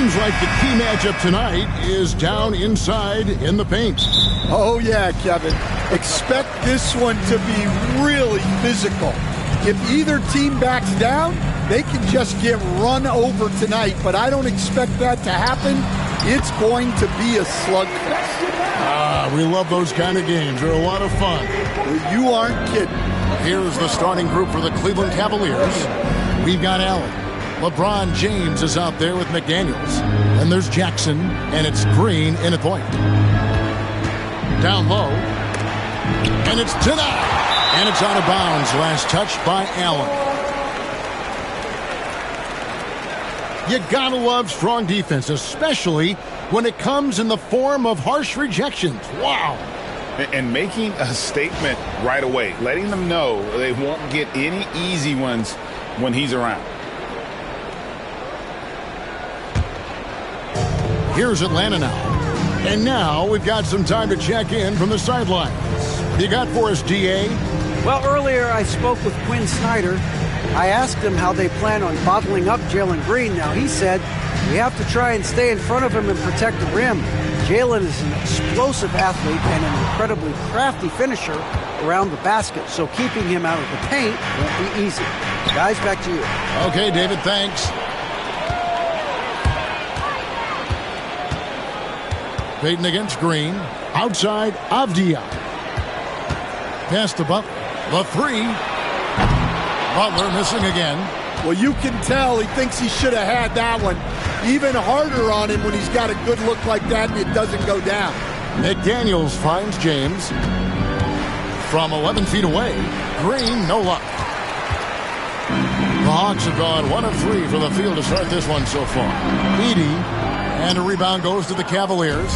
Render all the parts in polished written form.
seems like the key matchup tonight is down inside in the paint. Oh, yeah, Kevin. Expect this one to be really physical. If either team backs down, they can just get run over tonight, but I don't expect that to happen. It's going to be a slugfest. We love those kind of games. They're a lot of fun. Well, you aren't kidding. Here's the starting group for the Cleveland Cavaliers. We've got Allen. LeBron James is out there with McDaniels. And there's Jackson, and it's Green in at point. Down low. And it's denied. And it's out of bounds. Last touch by Allen. You gotta love strong defense, especially when it comes in the form of harsh rejections. Wow. And making a statement right away, letting them know they won't get any easy ones when he's around. Here's Atlanta now. And now we've got some time to check in from the sidelines. You got for us, D.A.? Well, earlier I spoke with Quinn Snyder. I asked him how they plan on bottling up Jalen Green. Now, he said we have to try and stay in front of him and protect the rim. Jalen is an explosive athlete and an incredibly crafty finisher around the basket, so keeping him out of the paint won't be easy. Guys, back to you. Okay, David, thanks. Payton against Green. Outside, Avdia. Pass to Butler. The three. Butler missing again. Well, you can tell he thinks he should have had that one. Even harder on him when he's got a good look like that and it doesn't go down. McDaniels finds James. From 11 feet away. Green, no luck. The Hawks have gone 1 of 3 from the field to start this one so far. Edey, and a rebound goes to the Cavaliers.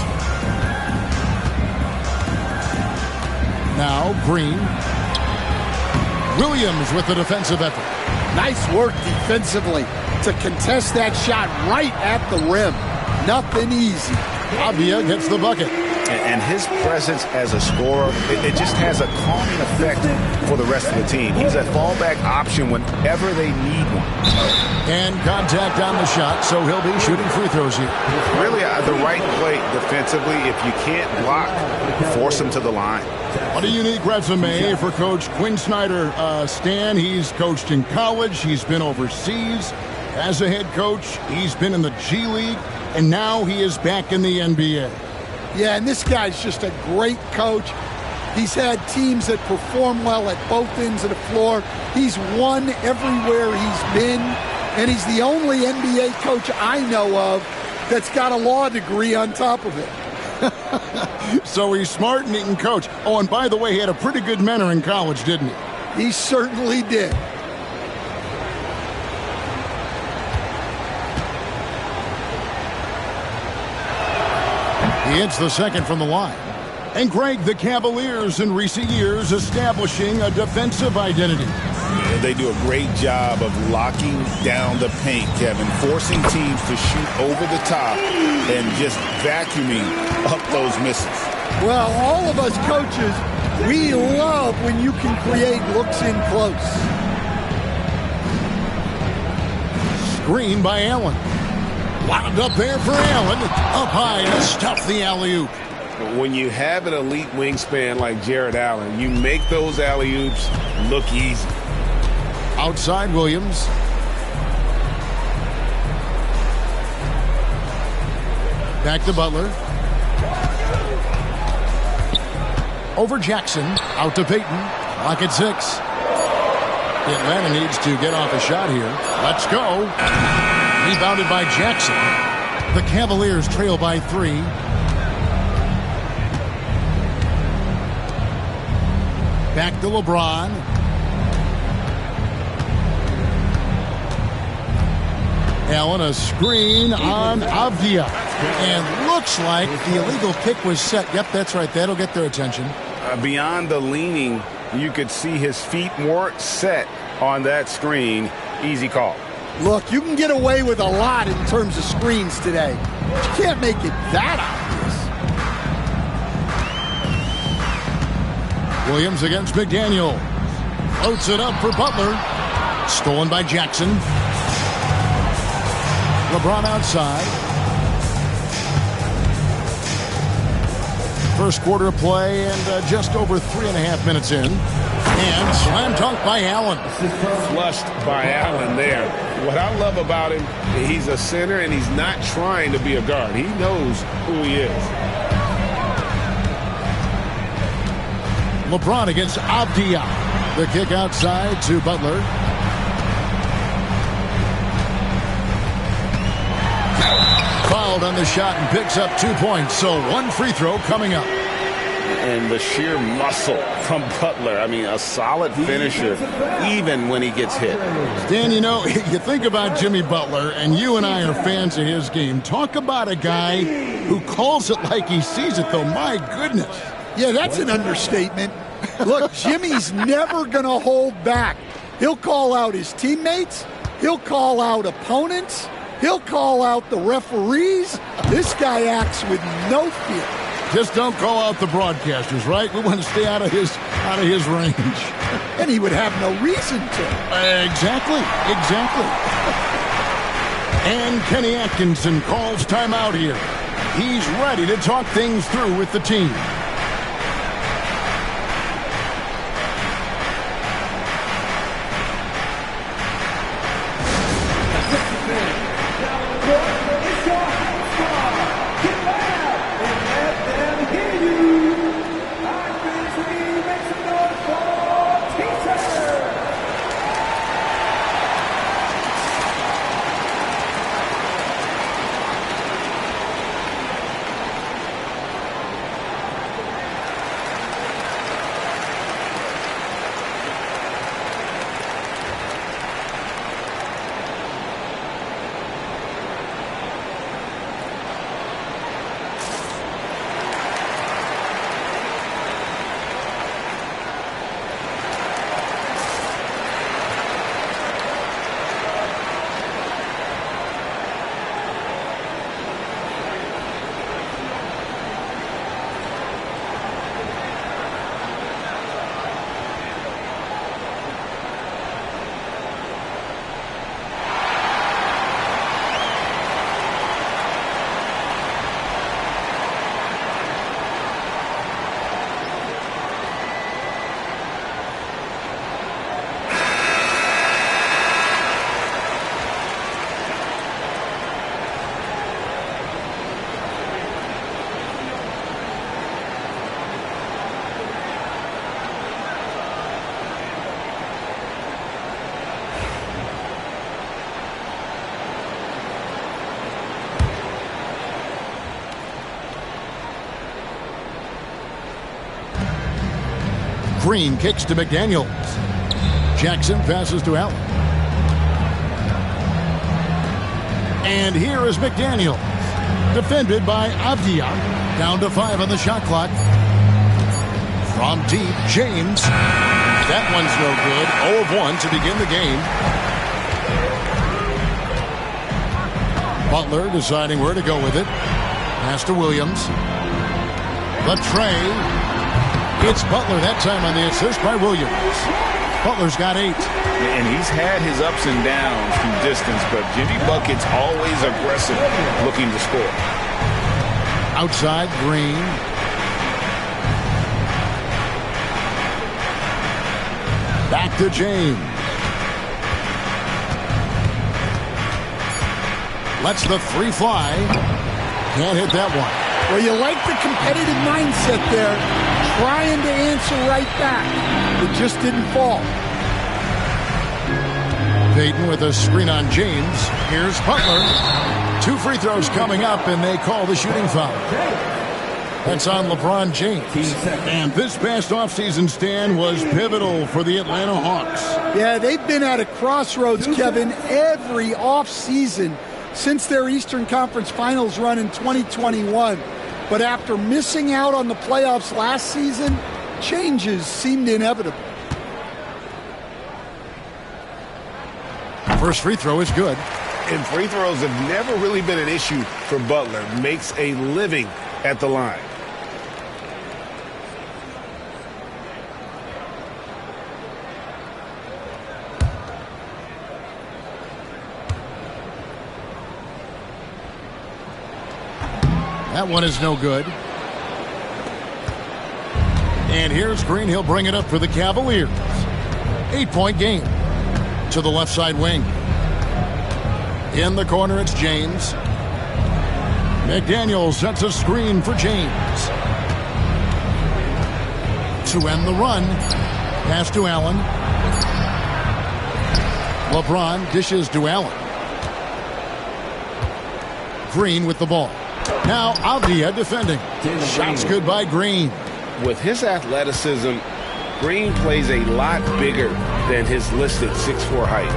Now Green. Williams with the defensive effort. Nice work defensively to contest that shot right at the rim. Nothing easy. Avdia gets the bucket. And his presence as a scorer, it just has a calming effect for the rest of the team. He's a fallback option whenever they need one. And contact on the shot, so he'll be shooting free throws here. Really the right play defensively. If you can't block, force him to the line. What a unique resume for Coach Quinn Snyder. Stan, he's coached in college. He's been overseas as a head coach. He's been in the G League, and now he is back in the NBA. Yeah, and this guy's just a great coach. He's had teams that perform well at both ends of the floor. He's won everywhere he's been, and he's the only NBA coach I know of that's got a law degree on top of it. So he's smart and he can coach. Oh, and by the way, he had a pretty good mentor in college, didn't he? He certainly did. He hits the second from the line. And Greg, the Cavaliers in recent years establishing a defensive identity. Yeah, they do a great job of locking down the paint, Kevin, forcing teams to shoot over the top and just vacuuming up those misses. Well, all of us coaches, we love when you can create looks in close. Screen by Allen. Wound up there for Allen. Up high to stuff the alley-oop. When you have an elite wingspan like Jared Allen, you make those alley-oops look easy. Outside Williams. Back to Butler. Over Jackson. Out to Payton. Clock at 6. Atlanta needs to get off a shot here. Let's go. Rebounded by Jackson. The Cavaliers trail by 3. Back to LeBron. Allen, a screen on Avdia. And looks like the illegal kick was set. Yep, that's right. That'll get their attention. Beyond the leaning, you could see his feet weren't set on that screen. Easy call. Look, you can get away with a lot in terms of screens today. But you can't make it that obvious. Williams against McDaniel. Floats it up for Butler. Stolen by Jackson. LeBron outside. First quarter of play and just over 3.5 minutes in. And slam dunk by Allen. Flushed by Allen there. What I love about him, he's a center and he's not trying to be a guard. He knows who he is. LeBron against Avdia. The kick outside to Butler. Fouled on the shot and picks up 2 points. So one free throw coming up. And the sheer muscle from Butler. I mean, a solid finisher, even when he gets hit. Dan, you know, you think about Jimmy Butler, and you and I are fans of his game. Talk about a guy who calls it like he sees it, though. My goodness. Yeah, that's an understatement. Look, Jimmy's never going to hold back. He'll call out his teammates. He'll call out opponents. He'll call out the referees. This guy acts with no fear. Just don't call out the broadcasters, right? We want to stay out of his range. And he would have no reason to. Exactly. And Kenny Atkinson calls timeout here. He's ready to talk things through with the team. Green kicks to McDaniels. Jackson passes to Allen. And here is McDaniels. Defended by Avdia. Down to 5 on the shot clock. From deep, James. That one's no good. 0 of 1 to begin the game. Butler deciding where to go with it. Pass to Williams. The tray. It's Butler that time on the assist by Williams. Butler's got 8. And he's had his ups and downs from distance, but Jimmy Bucket's always aggressive looking to score. Outside, Green. Back to James. Lets the 3 fly. Can't hit that one. Well, you like the competitive mindset there. Trying to answer right back. It just didn't fall. Payton with a screen on James. Here's Butler. 2 free throws coming up, and they call the shooting foul. That's on LeBron James. And this past offseason stand was pivotal for the Atlanta Hawks. Yeah, they've been at a crossroads, Kevin, every offseason since their Eastern Conference Finals run in 2021. But after missing out on the playoffs last season, changes seemed inevitable. First free throw is good. And free throws have never really been an issue for Butler. Makes a living at the line. That one is no good. And here's Green. He'll bring it up for the Cavaliers. 8-point game. To the left side wing. In the corner, it's James. McDaniels sets a screen for James. To end the run. Pass to Allen. LeBron dishes to Allen. Green with the ball. Now Avdia defending. Shots good by Green. With his athleticism, Green plays a lot bigger than his listed 6'4" height.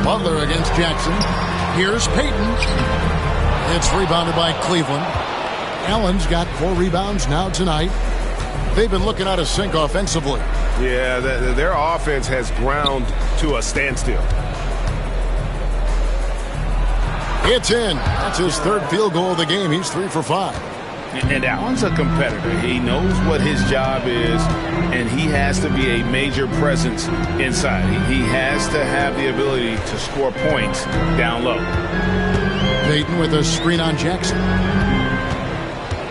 Butler against Jackson. Here's Payton. It's rebounded by Cleveland. Allen's got 4 rebounds now tonight. They've been looking out of sync offensively. Yeah, their offense has ground to a standstill. It's in. That's his 3rd field goal of the game. He's 3 for 5. And Allen's a competitor. He knows what his job is, and he has to be a major presence inside. He has to have the ability to score points down low. Payton with a screen on Jackson.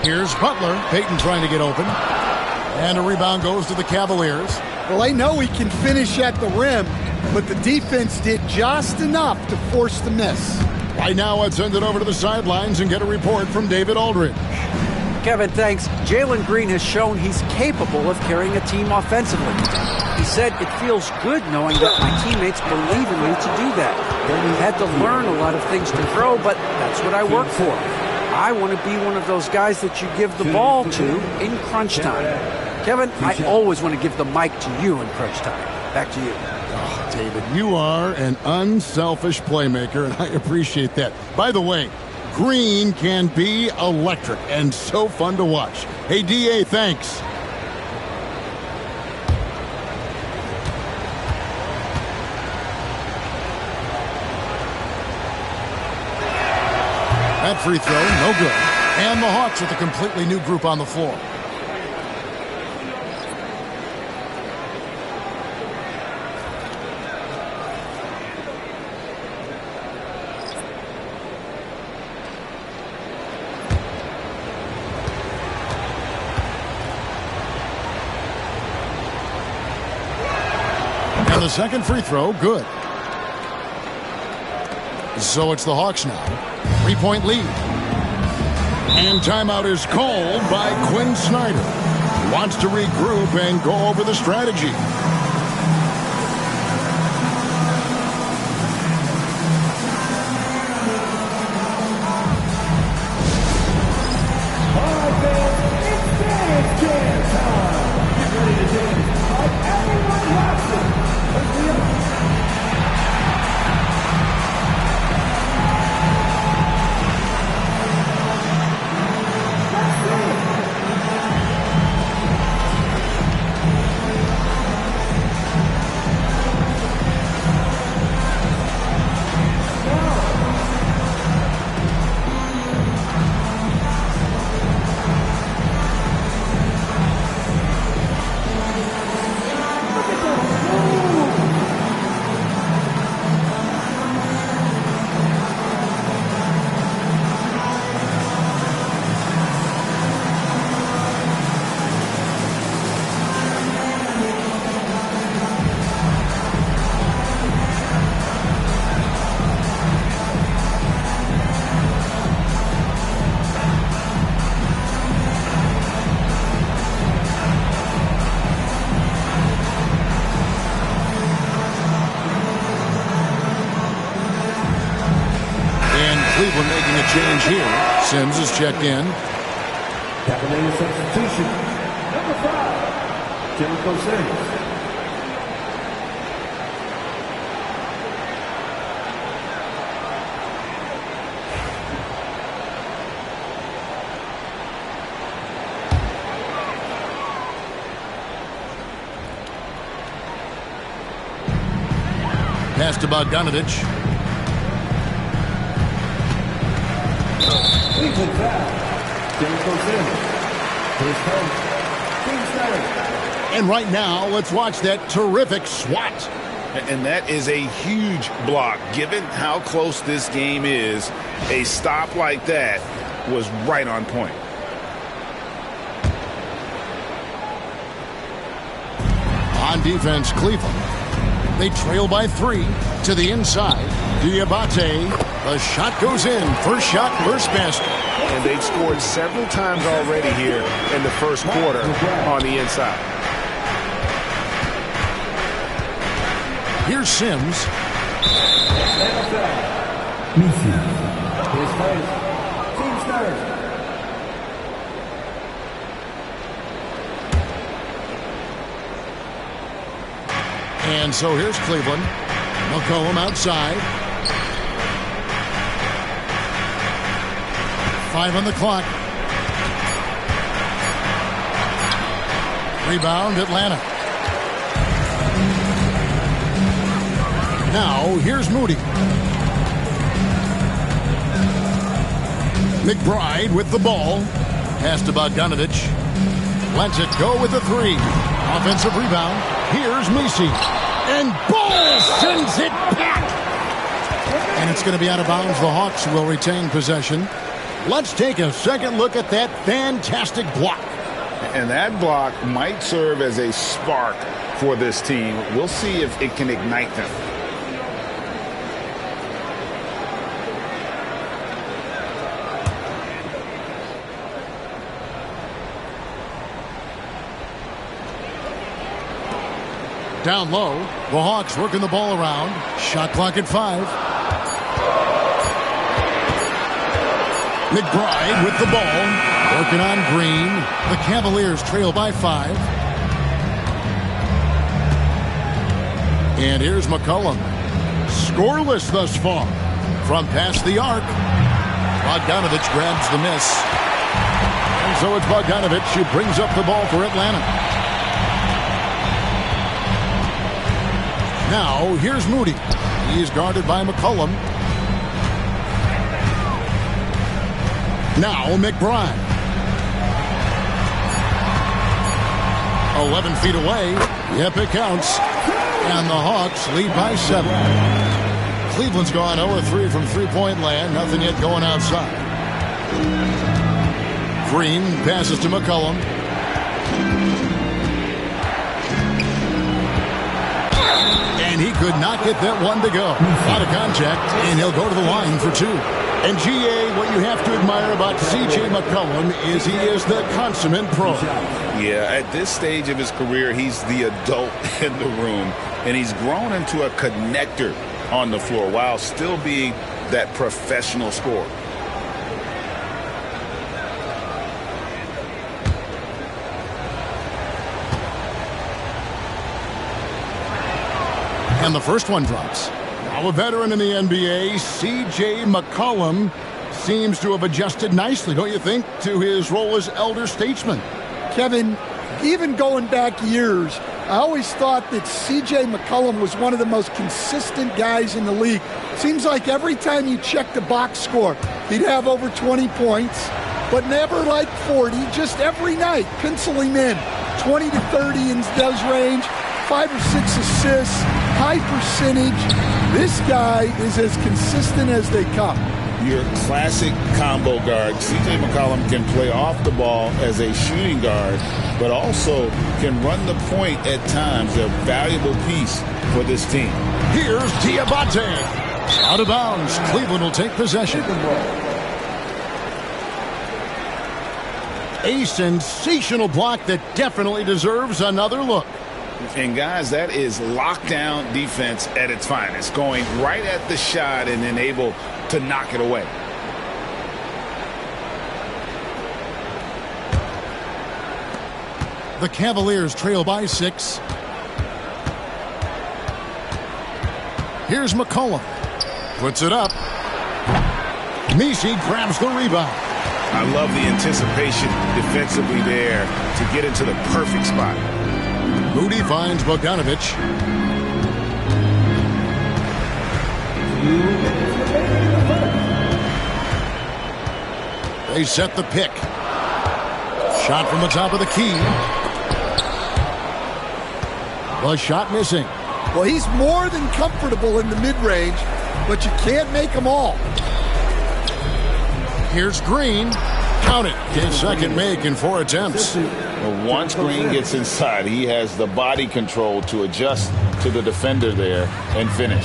Here's Butler. Payton trying to get open. And a rebound goes to the Cavaliers. Well, I know he can finish at the rim, but the defense did just enough to force the miss. Right now, let's send it over to the sidelines and get a report from David Aldridge. Kevin, thanks. Jalen Green has shown he's capable of carrying a team offensively. He said, "It feels good knowing that my teammates believe in me to do that. He had to learn a lot of things to throw, but that's what I work for. I want to be one of those guys that you give the ball to in crunch time." Kevin, I always want to give the mic to you in crunch time. Back to you. Oh, David, you are an unselfish playmaker, and I appreciate that. By the way, Green can be electric and so fun to watch. Hey, D.A., thanks. That free throw, no good. And the Hawks with a completely new group on the floor. And the second free throw, good. So it's the Hawks now. 3-point lead. And timeout is called by Quinn Snyder. Wants to regroup and go over the strategy. Cleveland making a change here. Sims is checked in. Cavalier substitution. Number 5, Jericho Sims. Pass to Bogdanovich. Cleveland foul. Jericho Sims. First coach, Quinn Snyder. And right now, let's watch that terrific swat. And that is a huge block. Given how close this game is, a stop like that was right on point. defense, Cleveland. They trail by 3 to the inside. Diabate. The shot goes in. First shot, first basket. And they've scored several times already here in the first quarter on the inside. Here's Sims. And so here's Cleveland. McCollum outside. 5 on the clock. Rebound, Atlanta. Now, here's Moody. McBride with the ball. Pass to Bogdanovich. Lets it go with the 3. Offensive rebound. Here's Messi. And Ball sends it back. And it's going to be out of bounds. The Hawks will retain possession. Let's take a second look at that fantastic block. And that block might serve as a spark for this team. We'll see if it can ignite them. Down low, the Hawks working the ball around. Shot clock at 5. McBride with the ball. Working on Green. The Cavaliers trail by 5. And here's McCollum. Scoreless thus far. From past the arc. Bogdanovich grabs the miss. And so it's Bogdanovich who brings up the ball for Atlanta. Now, here's Moody. He's guarded by McCollum. Now, McBride. 11 feet away. Yep, it counts. And the Hawks lead by 7. Cleveland's gone 0-3 from three-point land. Nothing yet going outside. Green passes to McCollum. And he could not get that one to go. Out of contact, and he'll go to the line for 2. And GA, what you have to admire about C.J. McCollum is he is the consummate pro. Yeah, at this stage of his career, he's the adult in the room, and he's grown into a connector on the floor while still being that professional scorer. And the first one drops. Now a veteran in the NBA, C.J. McCollum, seems to have adjusted nicely, don't you think, to his role as elder statesman. Kevin, even going back years, I always thought that C.J. McCollum was one of the most consistent guys in the league. Seems like every time you check the box score, he'd have over 20 points, but never like 40, just every night, pencil him in. 20 to 30 in those range, 5 or 6 assists, high percentage. This guy is as consistent as they come. Your classic combo guard. C.J. McCollum can play off the ball as a shooting guard, but also can run the point at times. A valuable piece for this team. Here's Diabate. Out of bounds. Cleveland will take possession. A sensational block that definitely deserves another look. And guys, that is lockdown defense at its finest. Going right at the shot and then able to knock it away. The Cavaliers trail by 6. Here's McCollum. Puts it up. Messi grabs the rebound. I love the anticipation defensively there to get into the perfect spot. Moody finds Bogdanovich. They set the pick. Shot from the top of the key. The shot missing. Well, he's more than comfortable in the mid-range, but you can't make them all. Here's Green. Count it. His second make in 4 attempts. Well, once Green gets inside, he has the body control to adjust to the defender there and finish.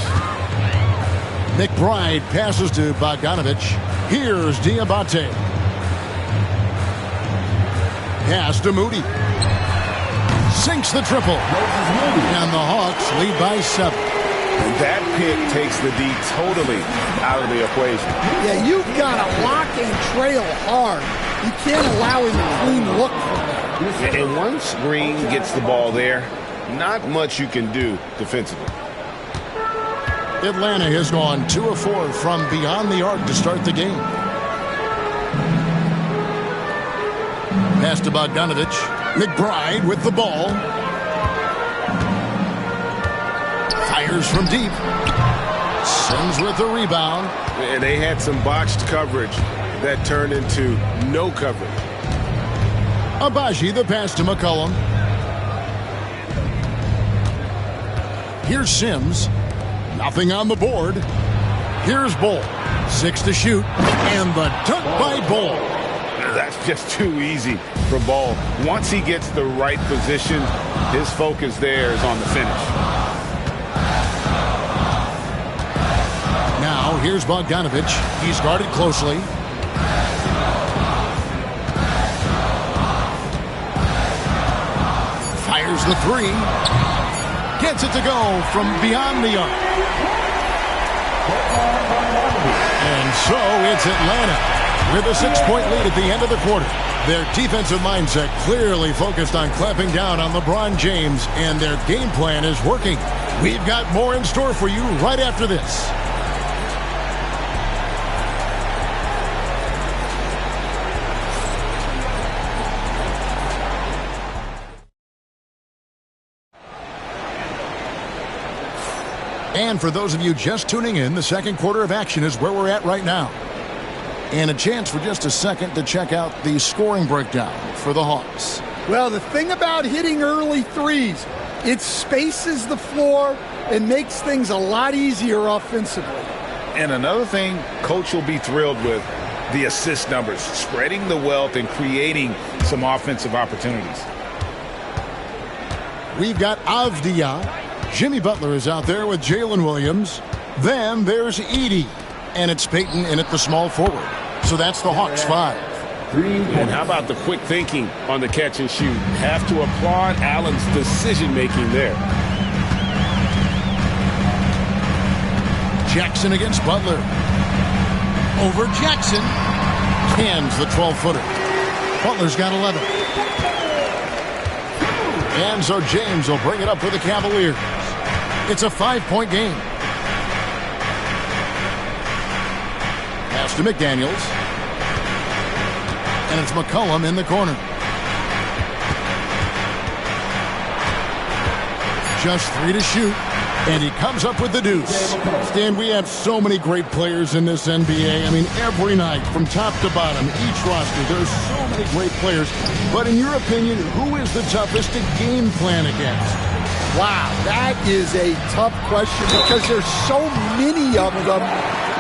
McBride passes to Bogdanovich. Here's Diabate. Pass to Moody. Sinks the triple. And the Hawks lead by 7. And that pick takes the D totally out of the equation. Yeah, you've got to lock and trail hard. You can't allow him a clean look from there. And once Green gets the ball there, not much you can do defensively. Atlanta has gone 2 of 4 from beyond the arc to start the game. Pass to Bogdanovich. McBride with the ball. Fires from deep. Sims with the rebound. And they had some botched coverage that turned into no coverage. Abaji the pass to McCollum. Here's Sims. Nothing on the board. Here's Bull. 6 to shoot. And the dunk by Bull. That's just too easy for Ball. Once he gets the right position, his focus there is on the finish. Now, here's Bogdanovich. He's guarded closely. Fires the 3. Gets it to go from beyond the arc. And so it's Atlanta with a 6-point lead at the end of the quarter. Their defensive mindset clearly focused on clamping down on LeBron James, and their game plan is working. We've got more in store for you right after this. And for those of you just tuning in, the second quarter of action is where we're at right now. And a chance for just a second to check out the scoring breakdown for the Hawks. Well, the thing about hitting early threes, it spaces the floor and makes things a lot easier offensively. And another thing Coach will be thrilled with, the assist numbers, spreading the wealth and creating some offensive opportunities. We've got Avdia. Jimmy Butler is out there with Jalen Williams. Then there's Edey. And it's Peyton in at the small forward. So that's the Hawks 5. And how about the quick thinking on the catch and shoot? Have to applaud Allen's decision-making there. Jackson against Butler. Over Jackson. Cans the 12-footer. Butler's got 11. And so James will bring it up for the Cavaliers. It's a 5-point game. Pass to McDaniels. And it's McCollum in the corner. Just 3 to shoot. And he comes up with the deuce. Stan, we have so many great players in this NBA. I mean, every night, from top to bottom, each roster, there's so many great players. But in your opinion, who is the toughest to game plan against? Wow, that is a tough question because there's so many of them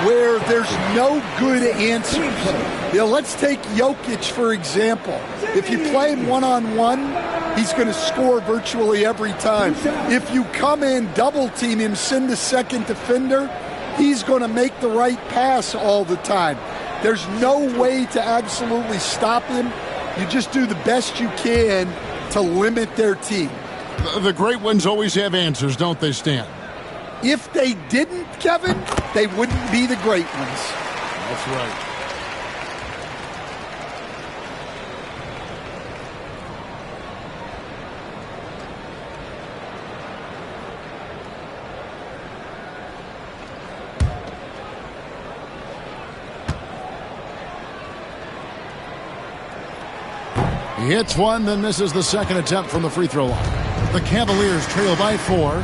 where there's no good answers. You know, let's take Jokic, for example. If you play him one-on-one, he's going to score virtually every time. If you come in, double-team him, send a second defender, he's going to make the right pass all the time. There's no way to absolutely stop him. You just do the best you can to limit their team. The great ones always have answers, don't they, Stan? If they didn't, Kevin, they wouldn't be the great ones. That's right. He hits one, then misses the second attempt from the free throw line. The Cavaliers trail by 4.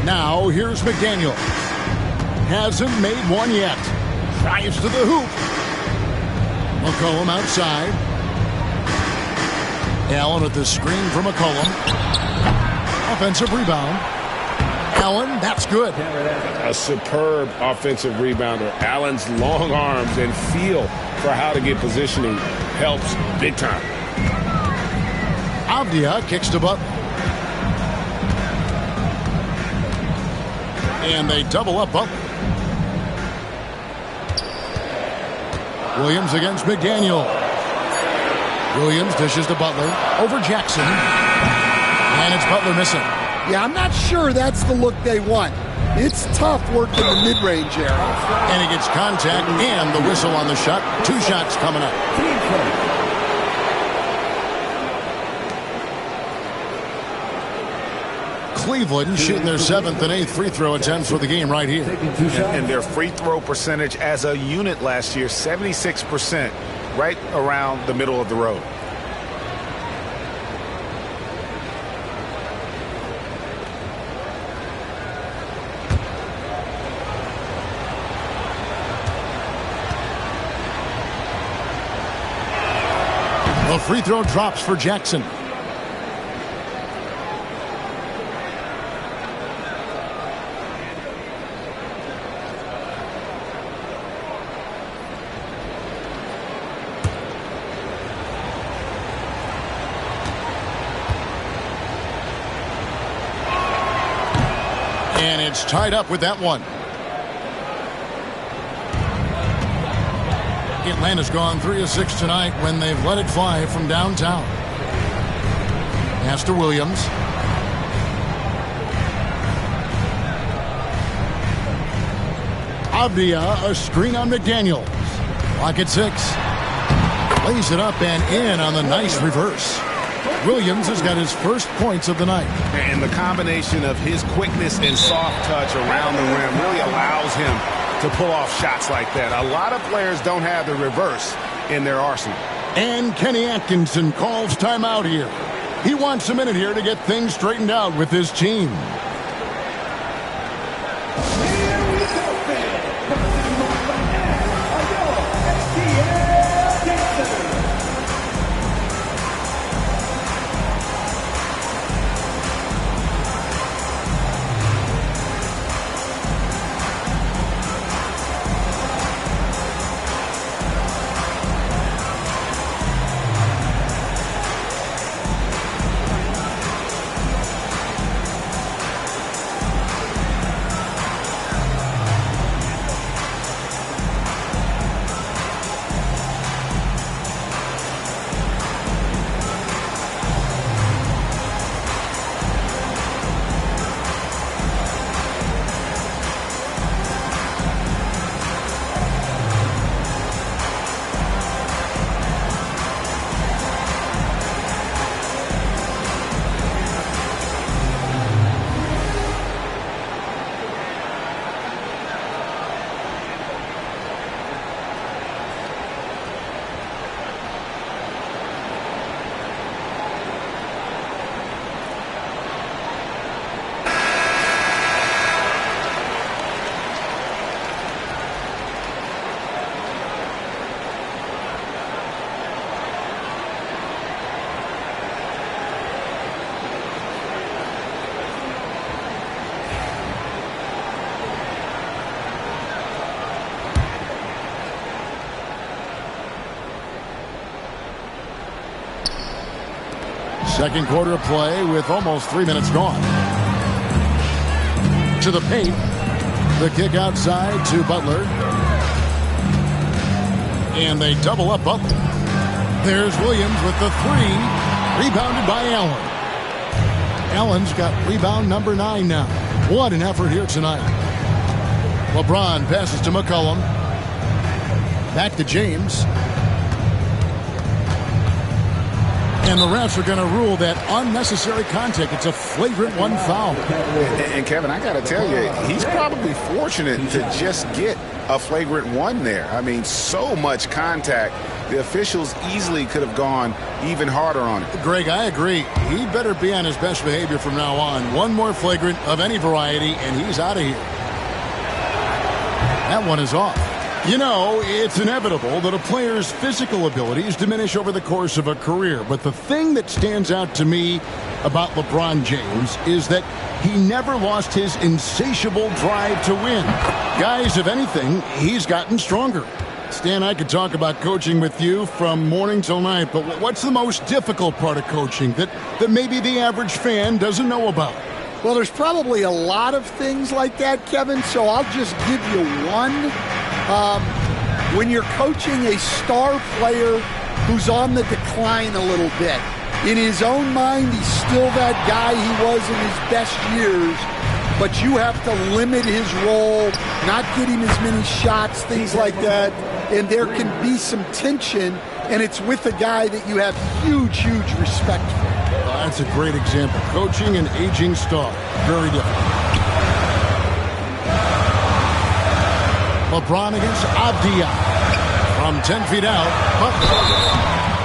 Now, here's McDaniel. Hasn't made one yet. Drives to the hoop. McCollum outside. Allen with the screen for McCollum. Offensive rebound. Allen, that's good. A superb offensive rebounder. Allen's long arms and feel for how to get positioning helps big time. Avdia kicks to Butler. And they double up Butler. Williams against McDaniel. Williams dishes to Butler over Jackson. And it's Butler missing. Yeah, I'm not sure that's the look they want. It's tough working the mid-range area. And he gets contact and the whistle on the shot. 2 shots coming up. Cleveland shooting their 7th and 8th free throw attempts for the game right here. And their free throw percentage as a unit last year, 76%, right around the middle of the road. The free throw drops for Jackson. And it's tied up with that one. Atlanta's gone 3 of 6 tonight when they've let it fly from downtown. Pass to Williams. Avdia, a screen on McDaniels. Clock at 6. Lays it up and in on the nice reverse. Williams has got his first points of the night. And the combination of his quickness and soft touch around the rim really allows him to pull off shots like that. A lot of players don't have the reverse in their arsenal. And Kenny Atkinson calls timeout here. He wants a minute here to get things straightened out with his team. Second quarter of play with almost 3 minutes gone. To the paint. The kick outside to Butler. And they double up Butler. There's Williams with the 3. Rebounded by Allen. Allen's got rebound number 9 now. What an effort here tonight. LeBron passes to McCollum. Back to James. And the refs are going to rule that unnecessary contact. It's a flagrant 1 foul. And Kevin, I got to tell you, he's probably fortunate to just get a flagrant 1 there. I mean, so much contact. The officials easily could have gone even harder on it. Greg, I agree. He better be on his best behavior from now on. One more flagrant of any variety, and he's out of here. That one is off. You know, it's inevitable that a player's physical abilities diminish over the course of a career. But the thing that stands out to me about LeBron James is that he never lost his insatiable drive to win. Guys, if anything, he's gotten stronger. Stan, I could talk about coaching with you from morning till night, but what's the most difficult part of coaching that maybe the average fan doesn't know about? Well, there's probably a lot of things like that, Kevin, so I'll just give you one. When you're coaching a star player who's on the decline a little bit, in his own mind, he's still that guy he was in his best years, but you have to limit his role, not get him as many shots, things like that, and there can be some tension, and it's with a guy that you have huge, huge respect for. That's a great example. Coaching an aging star, very different. LeBron against Avdia from 10 feet out.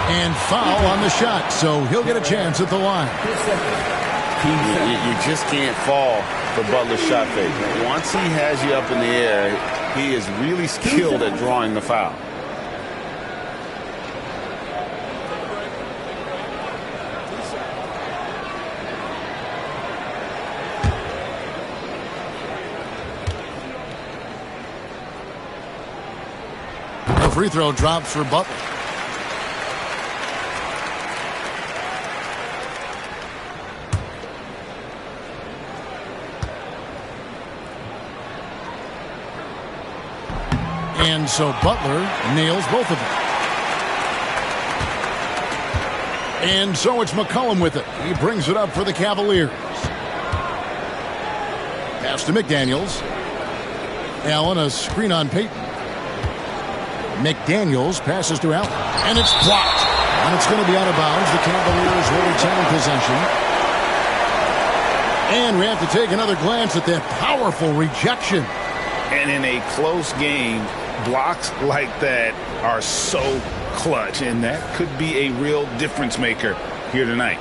And foul on the shot, so he'll get a chance at the line. You just can't fall for Butler's shot fake. Once he has you up in the air, he is really skilled at drawing the foul. The free throw drops for Butler. And so Butler nails both of them. And so it's McCollum with it. He brings it up for the Cavaliers. Pass to McDaniels. Allen, a screen on Payton. McDaniels passes to Allen. And it's blocked. And it's going to be out of bounds. The Cavaliers will retain possession. And we have to take another glance at that powerful rejection. And in a close game, blocks like that are so clutch, and that could be a real difference maker here tonight.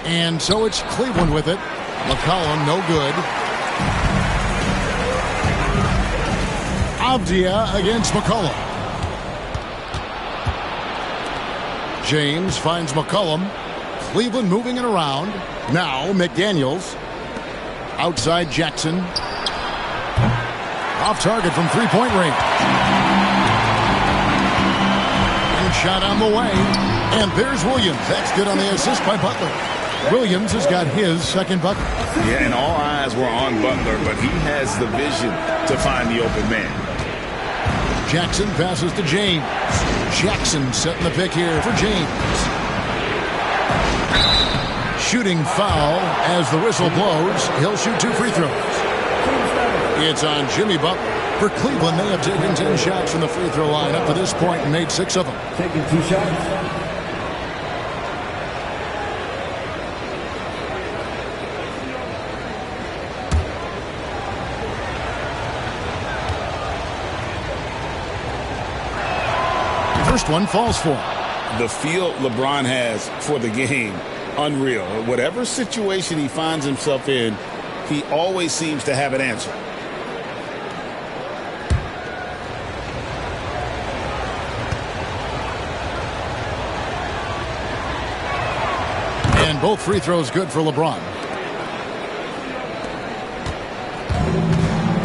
And so it's Cleveland with it. McCollum, no good. Avdia against McCollum. James finds McCollum. Cleveland moving it around. Now McDaniels. Outside Jackson. Off target from three-point range. And shot on the way. And there's Williams. That's good on the assist by Butler. Williams has got his second bucket. Yeah, and all eyes were on Butler, but he has the vision to find the open man. Jackson passes to James. Jackson setting the pick here for James. Shooting foul as the whistle blows. He'll shoot 2 free throws. It's on Jimmy Butler. For Cleveland, they have taken 10 shots from the free throw line up to this point and made 6 of them. Taking 2 shots. First one falls for him. The feel LeBron has for the game, unreal. Whatever situation he finds himself in, he always seems to have an answer. And both free throws good for LeBron.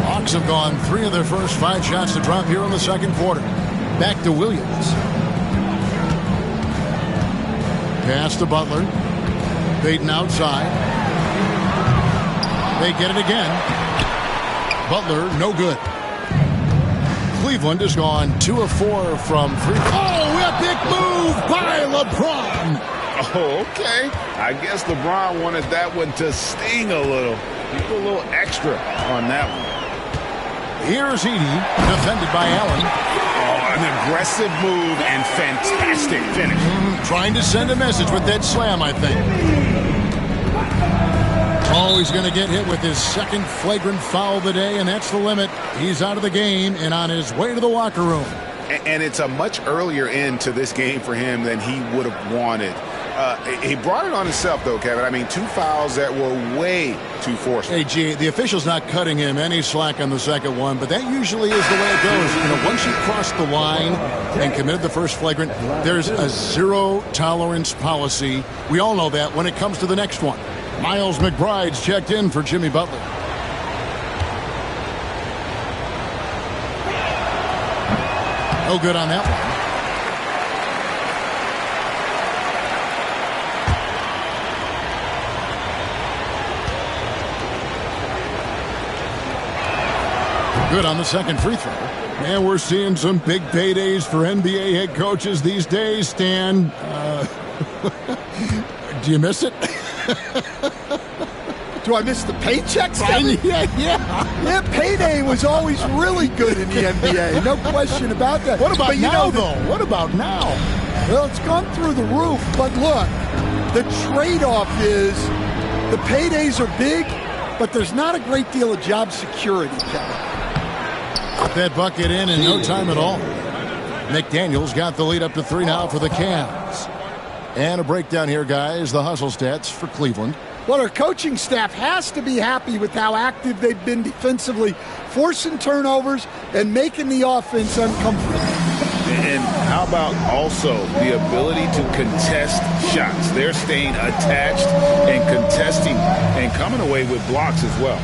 Hawks have gone 3 of their first 5 shots to drop here in the second quarter. Back to Williams. Pass to Butler. Payton outside. They get it again. Butler, no good. Cleveland has gone 2 of 4 from 3. Oh, epic move by LeBron. Oh, okay. I guess LeBron wanted that one to sting a little. He put a little extra on that one. Here's Edey, defended by Allen. Oh, an aggressive move and fantastic finish. Trying to send a message with that slam, I think. Oh, he's going to get hit with his second flagrant foul of the day, and that's the limit. He's out of the game and on his way to the locker room. And it's a much earlier end to this game for him than he would have wanted. He brought it on himself, though, Kevin. I mean, 2 fouls that were way too forceful. Hey, G, the official's not cutting him any slack on the second one, but that usually is the way it goes. You know, once you cross the line and committed the first flagrant, there's a zero-tolerance policy. We all know that when it comes to the next one. Miles McBride's checked in for Jimmy Butler. No good on that one. Good on the second free throw. Man, we're seeing some big paydays for NBA head coaches these days, Stan. Do you miss it? Do I miss the paychecks, Kevin? Yeah. Payday was always really good in the NBA. No question about that. What about now, though? What about now? Well, it's gone through the roof. But look, the trade-off is the paydays are big, but there's not a great deal of job security, Kevin. Put that bucket in no time at all. McDaniels got the lead up to 3 now for the Cavs. And a breakdown here, guys. The hustle stats for Cleveland. Well, our coaching staff has to be happy with how active they've been defensively, forcing turnovers and making the offense uncomfortable. And how about also the ability to contest shots? They're staying attached and contesting and coming away with blocks as well.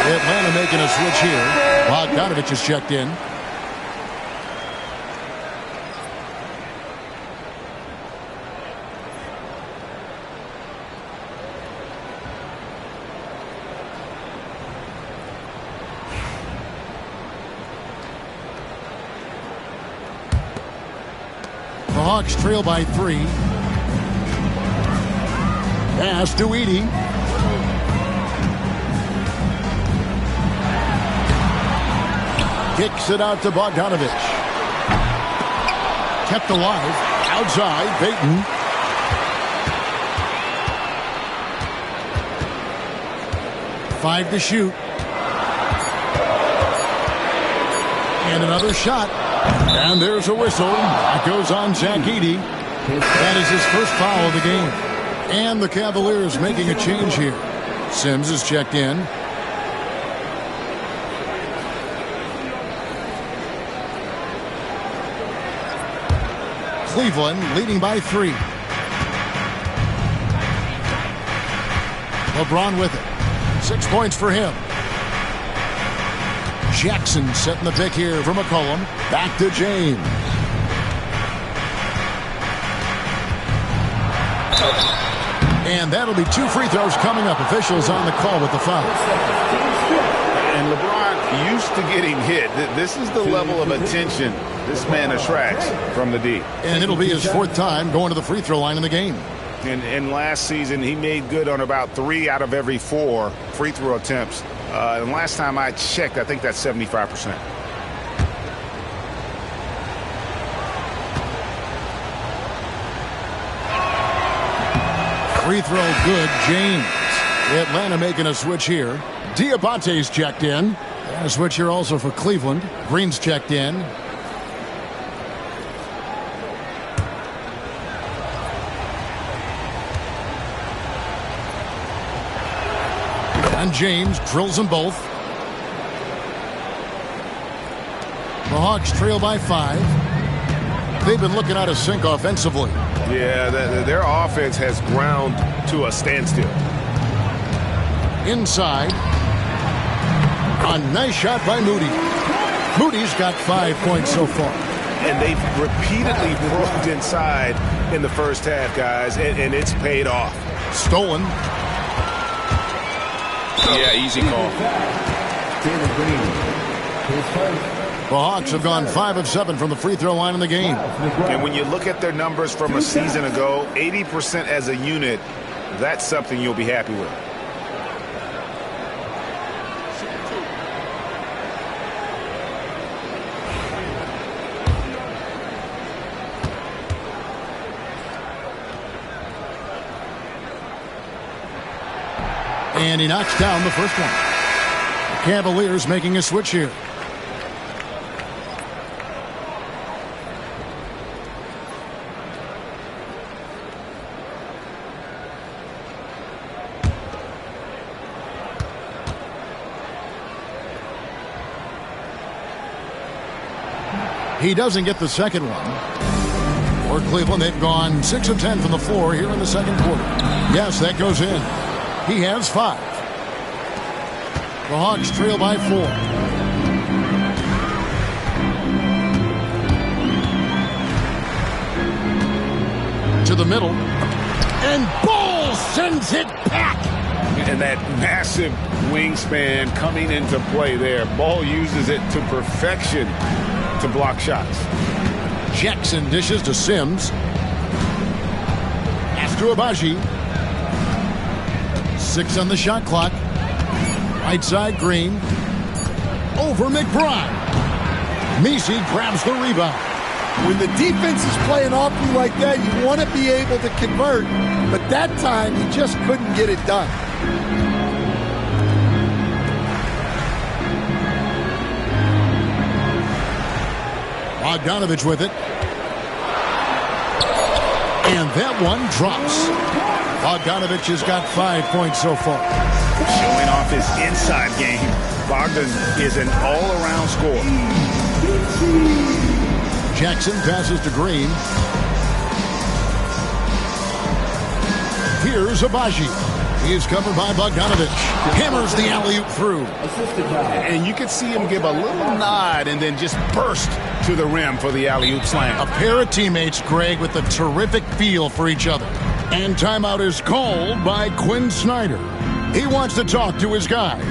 Atlanta making a switch here. Bogdanovich is checked in. The Hawks trail by 3. Pass to Edey. Kicks it out to Bogdanovich. Kept alive. Outside, Payton. Five to shoot. And another shot. And there's a whistle. That goes on Zach Edey. That is his first foul of the game. And the Cavaliers making a change here. Sims is checked in. Cleveland leading by 3. LeBron with it. 6 points for him. Jackson setting the pick here for McCollum. Back to James. And that'll be 2 free throws coming up. Officials on the call with the foul. And LeBron used to getting hit. This is the level of attention this man attracts from the D. And it'll be his 4th time going to the free throw line in the game. And last season, he made good on about 3 out of every 4 free throw attempts. And last time I checked, I think that's 75%. Free throw good, James. Atlanta making a switch here. Diabate's checked in. And a switch here also for Cleveland. Green's checked in. And James drills them both. The Hawks trail by 5. They've been looking out of sync offensively. Yeah, their offense has ground to a standstill. Inside. A nice shot by Moody. Moody's got 5 points so far. And they've repeatedly probed inside in the first half, guys, and it's paid off. Stolen. Yeah, easy call. Jalen Green, his first. The Hawks have gone 5 of 7 from the free throw line in the game. And when you look at their numbers from a season ago, 80% as a unit, that's something you'll be happy with. And he knocks down the first one. The Cavaliers making a switch here. He doesn't get the second one. For Cleveland, they've gone 6 of 10 from the floor here in the second quarter. Yes, that goes in. He has 5. The Hawks trail by 4. To the middle. And Ball sends it back. And that massive wingspan coming into play there. Ball uses it to perfection to block shots. Jackson dishes to Sims. Pass to Agbaji. 6 on the shot clock. Right side Green. Over McBride. Messi grabs the rebound. When the defense is playing off you like that, you want to be able to convert. But that time, he just couldn't get it done. Bogdanovich with it. And that one drops. Bogdanovich has got 5 points so far. Showing off his inside game. Bogdan is an all-around scorer. Jackson passes to Green. Here's Agbaji. He's covered by Bogdanovich. Hammers the alley-oop through. And you could see him give a little nod and then just burst to the rim for the alley-oop slam. A pair of teammates, Greg, with a terrific feel for each other. And timeout is called by Quinn Snyder. He wants to talk to his guys.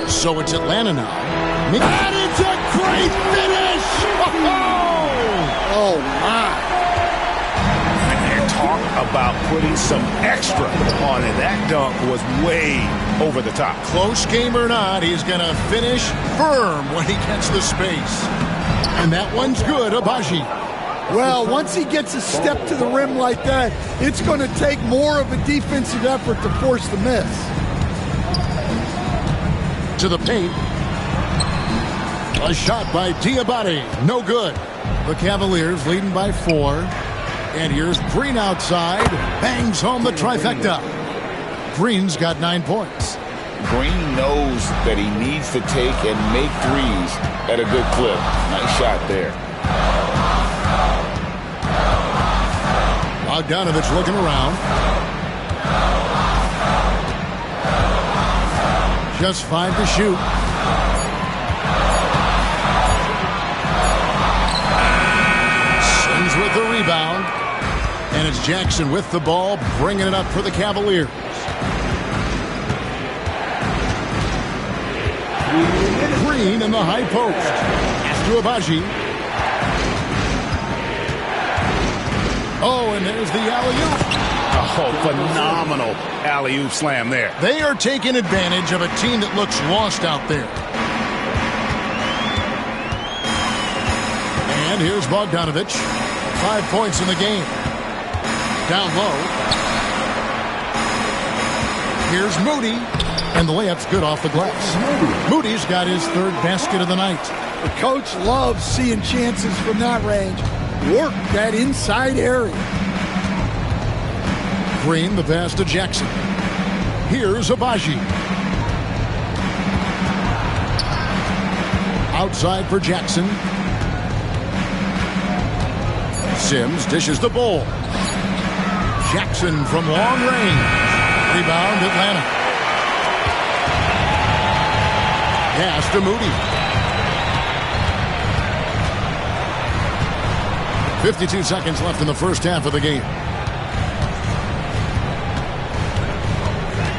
So it's Atlanta now. And it's a great finish! Oh, my. And talk about putting some extra on it. That dunk was way over the top. Close game or not, he's going to finish firm when he gets the space. And that one's good, Agbaji. Well, once he gets a step to the rim like that, it's going to take more of a defensive effort to force the miss. To the paint. A shot by Diabate. No good. The Cavaliers leading by 4. And here's Green outside. Bangs home the trifecta. Green's got 9 points. Green knows that he needs to take and make threes at a good clip. Nice shot there. Bogdanovich looking around. Just 5 to shoot. Sims with the rebound. And it's Jackson with the ball, bringing it up for the Cavaliers. Green in the high post. Pass to Agbaji. Oh, and there's the alley-oop. Oh, phenomenal alley-oop slam there. They are taking advantage of a team that looks lost out there. And here's Bogdanovich. 5 points in the game. Down low. Here's Moody. And the layup's good off the glass. Moody's got his 3rd basket of the night. The coach loves seeing chances from that range. Work that inside area. Green, the pass to Jackson. Here's Agbaji. Outside for Jackson. Sims dishes the ball. Jackson from long range. Rebound, Atlanta. Pass to Moody. 52 seconds left in the first half of the game.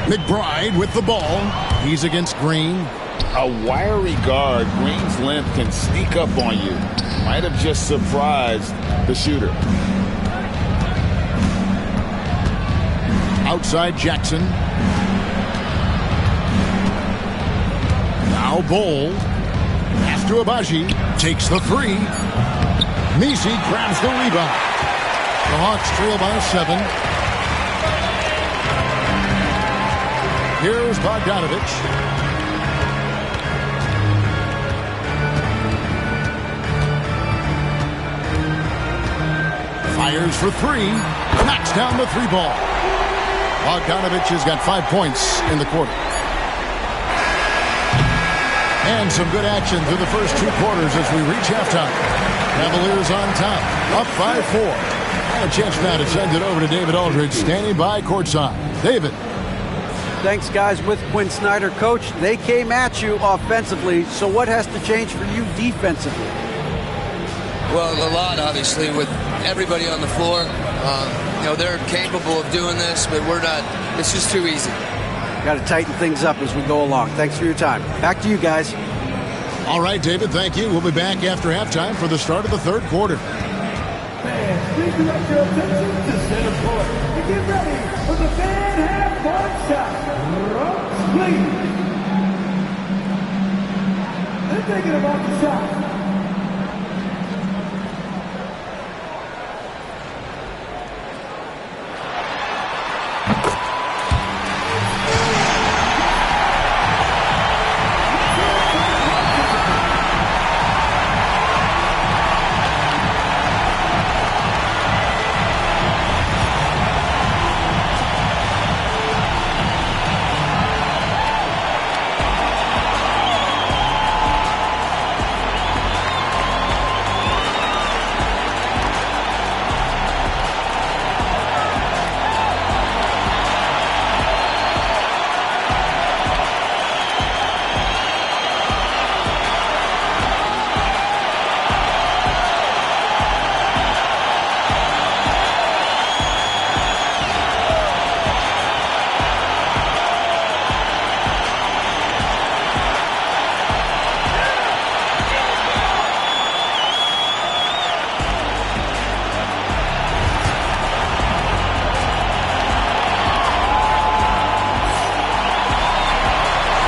McBride with the ball. He's against Green. A wiry guard, Green's length can sneak up on you. Might have just surprised the shooter. Outside Jackson. Now Bol. Pass to Agbaji. Takes the 3. Messi grabs the rebound. The Hawks trail by 7. Here's Bogdanovich. Fires for 3. Knocks down the 3 ball. Bogdanovich has got 5 points in the quarter. And some good action through the first 2 quarters as we reach halftime. Cavaliers on top, up 5-4. And a chance now to send it over to David Aldridge, standing by courtside. David. Thanks, guys. With Quinn Snyder, Coach, they came at you offensively, so what has to change for you defensively? Well, a lot, obviously, with everybody on the floor. They're capable of doing this, but we're not. It's just too easy. Got to tighten things up as we go along. Thanks for your time. Back to you guys. All right, David, thank you. We'll be back after halftime for the start of the 3rd quarter. Fans, please direct your attention to center court and get ready for the fan half-court shot. Please. They're thinking about the shot.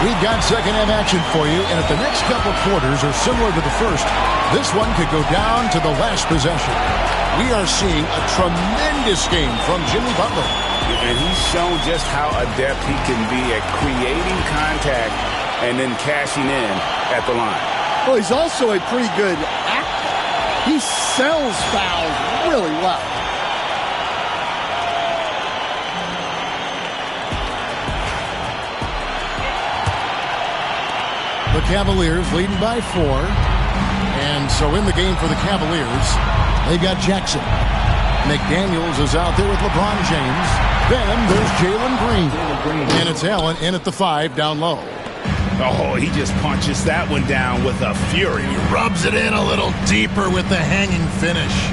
We've got second half action for you, and if the next couple quarters are similar to the first, this one could go down to the last possession. We are seeing a tremendous game from Jimmy Butler. And he's shown just how adept he can be at creating contact and then cashing in at the line. Well, he's also a pretty good actor. He sells fouls really well. The Cavaliers leading by 4. And so in the game for the Cavaliers, they've got Jackson. McDaniels is out there with LeBron James. Then there's Jalen Green. And it's Allen in at the 5 down low. Oh, he just punches that one down with a fury. Rubs it in a little deeper with the hanging finish.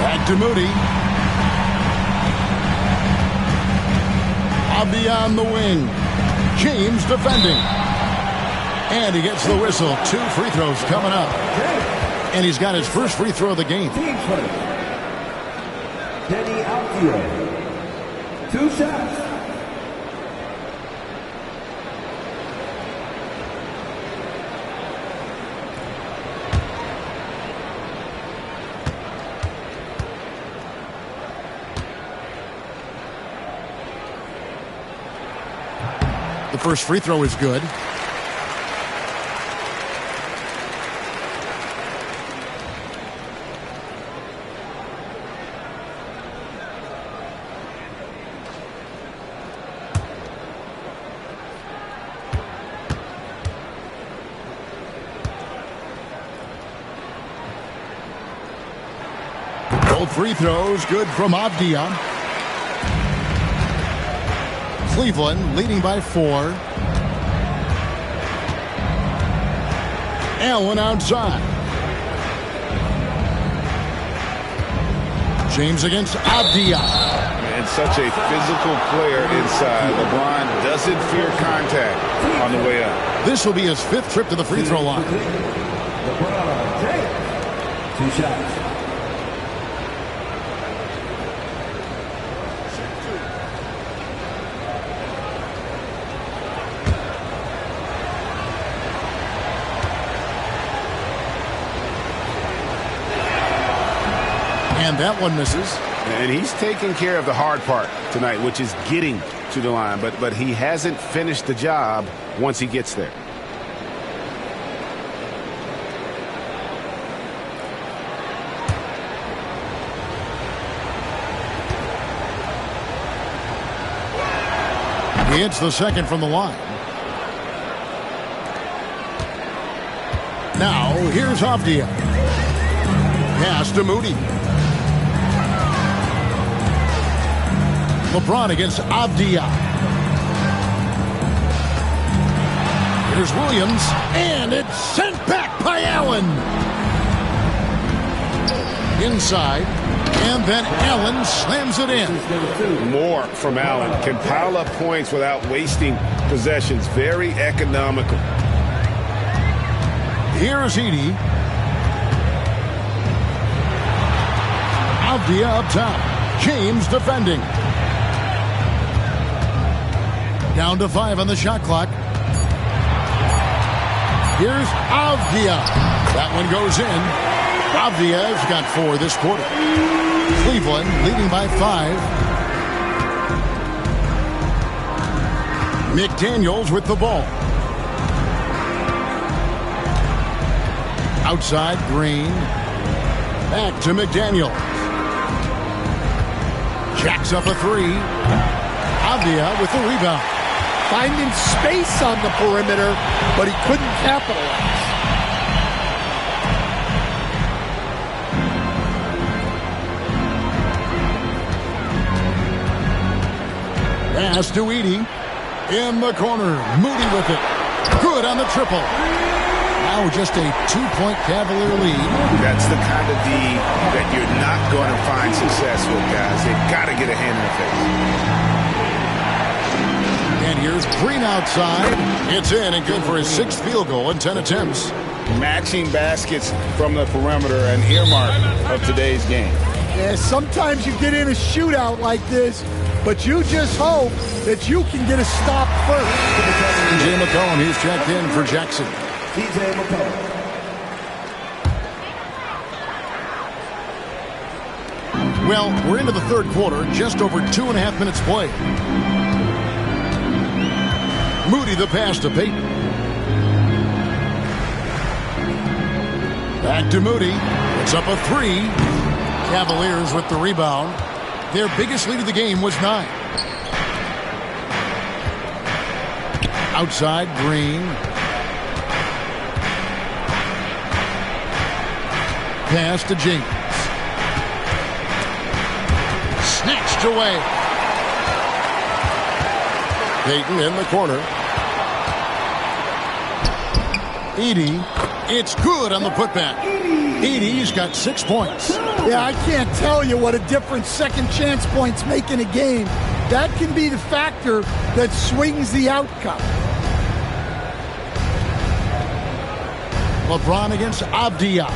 Back to Moody. Beyond the wing. James defending. And he gets the whistle. 2 free throws coming up. And he's got his first free throw of the game. Kenny Alfio. 2 shots. The first free throw is good. Both free throws good from Avdia. Cleveland leading by 4. Allen outside. James against Avdia. And such a physical player inside. LeBron doesn't fear contact on the way up. This will be his 5th trip to the free throw line. LeBron James. 2 shots. And that one misses. And he's taking care of the hard part tonight, which is getting to the line. But he hasn't finished the job once he gets there. He hits the second from the line. Now, here's Avdia. Pass to Moody. LeBron against Avdia. Here's Williams, and it's sent back by Allen. Inside, and then Allen slams it in. More from Allen. Can pile up points without wasting possessions. Very economical. Here's Edey. Avdia up top. James defending. Down to 5 on the shot clock. Here's Avdia. That one goes in. Avdia's got 4 this quarter. Cleveland leading by 5. McDaniels with the ball. Outside, Green. Back to McDaniels. Jacks up a 3. Avdia with the rebound. Finding space on the perimeter, but he couldn't capitalize. Pass to Edey. In the corner. Moody with it. Good on the triple. Now just a 2-point Cavalier lead. That's the kind of D that you're not going to find success with, guys. They've got to get a hand in the face. And here's Green outside. It's in and good for his 6th field goal in 10 attempts. Matching baskets from the perimeter, an earmark of today's game. Yeah, sometimes you get in a shootout like this, but you just hope that you can get a stop first. TJ McCollum, he's checked in for Jackson. TJ McCollum. Well, we're into the third quarter, just over 2.5 minutes played. Moody the pass to Peyton. Back to Moody. It's up a 3. Cavaliers with the rebound. Their biggest lead of the game was 9. Outside, Green. Pass to James. Snatched away. Peyton in the corner. Edey. It's good on the putback. Edey's got 6 points. Yeah, I can't tell you what a difference second chance points make in a game. That can be the factor that swings the outcome. LeBron against Avdia.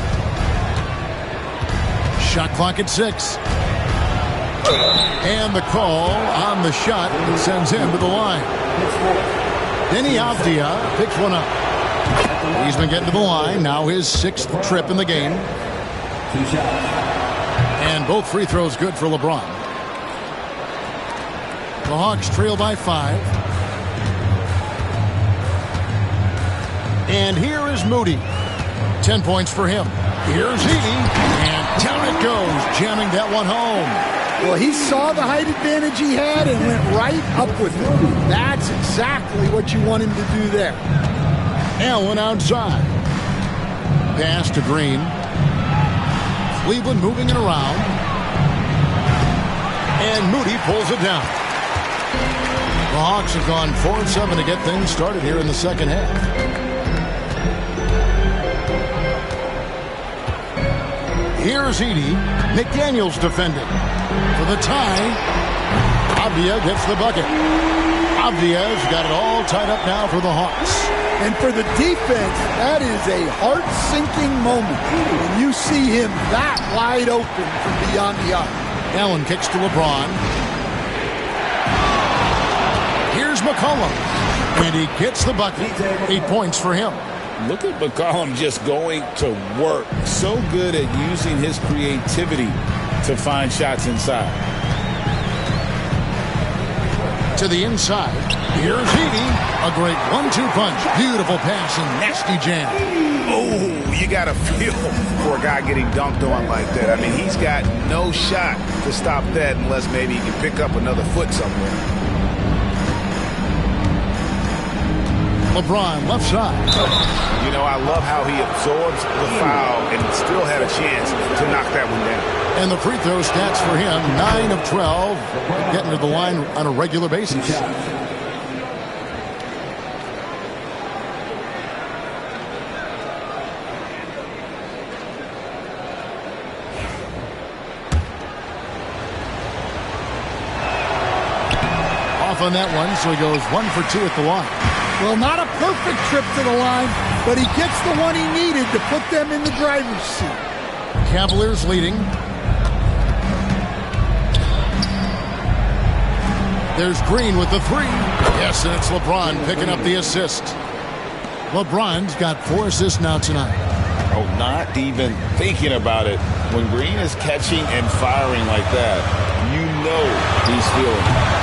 Shot clock at 6. And the call on the shot that sends him to the line. Denny Avdia picks one up. He's been getting to the line. Now his 6th trip in the game. 2 shots. And both free throws good for LeBron. The Hawks trail by 5. And here is Moody. 10 points for him. Here's Edey. And down it goes, jamming that one home. Well, he saw the height advantage he had and went right up with it. That's exactly what you want him to do there. Allen outside. Pass to Green. Cleveland moving it around. And Moody pulls it down. The Hawks have gone 4-7 to get things started here in the second half. Here's Edey. McDaniels defending. For the tie. Avdia gets the bucket. Avdia's got it all tied up now for the Hawks. And for the defense, that is a heart-sinking moment when you see him that wide open from beyond the arc. Allen kicks to LeBron. Here's McCollum. And he gets the bucket. 8 points for him. Look at McCollum just going to work. So good at using his creativity to find shots inside. To the inside. Here's Edey. A great 1-2 punch. Beautiful pass and nasty jam. Oh, you got to feel for a guy getting dunked on like that. I mean, he's got no shot to stop that unless maybe he can pick up another foot somewhere. LeBron left side. You know, I love how he absorbs the foul and still had a chance to knock that one down. And the free throw stats for him, 9 of 12, getting to the line on a regular basis. Off on that one, so he goes 1 for 2 at the line. Well, not a perfect trip to the line, but he gets the one he needed to put them in the driver's seat. Cavaliers leading. There's Green with the 3. Yes, and it's LeBron picking up the assist. LeBron's got 4 assists now tonight. Oh, not even thinking about it. When Green is catching and firing like that, you know he's feeling it.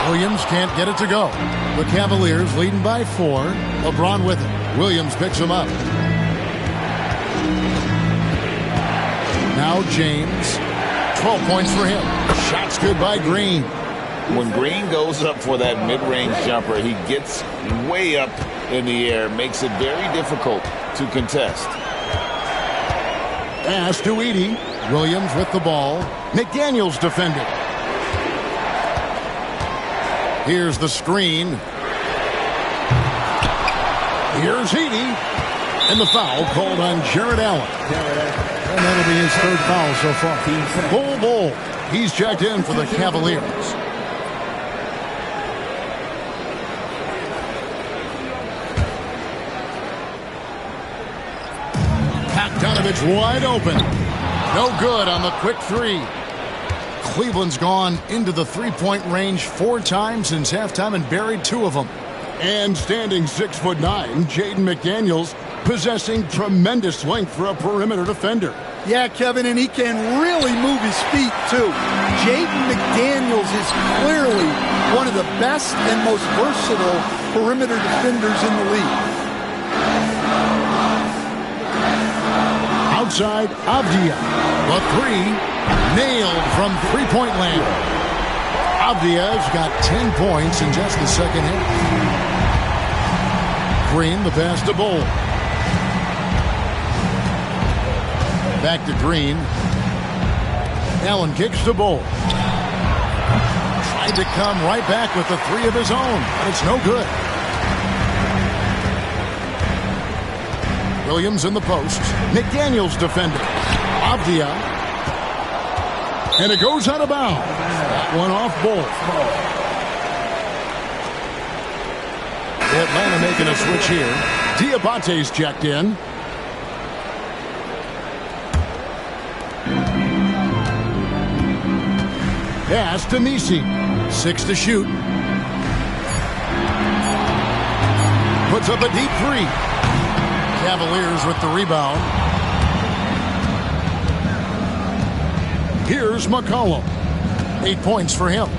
Williams can't get it to go. The Cavaliers leading by 4. LeBron with it. Williams picks him up. Now James. 12 points for him. Shots good by Green. When Green goes up for that mid-range jumper, he gets way up in the air, makes it very difficult to contest. Pass to Edey. Williams with the ball. McDaniels defending. Here's the screen. Here's Edey. And the foul called on Jarrett Allen. And that'll be his 3rd foul so far. Bull. He's checked in for the Cavaliers. Bogdanovich wide open. No good on the quick three. Cleveland's gone into the three-point range 4 times since halftime and buried 2 of them. And standing 6'9", Jaden McDaniels, possessing tremendous length for a perimeter defender. Yeah, Kevin, and he can really move his feet, too. Jaden McDaniels is clearly one of the best and most versatile perimeter defenders in the league. Outside, Avdia. The three, nailed from three-point land. Avdia's got 10 points in just the second half. Green, the pass to Bull. Back to Green. Allen kicks to Bull. Tried to come right back with the 3 of his own, but it's no good. Williams in the post. McDaniels defending. Avdia. And it goes out of bounds. That one off Bull. Atlanta making a switch here. Diabate's checked in. Pass to Nisi. 6 to shoot. Puts up a deep 3. Cavaliers with the rebound. Here's McCollum. 8 points for him.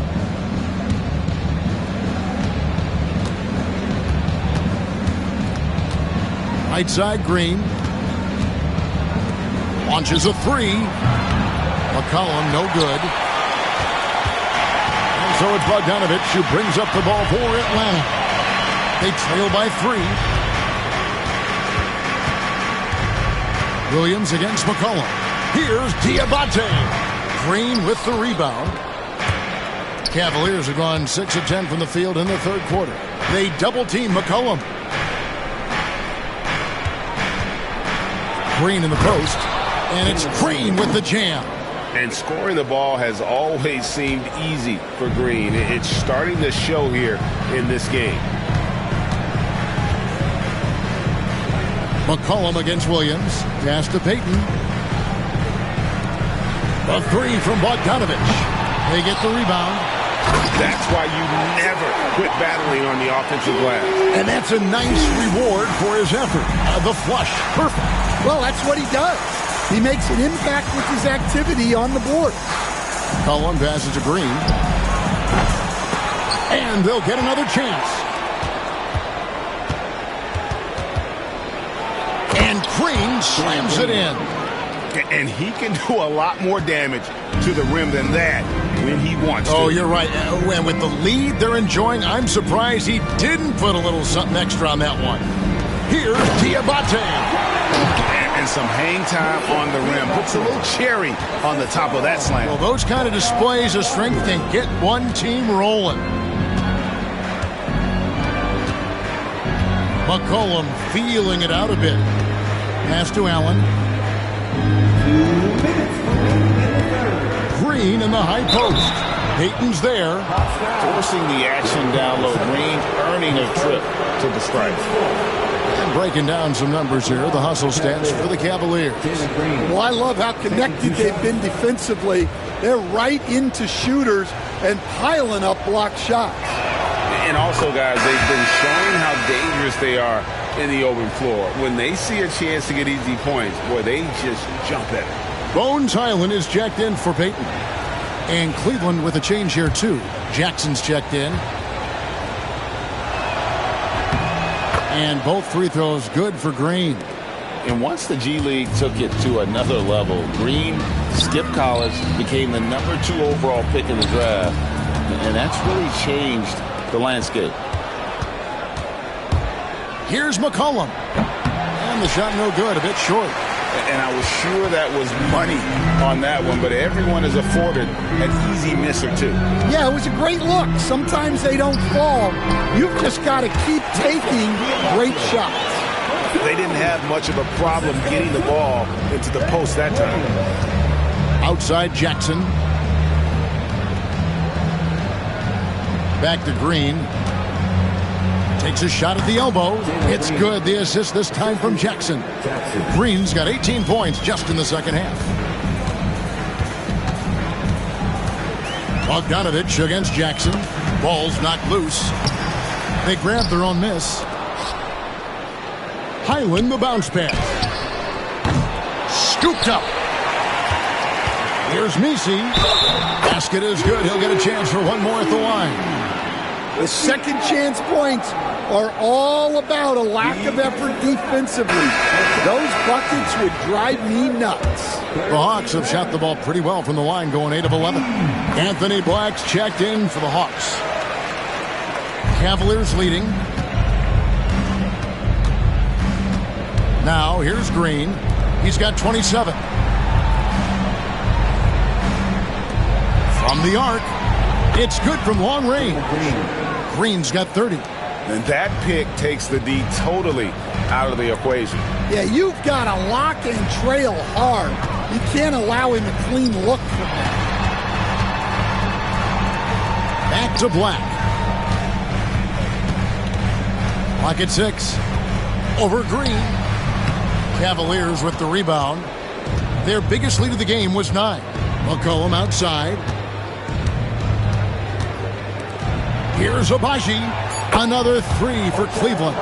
Right side, Green. Launches a 3. McCollum, no good. And so it's Bogdanovich who brings up the ball for Atlanta. They trail by 3. Williams against McCollum. Here's Diabate. Green with the rebound. Cavaliers have gone 6 of 10 from the field in the third quarter. They double-team McCollum. Green in the post. And it's Green with the jam. And scoring the ball has always seemed easy for Green. It's starting to show here in this game. McCollum against Williams. Pass to Payton. A 3 from Bogdanovich. They get the rebound. That's why you never quit battling on the offensive glass. And that's a nice reward for his effort. The flush. Perfect. Well, that's what he does. He makes an impact with his activity on the board. Cullen passes to Green. And they'll get another chance. And Green slams it in. And he can do a lot more damage to the rim than that when he wants to. Oh, you're right. And with the lead they're enjoying, I'm surprised he didn't put a little something extra on that one. Here's Diabate. And some hang time on the rim. Puts a little cherry on the top of that slam. Well, those kind of displays of strength can get one team rolling. McCollum feeling it out a bit. Pass to Allen. Green in the high post. Payton's there. Forcing the action down low. Green earning a trip to the stripe. And breaking down some numbers here. The hustle stats for the Cavaliers. Well, I love how connected they've been defensively. They're right into shooters and piling up block shots. And also, guys, they've been showing how dangerous they are in the open floor. When they see a chance to get easy points, boy, they just jump at it. Bones Highland is checked in for Payton. And Cleveland with a change here, too. Jackson's checked in. And both free throws good for Green. And once the G League took it to another level, Green skipped college, became the #2 overall pick in the draft. And that's really changed the landscape. Here's McCollum. And the shot no good, a bit short. And I was sure that was money on that one, but everyone is afforded an easy miss or two. Yeah, it was a great look. Sometimes they don't fall. You've just got to keep taking great shots. They didn't have much of a problem getting the ball into the post that time. Outside Jackson. Back to Green. Takes a shot at the elbow. It's good. The assist this time from Jackson. Green's got 18 points just in the second half. Bogdanovich against Jackson. Ball's knocked loose. They grab their own miss. Highland the bounce pass. Scooped up. Here's Messi. Basket is good. He'll get a chance for one more at the line. The second chance points are all about a lack of effort defensively. Those buckets would drive me nuts. The Hawks have shot the ball pretty well from the line, going 8 of 11. Anthony Black's checked in for the Hawks. Cavaliers leading. Now, here's Green. He's got 27. From the arc, it's good from long range. Green's got 30. And that pick takes the D totally out of the equation. Yeah, you've got to lock and trail hard. You can't allow him a clean look from that. Back to Black. Clock at 6. Over Green. Cavaliers with the rebound. Their biggest lead of the game was 9. McCollum outside. Here's Abaji. Another 3 for Cleveland.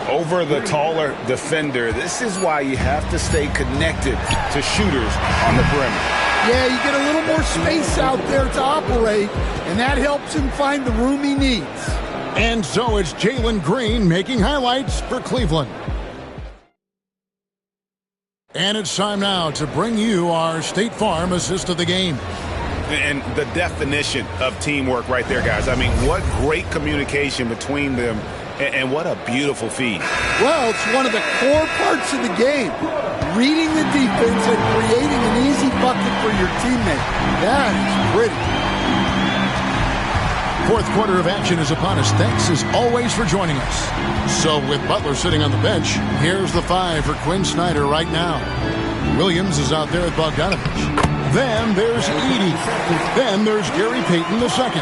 Over the taller defender. This is why you have to stay connected to shooters on the perimeter. Yeah, you get a little more space out there to operate, and that helps him find the room he needs. And so it's Jalen Green making highlights for Cleveland. And it's time now to bring you our State Farm assist of the game. And the definition of teamwork right there, guys. I mean, what great communication between them, and what a beautiful feed. Well, it's one of the core parts of the game. Reading the defense and creating an easy bucket for your teammate. That is pretty. Fourth quarter of action is upon us. Thanks as always for joining us. So with Butler sitting on the bench, here's the 5 for Quinn Snyder right now. Williams is out there with Bogdanovich. Then there's Edey. Then there's Gary Payton II.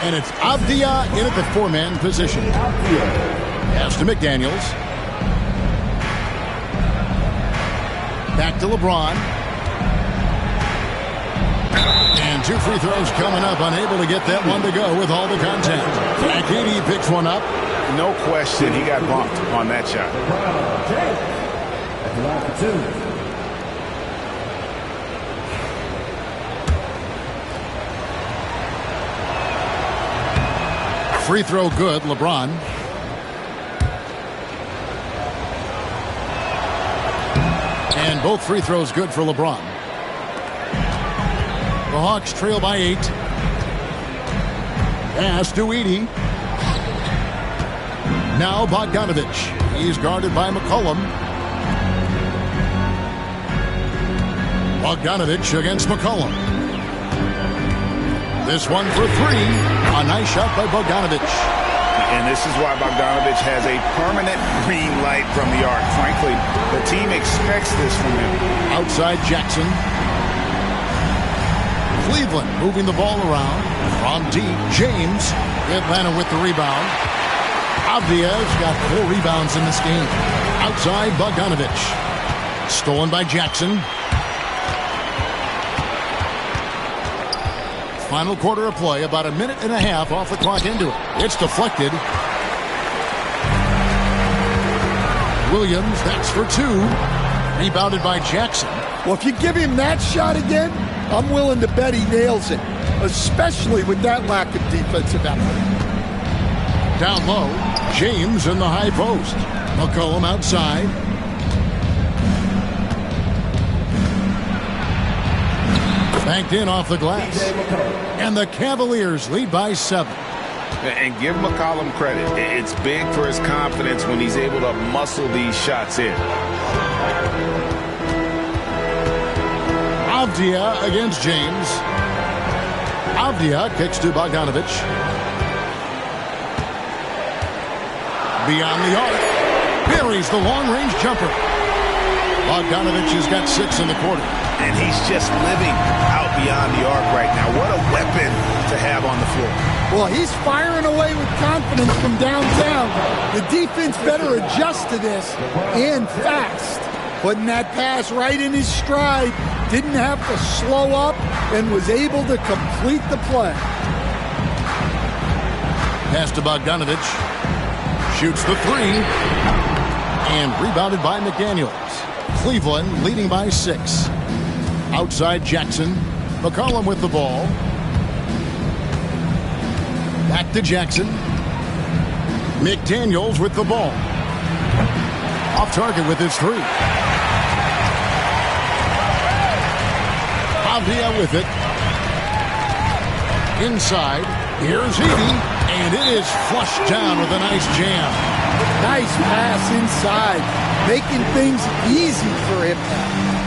And it's Avdia in at the 4-man position. Pass to McDaniels. Back to LeBron. And 2 free throws coming up. Unable to get that one to go with all the contact. Edey picks one up. No question, he got bumped on that shot. Free throw good, LeBron. And both free throws good for LeBron. The Hawks trail by 8. Pass to Edey. Now Bogdanovich. He's guarded by McCollum. Bogdanovich against McCollum. This one for 3. A nice shot by Bogdanovich. And this is why Bogdanovich has a permanent green light from the arc. Frankly, the team expects this from him. Outside Jackson. Cleveland moving the ball around. From deep, James. Atlanta with the rebound. Avdia's got 4 rebounds in this game. Outside Bogdanovich. Stolen by Jackson. Final quarter of play, about a minute and a half off the clock into it. It's deflected. Williams, that's for 2. Rebounded by Jackson. Well, if you give him that shot again, I'm willing to bet he nails it, especially with that lack of defensive effort. Down low, James in the high post. McCollum outside. Banked in off the glass. And the Cavaliers lead by 7. And give McCollum credit. It's big for his confidence when he's able to muscle these shots in. Avdia against James. Avdia kicks to Bogdanovich. Beyond the arc. Buries the long-range jumper. Bogdanovich has got 6 in the quarter. And he's just living out beyond the arc right now. What a weapon to have on the floor. Well, he's firing away with confidence from downtown. The defense better adjust to this, and fast. putting that pass right in his stride. Didn't have to slow up and was able to complete the play. Pass to Bogdanovich. Shoots the three. And rebounded by McDaniels. Cleveland leading by 6. Outside Jackson. McCollum with the ball. Back to Jackson. McDaniels with the ball. Off target with his three. Avdia with it. Inside. Here's Heaney. And it is flushed down with a nice jam. Nice pass inside. Making things easy for him.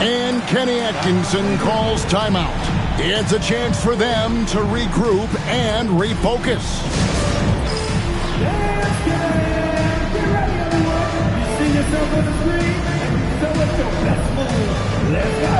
And Kenny Atkinson calls timeout. It's a chance for them to regroup and refocus. Get ready, everyone. You see yourself on the screen, and you know it's your best move. Let's go.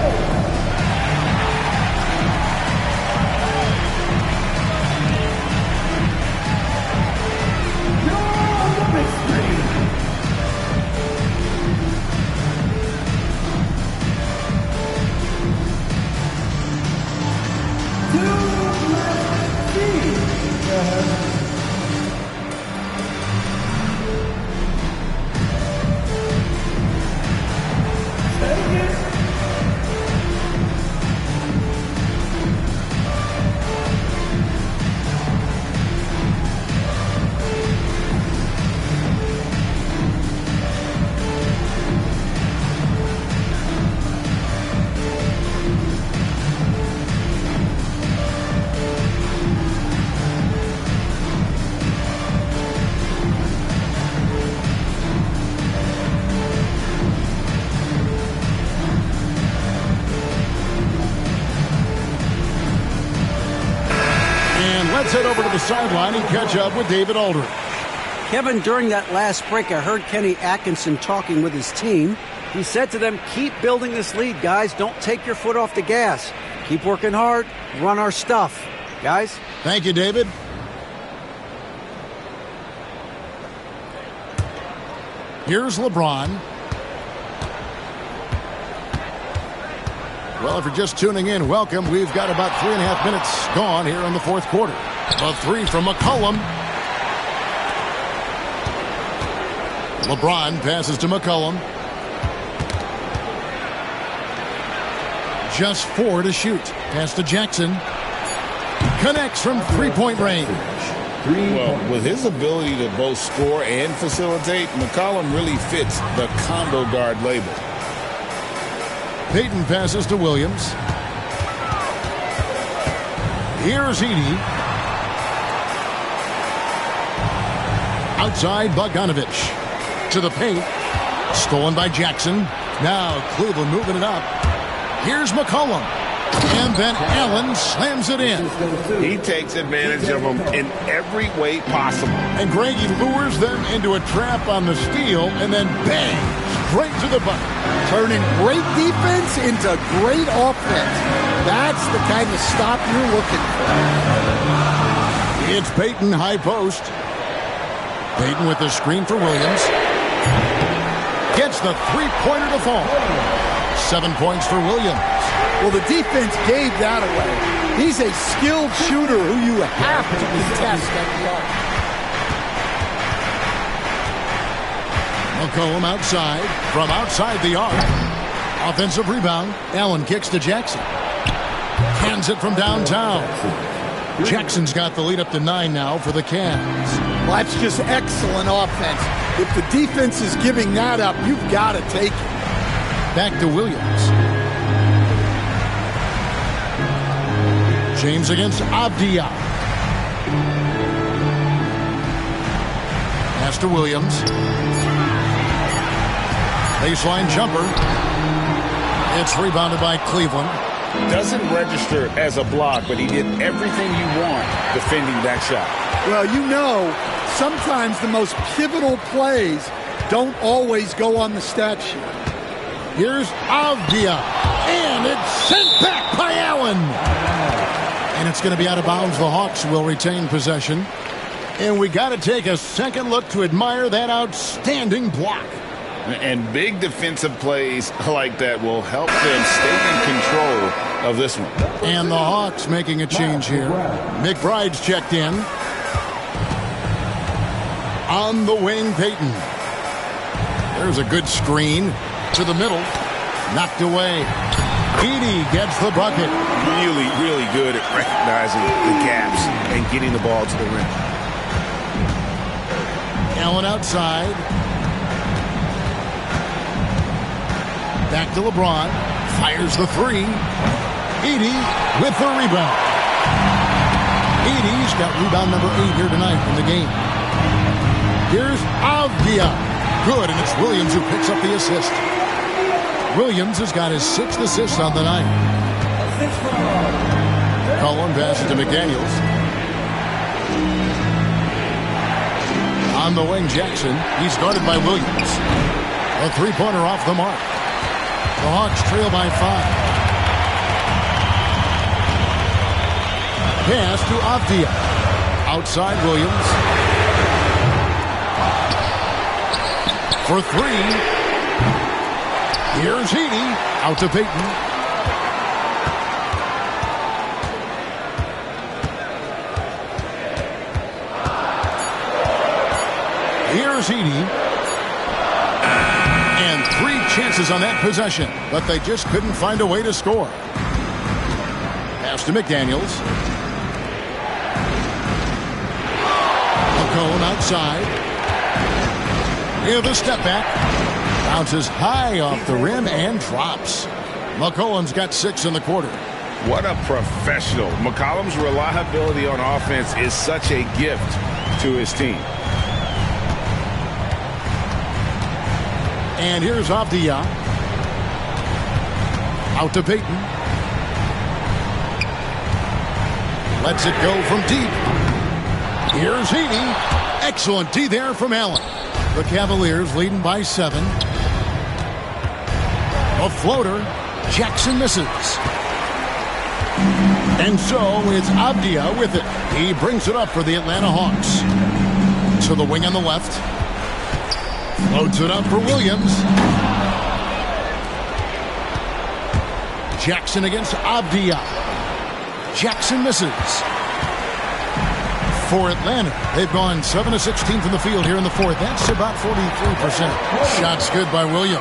Let's head over to the sideline and catch up with David Aldridge. Kevin, during that last break, I heard Kenny Atkinson talking with his team. He said to them, keep building this lead, guys. Don't take your foot off the gas. Keep working hard. Run our stuff. Guys? Thank you, David. Here's LeBron. Well, if you're just tuning in, welcome. We've got about 3.5 minutes gone here in the fourth quarter. A three from McCollum. LeBron passes to McCollum. Just 4 to shoot. Pass to Jackson. Connects from three-point range. Well, with his ability to both score and facilitate, McCollum really fits the combo guard label. Payton passes to Williams. Here's Heaney. Outside Bogdanovich. To the paint. Stolen by Jackson. Now Cleveland moving it up. Here's McCollum. And then Allen slams it in. He takes advantage of them in every way possible. And Greggy lures them into a trap on the steal, and then bang, straight to the bucket. Turning great defense into great offense. That's the kind of stop you're looking for. It's Payton high post. Payton with the screen for Williams. Gets the three-pointer to fall. 7 points for Williams. Well, the defense gave that away. He's a skilled shooter who you have to contest at the arc. McCollum outside, from outside the arc. Offensive rebound. Allen kicks to Jackson. Hands it from downtown. Jackson's got the lead up to 9 now for the Cavs. Well, that's just excellent offense. If the defense is giving that up, you've got to take it. Back to Williams. James against Avdia. Pass to Williams. Baseline jumper. It's rebounded by Cleveland. Doesn't register as a block, but he did everything you want defending that shot. Well, you know, sometimes the most pivotal plays don't always go on the stat sheet. Here's Avdia. And it's sent back by Allen. And it's going to be out of bounds. The Hawks will retain possession. And we got to take a second look to admire that outstanding block. And big defensive plays like that will help them stay in control of this one. And the Hawks making a change here. McBride's checked in. On the wing, Payton. There's a good screen to the middle. Knocked away. Edey gets the bucket. Really, really good at recognizing the gaps and getting the ball to the rim. Allen outside. Back to LeBron. Fires the three. Edey with the rebound. Edey's got rebound number 8 here tonight in the game. Here's Avdia. Good, and it's Williams who picks up the assist. Williams has got his 6th assist on the night. Cullen passes to McDaniels. On the wing, Jackson. He's guarded by Williams. A three-pointer off the mark. The Hawks trail by 5. Pass to Avdia. Outside Williams. For 3. Here's Edey. Out to Payton. Here's Edey. And 3 chances on that possession, but they just couldn't find a way to score. Pass to McDaniels. McCollum outside. With a step back. Bounces high off the rim and drops. McCollum's got 6 in the quarter. What a professional. McCollum's reliability on offense is such a gift to his team. And here's Avdia. Out to Payton. Lets it go from deep. Here's Edey. Excellent D there from Allen. The Cavaliers leading by 7. A floater. Jackson misses. And so it's Avdia with it. He brings it up for the Atlanta Hawks. To the wing on the left. Floats it up for Williams. Jackson against Avdia. Jackson misses. For Atlanta, they've gone 7 of 16 from the field here in the 4th. That's about 43%. Shots good by Williams.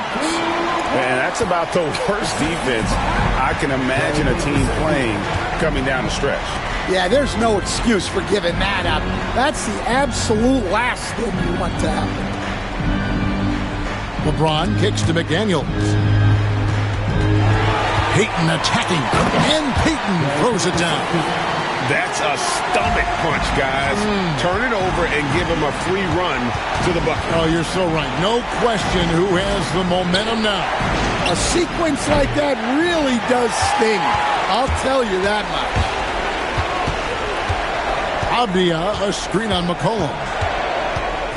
Man, that's about the worst defense I can imagine a team playing coming down the stretch. Yeah, there's no excuse for giving that up. That's the absolute last thing you want to happen. LeBron kicks to McDaniels. Payton attacking, and Payton throws it down. That's a stomach punch, guys. Turn it over and give him a free run to the bucket. Oh, you're so right. No question who has the momentum now. A sequence like that really does sting. I'll tell you that much. Avdia, a screen on McCollum.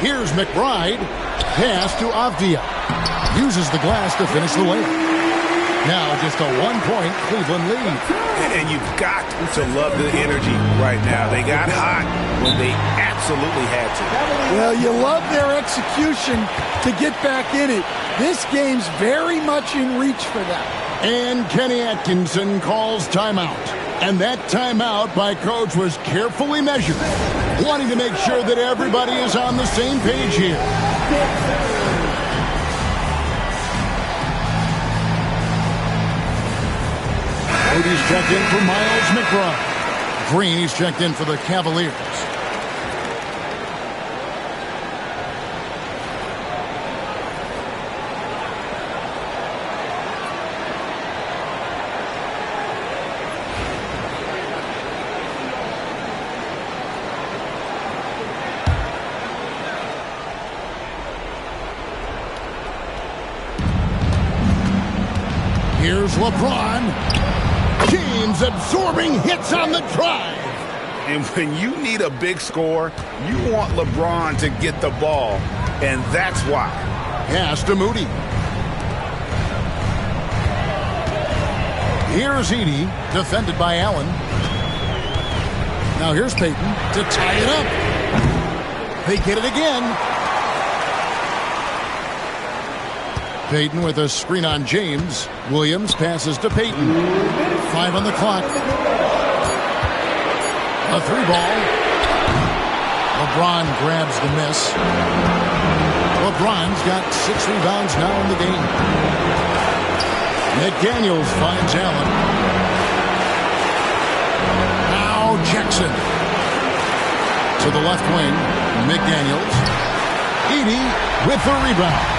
Here's McBride. Pass to Avdia. Uses the glass to finish the layup. Now just a 1-point Cleveland lead. And you've got to love the energy right now. They got hot when they absolutely had to. Well, you love their execution to get back in it. This game's very much in reach for them. And Kenny Atkinson calls timeout. And that timeout by Coach was carefully measured, wanting to make sure that everybody is on the same page here. Moody's checked in for Miles McBride. Green, he's checked in for the Cavaliers. Here's LeBron. James absorbing hits on the drive. And when you need a big score, you want LeBron to get the ball, and that's why. Pass to Moody. Here's Edey, defended by Allen. Now here's Payton to tie it up. They get it again. Payton with a screen on James. Williams passes to Payton. 5 on the clock. A 3-ball. LeBron grabs the miss. LeBron's got 6 rebounds now in the game. McDaniels finds Allen. Now Jackson. To the left wing. McDaniels. Edey with the rebound.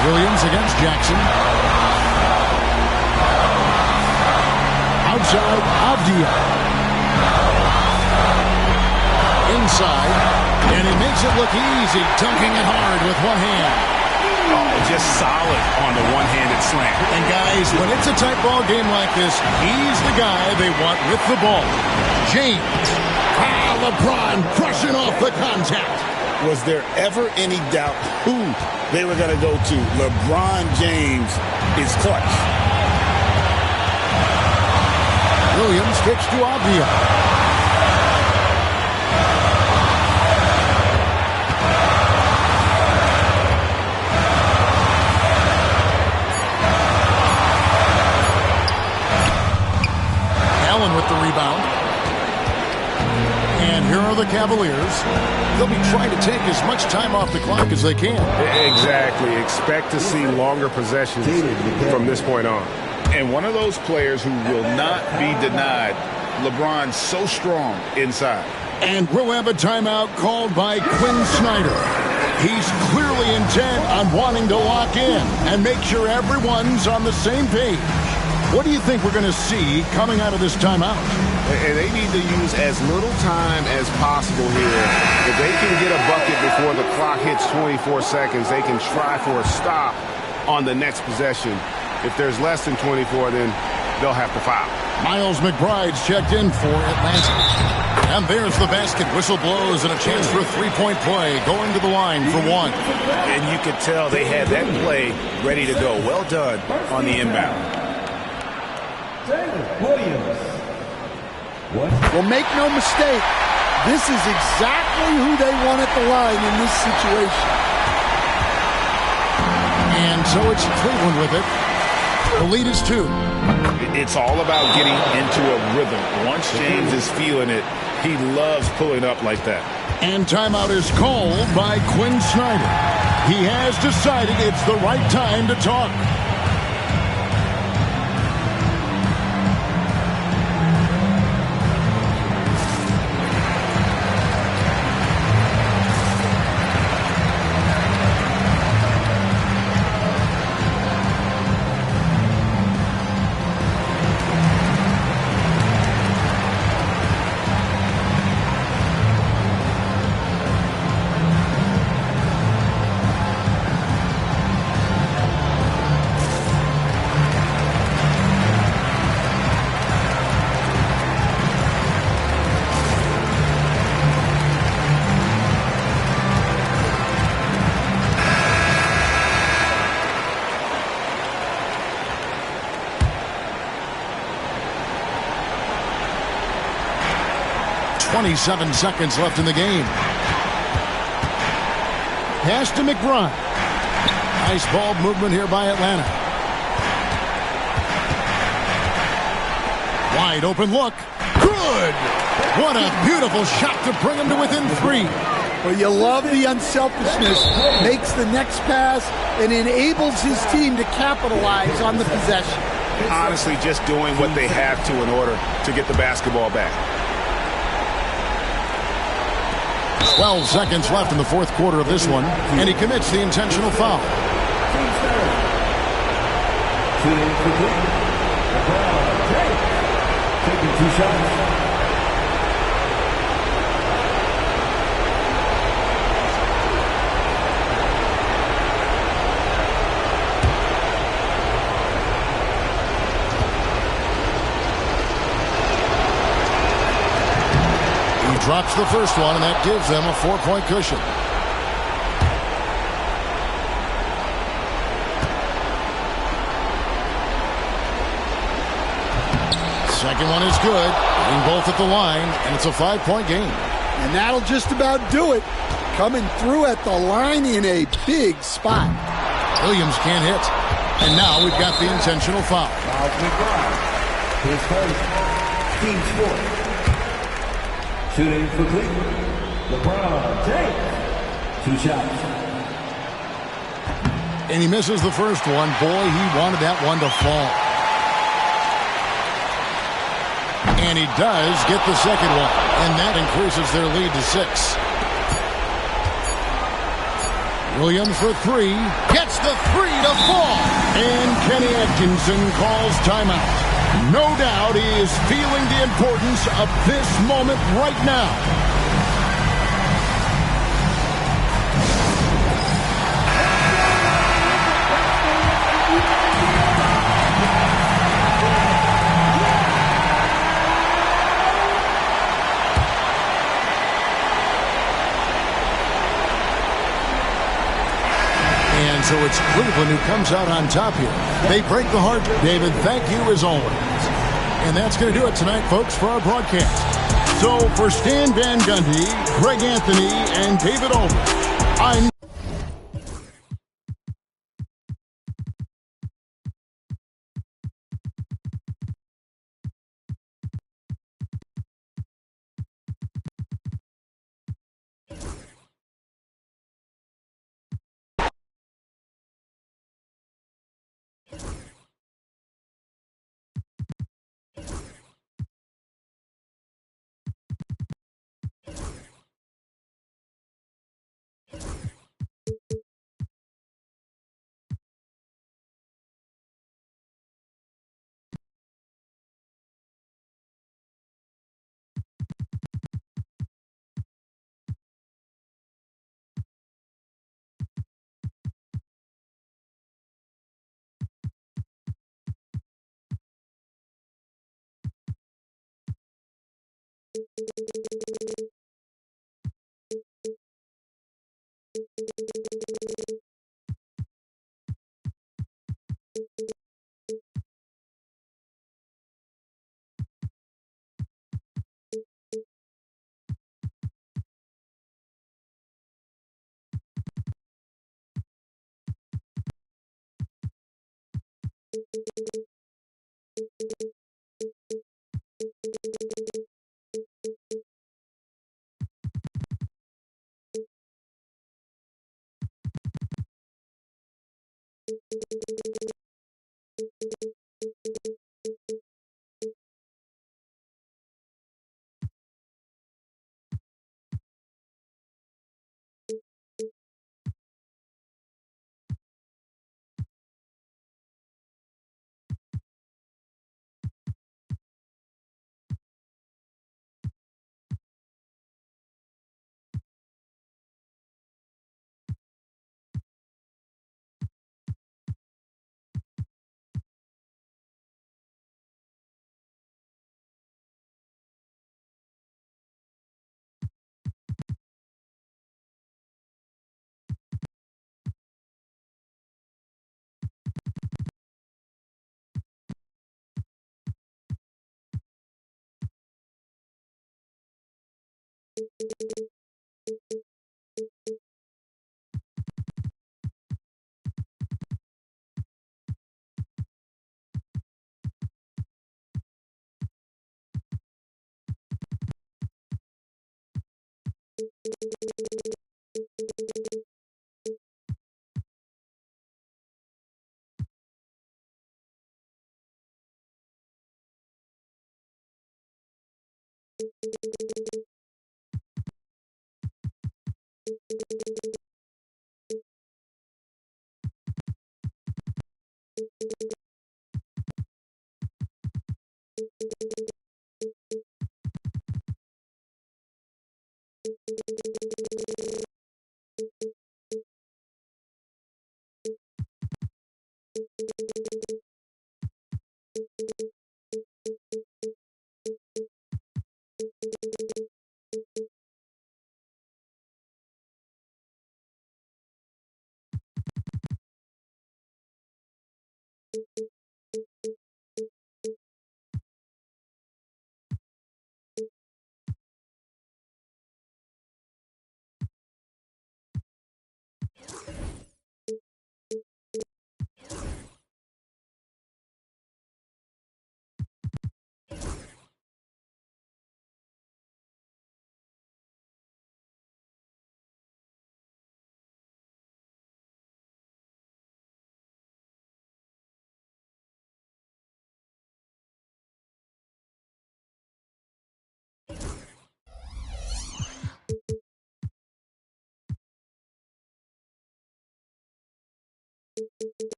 Williams against Jackson. Outside, Avdia. Inside, and he makes it look easy, dunking it hard with one hand. Oh, just solid on the one-handed slam. And guys, when it's a tight ball game like this, he's the guy they want with the ball. James. LeBron crushing off the contact. Was there ever any doubt who they were going to go to? LeBron James is clutch. Williams kicks to Avdia. Allen with the rebound. And here are the Cavaliers. They'll be trying to take as much time off the clock as they can. Exactly. Expect to see longer possessions from this point on. And one of those players who will not be denied. LeBron's so strong inside. And we'll have a timeout called by Quinn Snyder. He's clearly intent on wanting to lock in and make sure everyone's on the same page. What do you think we're going to see coming out of this timeout? And they need to use as little time as possible here. If they can get a bucket before the clock hits 24 seconds, they can try for a stop on the next possession. If there's less than 24, then they'll have to foul. Miles McBride's checked in for Atlanta. And there's the basket. Whistle blows and a chance for a three-point play going to the line for one. And you could tell they had that play ready to go. Well done on the inbound. Williams. Well, make no mistake, this is exactly who they want at the line in this situation. And so it's Cleveland with it. The lead is 2. It's all about getting into a rhythm. Once James is feeling it, he loves pulling up like that. And timeout is called by Quinn Snyder. He has decided it's the right time to talk. .27 seconds left in the game. Pass to McBride. Nice ball movement here by Atlanta. Wide open look. Good! What a beautiful shot to bring him to within 3. Well, you love the unselfishness. Makes the next pass and enables his team to capitalize on the possession. Honestly, just doing what they have to in order to get the basketball back. 12 seconds left in the fourth quarter of this one, and he commits the intentional foul. Taking 2 shots. Drops the first one, and that gives them a 4-point cushion. Second one is good. Hitting both at the line, and it's a 5-point game. And that'll just about do it. Coming through at the line in a big spot. Williams can't hit. And now we've got the intentional foul. Foul McBride. His first, team sport. Shooting for Cleveland, LeBron James. 2 shots. And he misses the first one. Boy, he wanted that one to fall. And he does get the second one. And that increases their lead to 6. Williams for 3. Gets the 3 to fall. And Kenny Atkinson calls timeout. No doubt he is feeling the importance of this moment right now. So it's Cleveland who comes out on top here. They break the heart. David, thank you as always. And that's going to do it tonight, folks, for our broadcast. So for Stan Van Gundy, Greg Anthony, and David Aldridge, I'm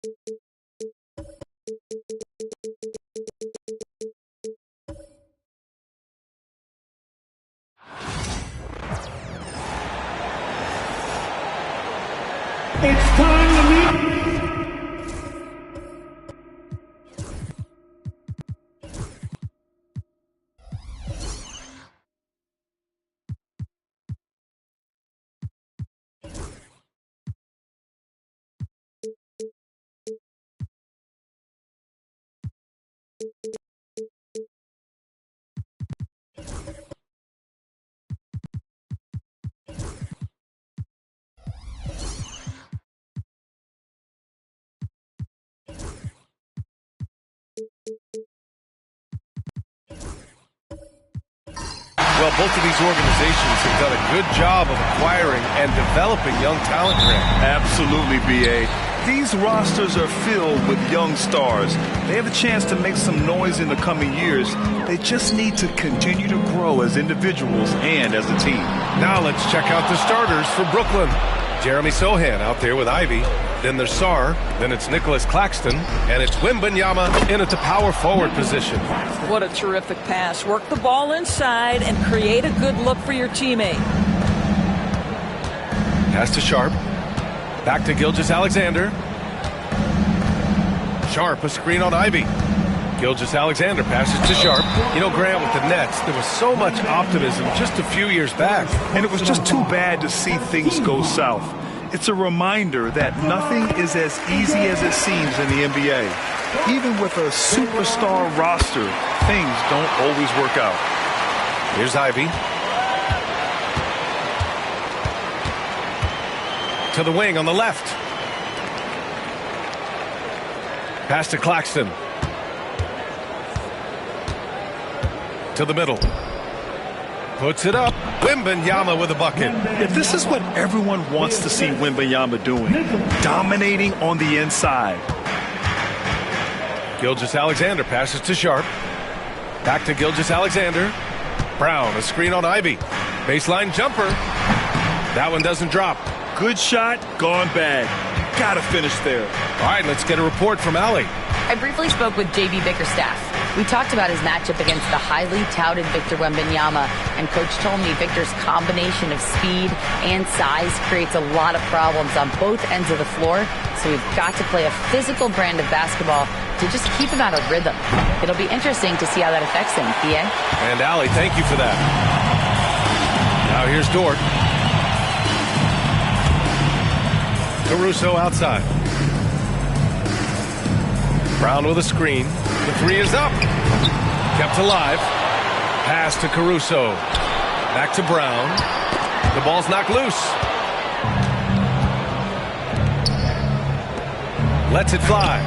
It's time to meet. Well, both of these organizations have done a good job of acquiring and developing young talent, Grant. Absolutely, B.A. These rosters are filled with young stars. They have a chance to make some noise in the coming years. They just need to continue to grow as individuals and as a team. Now let's check out the starters for Brooklyn. Jeremy Sohan out there with Ivy. Then there's Sarr. Then it's Nicholas Claxton. And it's Wembanyama in at the power forward position. What a terrific pass. Work the ball inside and create a good look for your teammate. Pass to Sharp. Back to Gilgeous-Alexander. Sharp, a screen on Ivy. Gilgeous-Alexander passes to Sharp. You know, Grant, with the Nets, there was so much optimism just a few years back. And it was just too bad to see things go south. It's a reminder that nothing is as easy as it seems in the NBA. Even with a superstar roster, things don't always work out. Here's Ivy. To the wing on the left. Pass to Claxton. To the middle. Puts it up. Wembanyama with a bucket. If this is what everyone wants to see Wembanyama doing, dominating on the inside. Gilgeous-Alexander passes to Sharp. Back to Gilgeous-Alexander. Brown, a screen on Ivy. Baseline jumper. That one doesn't drop. Good shot, gone bad. Gotta finish there. All right, let's get a report from Allie. I briefly spoke with J.B. Bickerstaff. We talked about his matchup against the highly touted Victor Wembanyama, and Coach told me Victor's combination of speed and size creates a lot of problems on both ends of the floor, so we've got to play a physical brand of basketball to just keep him out of rhythm. It'll be interesting to see how that affects him, PA. And Allie, thank you for that. Now here's Dort. Caruso outside. Brown with a screen. The three is up. Kept alive. Pass to Caruso. Back to Brown. The ball's knocked loose. Lets it fly.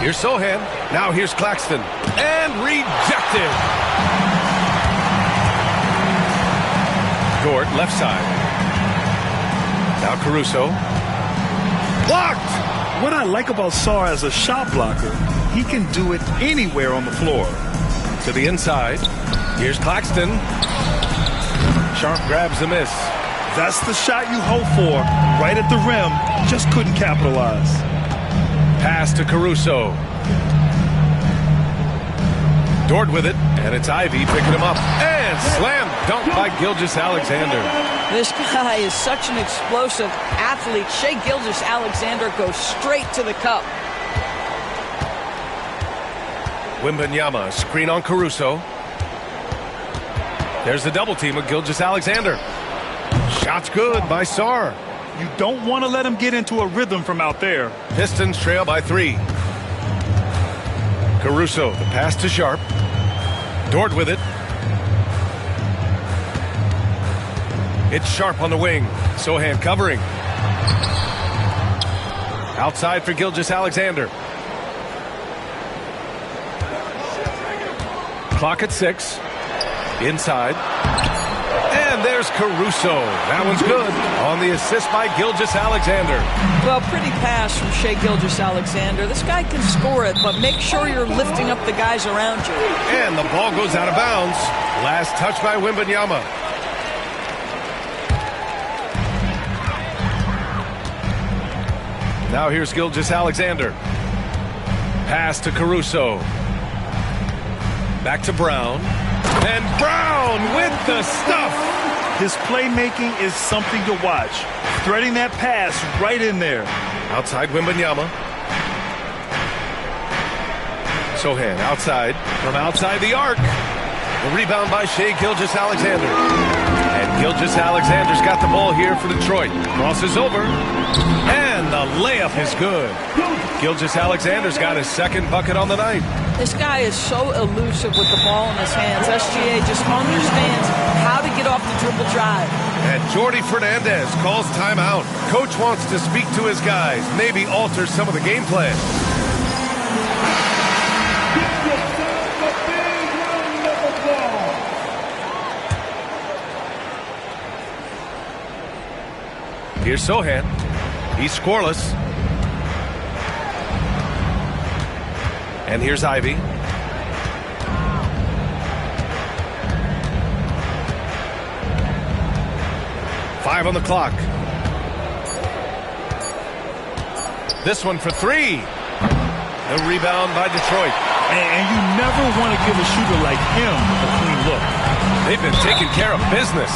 Here's Sohan. Now here's Claxton. And rejected. Dort, left side. Now Caruso. Blocked! What I like about Sarr as a shot blocker, he can do it anywhere on the floor. To the inside. Here's Claxton. Sharp grabs the miss. That's the shot you hope for. Right at the rim. Just couldn't capitalize. Pass to Caruso. Dort with it, and it's Ivy picking him up. And slam dunk by Gilgeous-Alexander. This guy is such an explosive athlete. Shai Gilgeous-Alexander goes straight to the cup. Wembanyama, screen on Caruso. There's the double team of Gilgeous-Alexander. Shot's good by Sarr. You don't want to let him get into a rhythm from out there. Pistons trail by 3. Caruso, the pass to Sharp. Dort with it. It's Sharp on the wing. Sohan covering. Outside for Gilgeous-Alexander. Clock at 6. Inside. And there's Caruso. That one's good on the assist by Gilgeous-Alexander. Well, pretty pass from Shai Gilgeous-Alexander. This guy can score it, but make sure you're lifting up the guys around you. And the ball goes out of bounds. Last touch by Wembanyama. Now here's Gilgeous-Alexander. Pass to Caruso. Back to Brown. And Brown with the stuff. His playmaking is something to watch. Threading that pass right in there. Outside Wembanyama. Sochan outside. From outside the arc. The rebound by Shai Gilgeous-Alexander. And Gilgeous-Alexander's got the ball here for Detroit. Crosses over. And the layup is good. Gilgeous-Alexander's got his second bucket on the night. This guy is so elusive with the ball in his hands. SGA just understands how to get off the dribble drive. And Jordi Fernandez calls timeout. Coach wants to speak to his guys, maybe alter some of the game plan. Here's Sochan. He's scoreless. And here's Ivy. Five on the clock. This one for three. The rebound by Detroit. And you never want to give a shooter like him a clean look. They've been taking care of business.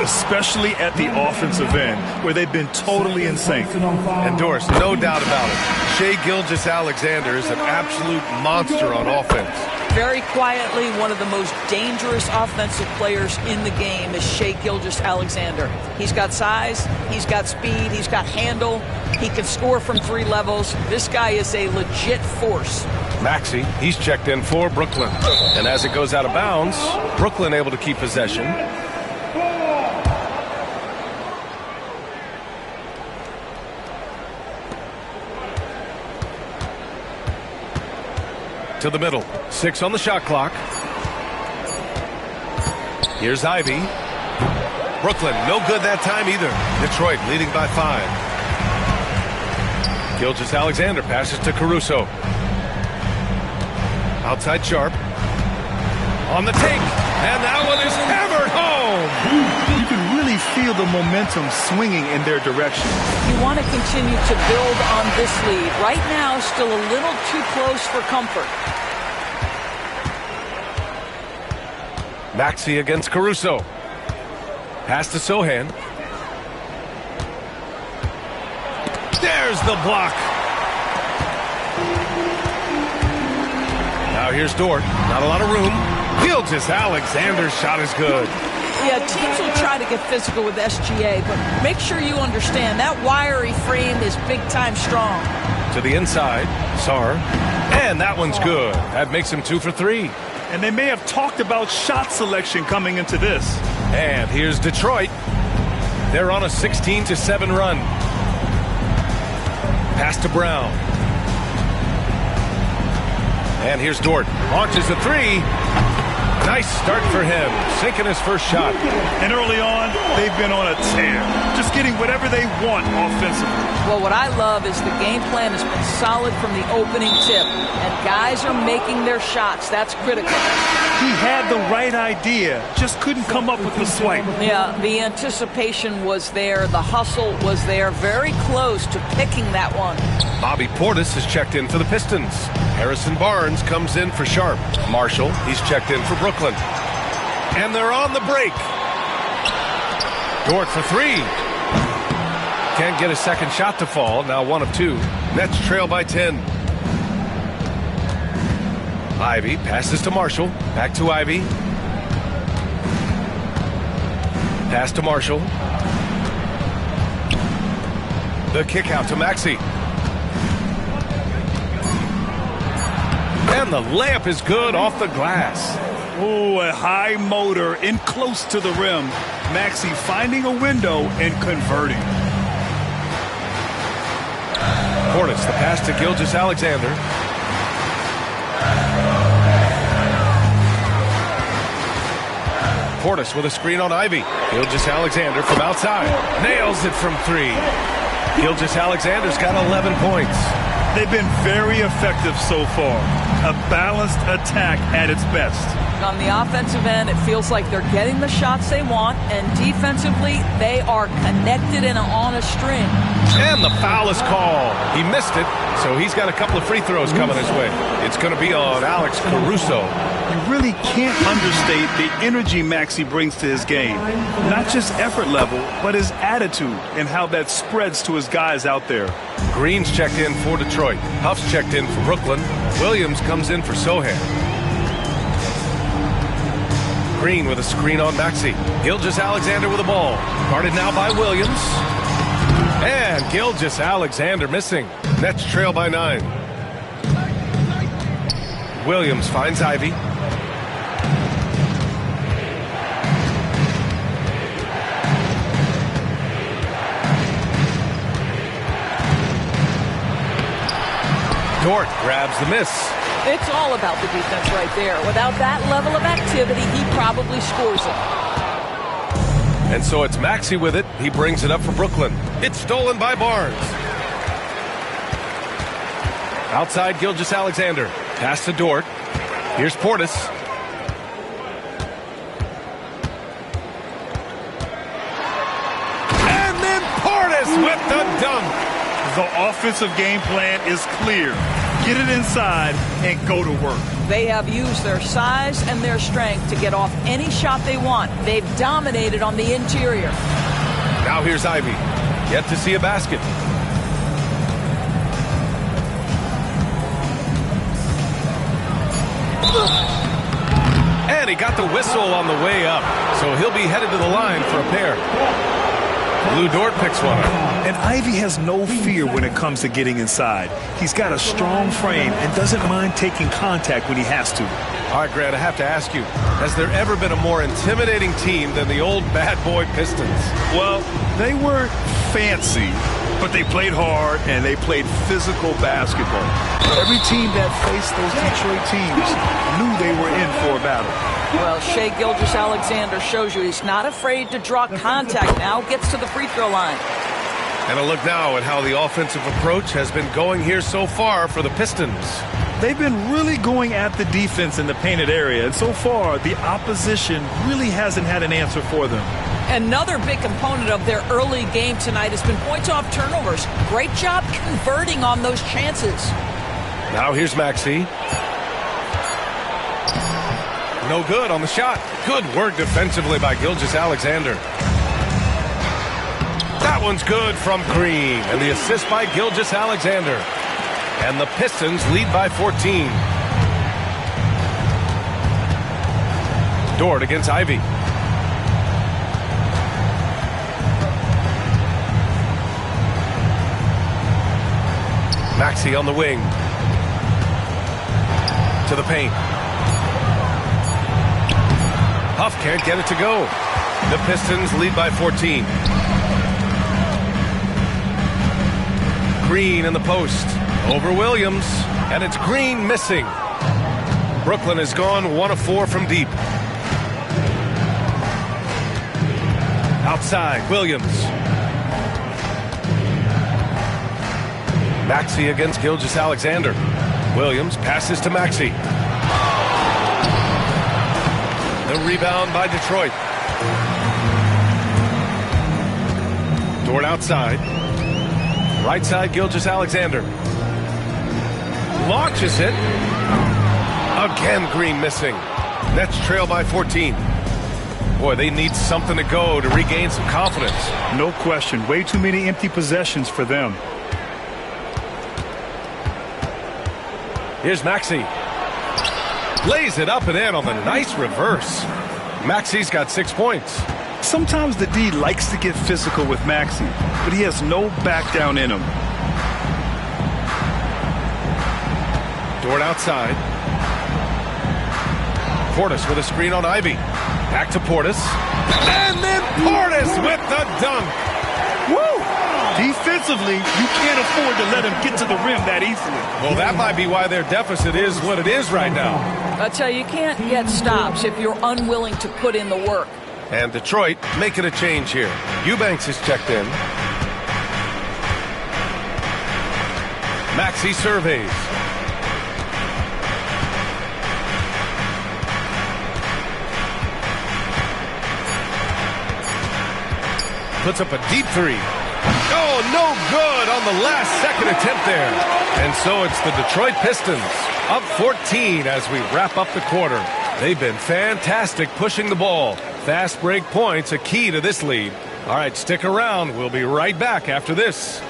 Especially at the offensive end, where they've been totally in sync. And Doris, no doubt about it, Shai Gilgeous-Alexander is an absolute monster on offense. Very quietly, one of the most dangerous offensive players in the game is Shai Gilgeous-Alexander. He's got size, he's got speed, he's got handle, he can score from three levels. This guy is a legit force. Maxey, he's checked in for Brooklyn. And as it goes out of bounds, Brooklyn able to keep possession. To the middle. 6 on the shot clock. Here's Ivy. Brooklyn, no good that time either. Detroit leading by 5. Gilgeous-Alexander passes to Caruso. Outside Sharp. On the take. And that one is hammered home. You can really feel the momentum swinging in their direction. You want to continue to build on this lead. Right now, still a little too close for comfort. Maxey against Caruso. Pass to Sochan. There's the block. Now here's Dort. Not a lot of room. Gilgeous-Alexander's shot is good. Yeah, teams will try to get physical with SGA, but make sure you understand that wiry frame is big-time strong. To the inside, Sar. And that one's good. That makes him 2 for 3. And they may have talked about shot selection coming into this. And here's Detroit. They're on a 16-7 run. Pass to Brown. And here's Dort. Launches a 3. Nice start for him. Sinking his first shot. And early on, they've been on a tear. Just getting whatever they want offensively. Well, what I love is the game plan has been solid from the opening tip. And guys are making their shots. That's critical. He had the right idea. Just couldn't come up with the swipe. Yeah, the anticipation was there. The hustle was there. Very close to picking that one. Bobby Portis has checked in for the Pistons. Harrison Barnes comes in for Sharp. Marshall, he's checked in for Brooklyn. And they're on the break. Dort for 3. Can't get a second shot to fall. Now 1 of 2. Nets trail by 10. Ivy passes to Marshall. Back to Ivy. Pass to Marshall. The kick out to Maxey. And the layup is good off the glass. Oh, a high motor in close to the rim. Maxey finding a window and converting. Portis, the pass to Gilgeous-Alexander. Portis with a screen on Ivy. Gilgeous-Alexander from outside. Nails it from 3. Gilgeous-Alexander's got 11 points. They've been very effective so far. A balanced attack at its best. On the offensive end, it feels like they're getting the shots they want, and defensively, they are connected and on a string. And the foul is called. He missed it, so he's got a couple of free throws coming his way. It's going to be on Alex Caruso. You really can't understate the energy Maxey brings to his game. Not just effort level, but his attitude and how that spreads to his guys out there. Green's checked in for Detroit. Huff's checked in for Brooklyn. Williams comes in for Sohan. Green with a screen on Maxey. Gilgeous-Alexander with the ball. Guarded now by Williams. And Gilgeous-Alexander missing. Nets trail by 9. Williams finds Ivy. Dort grabs the miss. It's all about the defense right there. Without that level of activity, he probably scores it. And so it's Maxey with it. He brings it up for Brooklyn. It's stolen by Barnes. Outside Gilgeous-Alexander. Pass to Dort. Here's Portis. And then Portis with the dunk. The offensive game plan is clear. Get it inside and go to work. They have used their size and their strength to get off any shot they want. They've dominated on the interior. Now here's Ivy. Yet to see a basket. And he got the whistle on the way up. So he'll be headed to the line for a pair. Lou Dort picks one up. And Ivy has no fear when it comes to getting inside. He's got a strong frame and doesn't mind taking contact when he has to. All right, Grant, I have to ask you, has there ever been a more intimidating team than the old bad boy Pistons? Well, they weren't fancy, but they played hard and they played physical basketball. Every team that faced those Detroit teams knew they were in for a battle. Well, Shai Gilgeous-Alexander shows you he's not afraid to draw contact now, gets to the free throw line. And a look now at how the offensive approach has been going here so far for the Pistons. They've been really going at the defense in the painted area, and so far the opposition really hasn't had an answer for them. Another big component of their early game tonight has been points off turnovers. Great job converting on those chances. Now here's Maxey. No good on the shot. Good work defensively by Gilgeous-Alexander. That one's good from Green. And the assist by Gilgeous-Alexander. And the Pistons lead by 14. Dort against Ivy. Maxey on the wing. To the paint. Huff can't get it to go. The Pistons lead by 14. Green in the post. Over Williams. And it's Green missing. Brooklyn has gone 1 of 4 from deep. Outside, Williams. Maxey against Gilgeous-Alexander. Williams passes to Maxey. The rebound by Detroit. Dort outside. Right side, Gilgeous-Alexander. Launches it. Again, Green missing. Nets trail by 14. Boy, they need something to go to regain some confidence. No question. Way too many empty possessions for them. Here's Maxey. Lays it up and in on the nice reverse. Maxey's got 6 points. Sometimes the D likes to get physical with Maxey, but he has no back down in him. Dort outside. Portis with a screen on Ivy. Back to Portis. And then Portis with the dunk. Woo! Defensively, you can't afford to let him get to the rim that easily. Well, that might be why their deficit is what it is right now. I tell you, you can't get stops if you're unwilling to put in the work. And Detroit making a change here. Eubanks is checked in. Maxey surveys. Puts up a deep three. Oh, no good on the last second attempt there. And so it's the Detroit Pistons up 14 as we wrap up the quarter. They've been fantastic pushing the ball. Fast break points a key to this lead. All right, stick around. We'll be right back after this.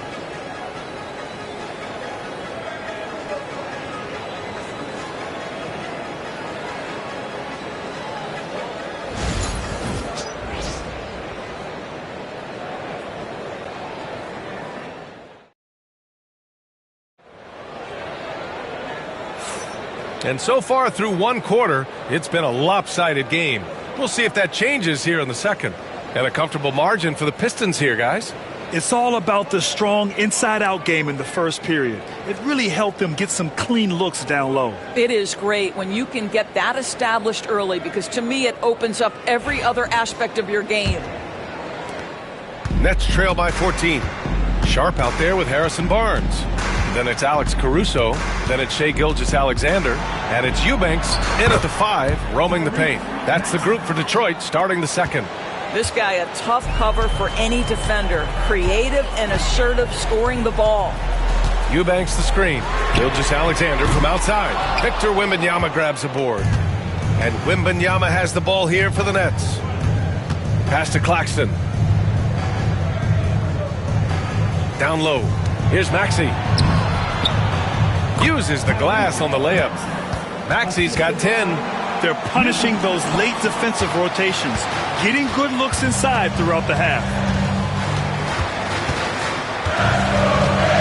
And so far through one quarter, it's been a lopsided game. We'll see if that changes here in the second. And a comfortable margin for the Pistons here, guys. It's all about the strong inside-out game in the first period. It really helped them get some clean looks down low. It is great when you can get that established early, because to me it opens up every other aspect of your game. Nets trail by 14. Sharp out there with Harrison Barnes. Then it's Alex Caruso. Then it's Shai Gilgeous-Alexander. And it's Eubanks in at the 5, roaming the paint. That's the group for Detroit starting the second. This guy a tough cover for any defender. Creative and assertive scoring the ball. Eubanks the screen. Gilgeous-Alexander from outside. Victor Wembanyama grabs a board. And Wembanyama has the ball here for the Nets. Pass to Claxton. Down low. Here's Maxey. Uses the glass on the layup. Maxey's got 10. They're punishing those late defensive rotations, getting good looks inside throughout the half.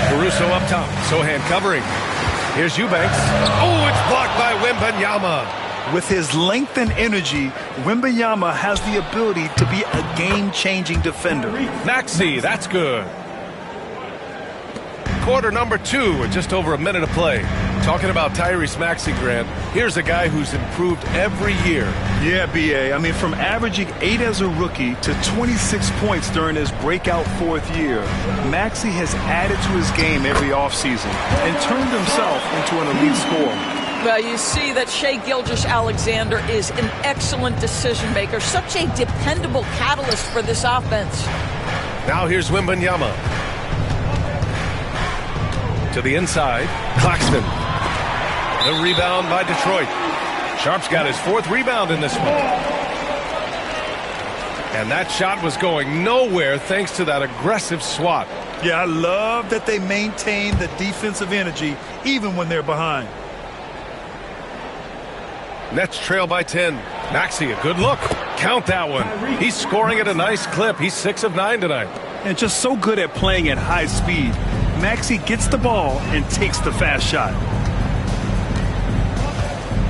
Caruso up top. Sochan covering. Here's Eubanks. Oh, it's blocked by Wembanyama. With his length and energy, Wembanyama has the ability to be a game-changing defender. Maxey, that's good. Quarter number 2 with just over a minute of play. Talking about Tyrese Maxey, Grant, here's a guy who's improved every year. Yeah, B.A. I mean, from averaging 8 as a rookie to 26 points during his breakout 4th year, Maxey has added to his game every offseason and turned himself into an elite scorer. Well, you see that Shai Gilgeous-Alexander is an excellent decision maker, such a dependable catalyst for this offense. Now here's Wembanyama. To the inside, Claxton. The rebound by Detroit. Sharp's got his 4th rebound in this one. And that shot was going nowhere thanks to that aggressive swat. Yeah, I love that they maintain the defensive energy even when they're behind. Nets trail by 10. Maxey, a good look. Count that one. He's scoring at a nice clip. He's 6 of 9 tonight. And just so good at playing at high speed. Maxey gets the ball and takes the fast shot.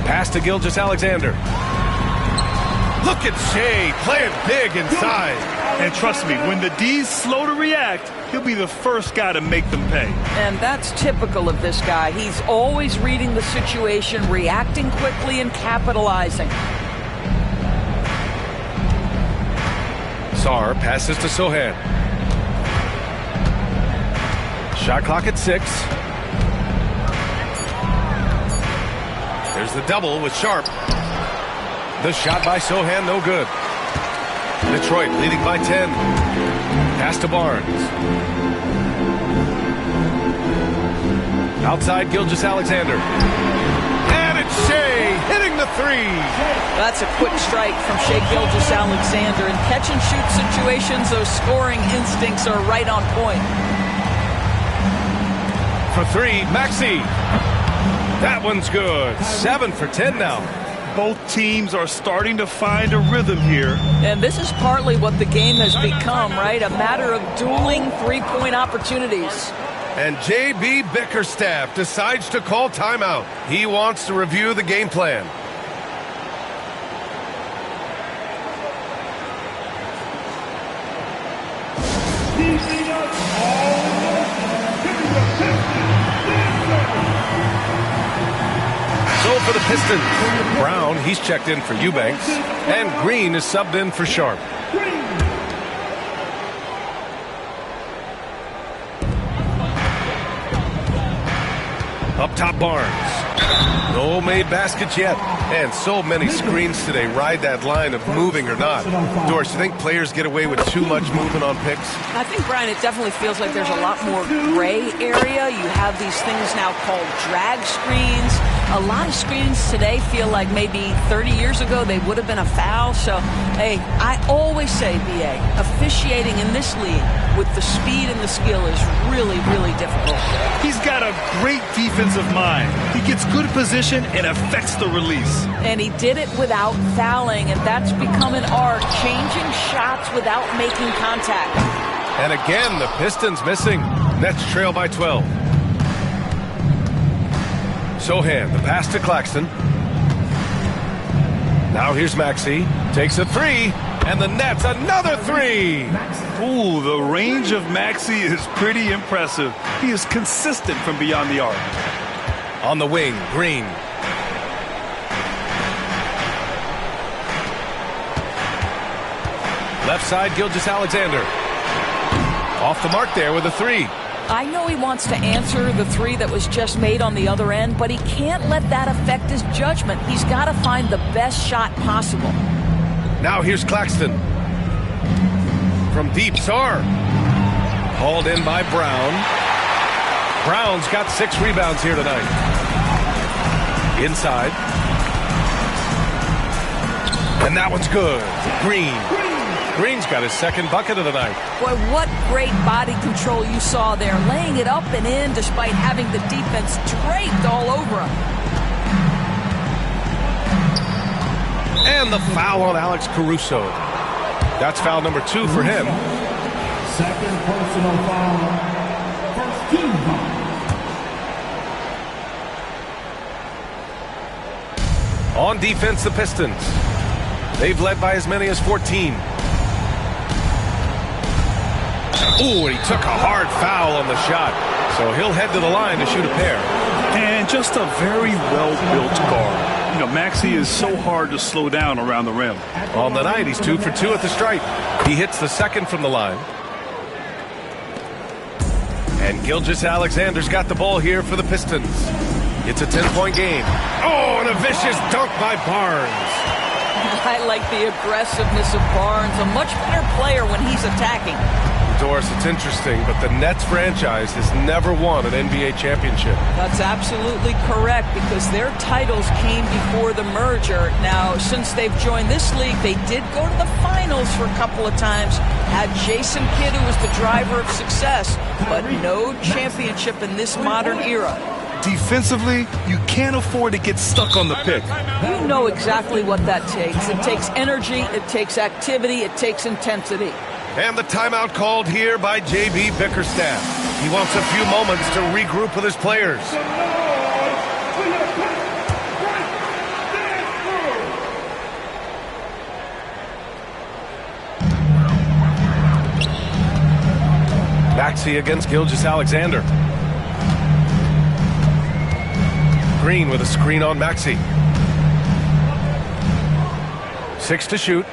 Pass to Gilgeous-Alexander. Look at Shai playing big inside. And trust me, when the D's slow to react, he'll be the first guy to make them pay. And that's typical of this guy. He's always reading the situation, reacting quickly, and capitalizing. Sarr passes to Sochan. Shot clock at 6. There's the double with Sharp. The shot by Sochan, no good. Detroit leading by 10. Pass to Barnes. Outside Gilgeous-Alexander. And it's Shai hitting the 3. That's a quick strike from Shai Gilgeous-Alexander. In catch-and-shoot situations, those scoring instincts are right on point. For 3, Maxey. That one's good. 7 for 10 now. Both teams are starting to find a rhythm here. And this is partly what the game has become, right? A matter of dueling three-point opportunities. And J.B. Bickerstaff decides to call timeout. He wants to review the game plan. So for the Pistons, Brown, he's checked in for Eubanks, and Green is subbed in for Sharp. Up top, Barnes. No made baskets yet. And so many screens today ride that line of moving or not. Doris, you think players get away with too much movement on picks? I think, Brian, it definitely feels like there's a lot more gray area. You have these things now called drag screens. A lot of screens today feel like maybe 30 years ago they would have been a foul. So, hey, I always say, BA, officiating in this league with the speed and the skill is really, really difficult. He's got a great defensive mind. He gets good position and affects the release. And he did it without fouling, and that's become an art, changing shots without making contact. And again, the Pistons missing. Nets trail by 12. Sohan, the pass to Claxton. Now here's Maxey. Takes a three, and the Nets another three. Ooh, the range of Maxey is pretty impressive. He is consistent from beyond the arc. On the wing, Green. Left side, Gilgeous-Alexander. Off the mark there with a three. I know he wants to answer the three that was just made on the other end, but he can't let that affect his judgment. He's got to find the best shot possible. Now here's Claxton. From deep, Sarr. Hauled in by Brown. Brown's got 6 rebounds here tonight. Inside. And that one's good. Green's got his second bucket of the night. Boy, what great body control you saw there, laying it up and in despite having the defense draped all over him. And the foul on Alex Caruso. That's foul number 2 for him. Second personal foul. First team foul. On defense, the Pistons. They've led by as many as 14. Ooh, and he took a hard foul on the shot. So he'll head to the line to shoot a pair. And just a very well-built guard. You know, Maxey is so hard to slow down around the rim. On the night, he's 2 for 2 at the stripe. He hits the second from the line. And Gilgeous-Alexander's got the ball here for the Pistons. It's a 10-point game. Oh, and a vicious dunk by Barnes. I like the aggressiveness of Barnes. A much better player when he's attacking. Doris, it's interesting, but the Nets franchise has never won an NBA championship. That's absolutely correct because their titles came before the merger. Now, since they've joined this league, they did go to the finals for a couple of times, had Jason Kidd, who was the driver of success, but no championship in this modern era. Defensively, you can't afford to get stuck on the pick. You know exactly what that takes. It takes energy, it takes activity, it takes intensity. And the timeout called here by J.B. Bickerstaff. He wants a few moments to regroup with his players. Maxey against Gilgeous-Alexander. Green with a screen on Maxey. 6 to shoot.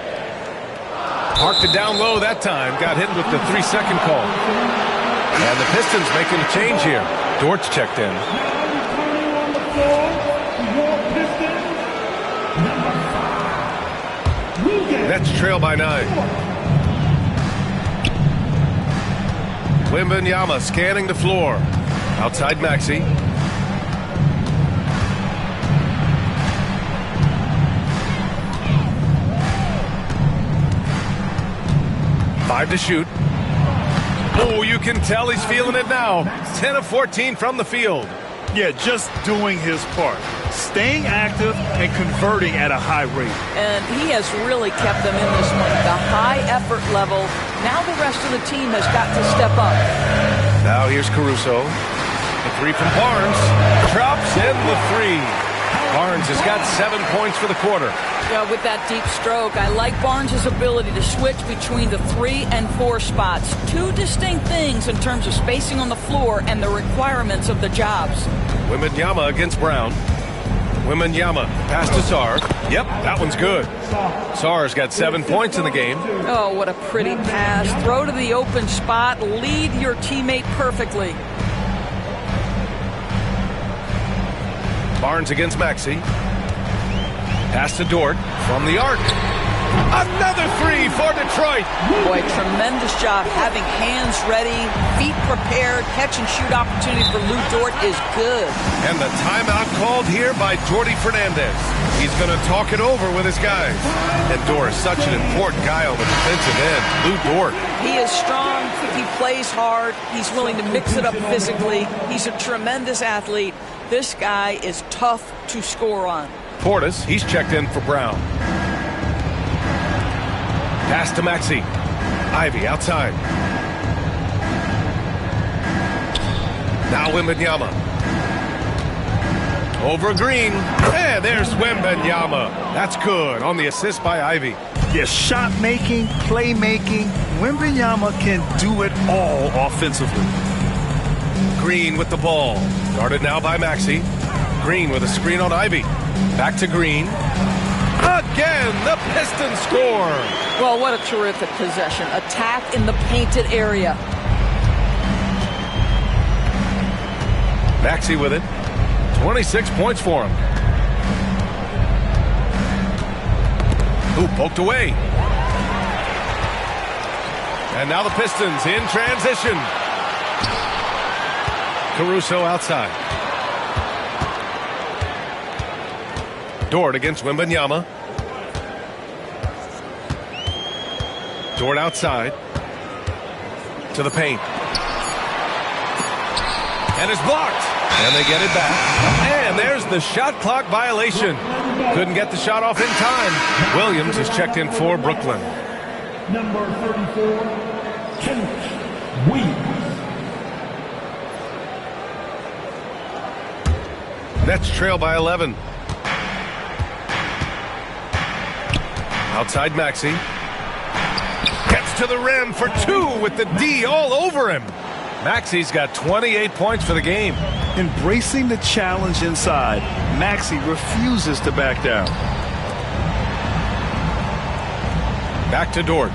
Parked it down low that time. Got hit with the 3-second call. And the Pistons making a change here. Dortch checked in. Nets trail by 9. Wembanyama scanning the floor. Outside Maxey. Five to shoot. Oh, you can tell he's feeling it now. 10 of 14 from the field. Yeah, just doing his part. Staying active and converting at a high rate. And he has really kept them in this one. The high effort level. Now the rest of the team has got to step up. Now here's Caruso. The three from Barnes. Drops in the three. Barnes has got 7 points for the quarter. Yeah, with that deep stroke, I like Barnes' ability to switch between the 3 and 4 spots. Two distinct things in terms of spacing on the floor and the requirements of the jobs. Wembanyama against Brown. Wembanyama, pass to Sarr. Yep, that one's good. Sarr's got 7 points in the game. Oh, what a pretty pass. Throw to the open spot. Lead your teammate perfectly. Barnes against Maxey. Pass to Dort from the arc. Another three for Detroit. Boy, tremendous job having hands ready, feet prepared, catch and shoot opportunity for Lou Dort is good. And the timeout called here by Jordi Fernandez. He's going to talk it over with his guys. And Dort is such an important guy on the defensive end. Lou Dort. He is strong. He plays hard. He's willing to mix it up physically. He's a tremendous athlete. This guy is tough to score on. Portis, he's checked in for Brown. Pass to Maxey. Ivy outside. Now Wembanyama. Over Green. And there's Wembanyama. That's good on the assist by Ivy. Yes, shot making, playmaking. Wembanyama can do it all offensively. Green with the ball. Guarded now by Maxey. Green with a screen on Ivy. Back to Green. Again, the Pistons score. Well, what a terrific possession. Attack in the painted area. Maxey with it. 26 points for him. Ooh, poked away. And now the Pistons in transition. Caruso outside. Dort against Wembanyama. Dort outside. To the paint. And it's blocked. And they get it back. And there's the shot clock violation. Couldn't get the shot off in time. Williams is checked in for Brooklyn. Number 34, Kenneth Williams. Nets trail by 11. Outside Maxey. Gets to the rim for two with the D all over him. Maxey's got 28 points for the game. Embracing the challenge inside, Maxey refuses to back down. Back to Dort.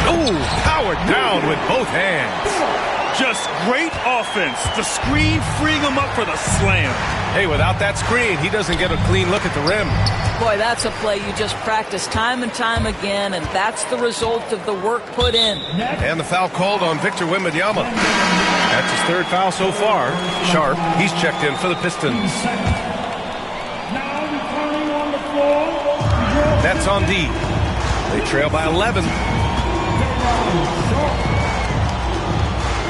Oh, powered down with both hands. Just great offense. The screen freeing him up for the slam. Hey, without that screen, he doesn't get a clean look at the rim. Boy, that's a play you just practice time and time again, and that's the result of the work put in. And the foul called on Victor Wembanyama. That's his third foul so far. Sharp, he's checked in for the Pistons. Now returning on the floor. That's on D. They trail by 11.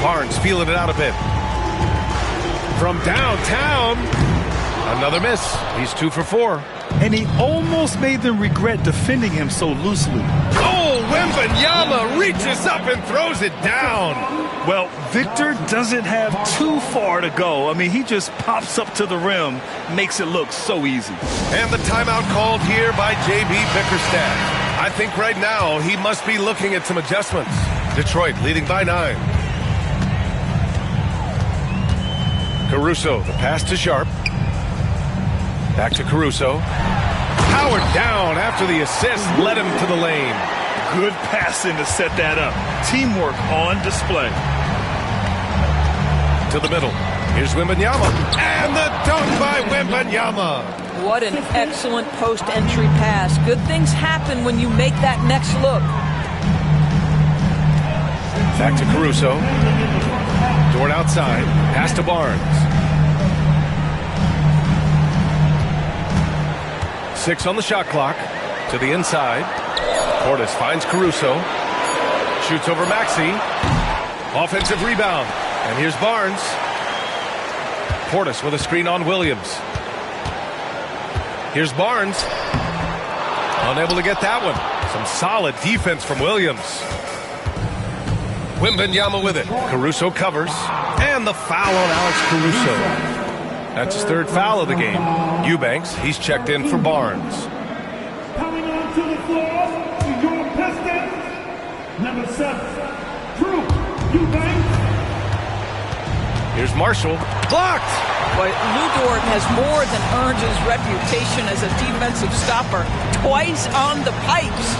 Barnes feeling it out a bit. From downtown, another miss. He's 2 for 4. And he almost made them regret defending him so loosely. Oh, Wembanyama reaches up and throws it down. Well, Victor doesn't have too far to go. I mean, he just pops up to the rim, makes it look so easy. And the timeout called here by J.B. Bickerstaff. I think right now he must be looking at some adjustments. Detroit leading by 9. Caruso, the pass to Sharp. Back to Caruso. Powered down after the assist led him to the lane. Good passing to set that up. Teamwork on display. To the middle. Here's Wembanyama. And the dunk by Wembanyama. What an excellent post-entry pass. Good things happen when you make that next look. Back to Caruso. Dort outside. Pass to Barnes. 6 on the shot clock. To the inside. Portis finds Caruso. Shoots over Maxey. Offensive rebound. And here's Barnes. Portis with a screen on Williams. Here's Barnes. Unable to get that one. Some solid defense from Williams. Wembanyama with it. Caruso covers. And the foul on Alex Caruso. That's his third foul of the game. Eubanks, he's checked in for Barnes. Coming onto the floor, your Pistons, number 7, Drew Eubanks. Here's Marshall. Blocked! But Lou Dort has more than earned his reputation as a defensive stopper. Twice on the pipes.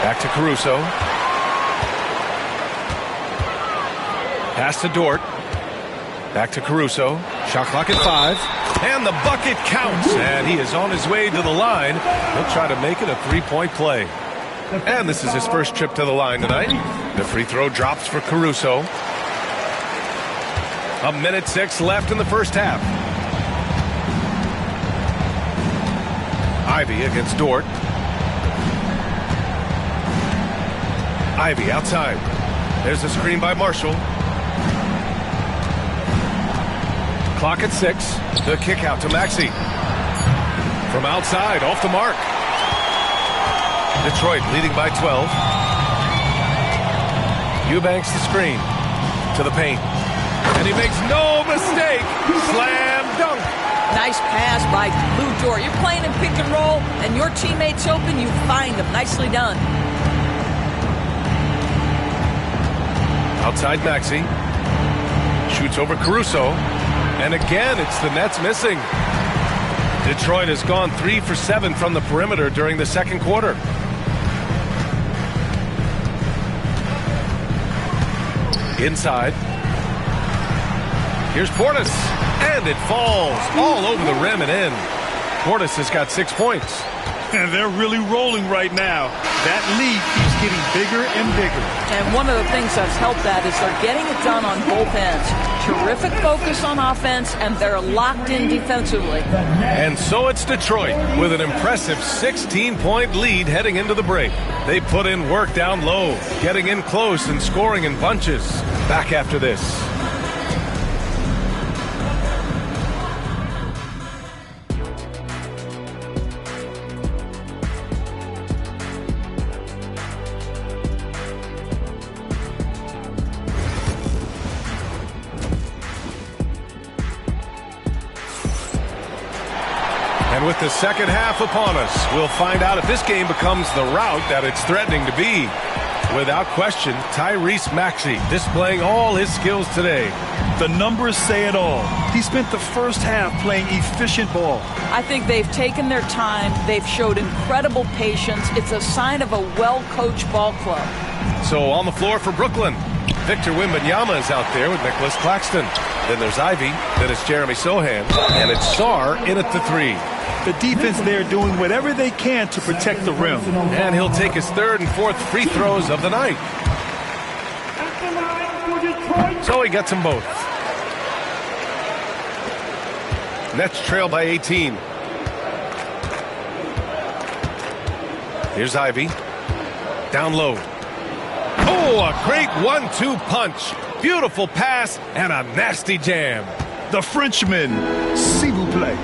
Back to Caruso. Pass to Dort. Back to Caruso. Shot clock at 5. And the bucket counts. And he is on his way to the line. He'll try to make it a 3-point play. And this is his first trip to the line tonight. The free throw drops for Caruso. 1:06 left in the first half. Ivy against Dort. Ivy outside. There's a screen by Marshall. Clock at 6. The kick out to Maxey. From outside, off the mark. Detroit leading by 12. Eubanks the screen. To the paint. And he makes no mistake. Slam dunk. Nice pass by Lou Dort. You're playing in pick and roll, and your teammate's open, you find him. Nicely done. Outside Maxey. Shoots over Caruso. And again, it's the Nets missing. Detroit has gone 3 for 7 from the perimeter during the second quarter. Inside. Here's Portis. And it falls all over the rim and in. Portis has got 6 points. And they're really rolling right now. That lead keeps getting bigger and bigger. And one of the things that's helped that is they're getting it done on both ends. Terrific focus on offense, and they're locked in defensively. And so it's Detroit with an impressive 16-point lead heading into the break. They put in work down low, getting in close and scoring in bunches. Back after this. And with the second half upon us, we'll find out if this game becomes the rout that it's threatening to be. Without question, Tyrese Maxey displaying all his skills today. The numbers say it all. He spent the first half playing efficient ball. I think they've taken their time. They've showed incredible patience. It's a sign of a well-coached ball club. So on the floor for Brooklyn, Victor Wembanyama is out there with Nicholas Claxton. Then there's Ivy. Then it's Jeremy Sohan. And it's Sarr in at the 3. The defense there doing whatever they can to protect the rim. And he'll take his 3rd and 4th free throws of the night. So he gets them both. Nets trail by 18. Here's Ivy. Down low. Oh, a great 1-2 punch. Beautiful pass and a nasty jam. The Frenchman, s'il vous plaît.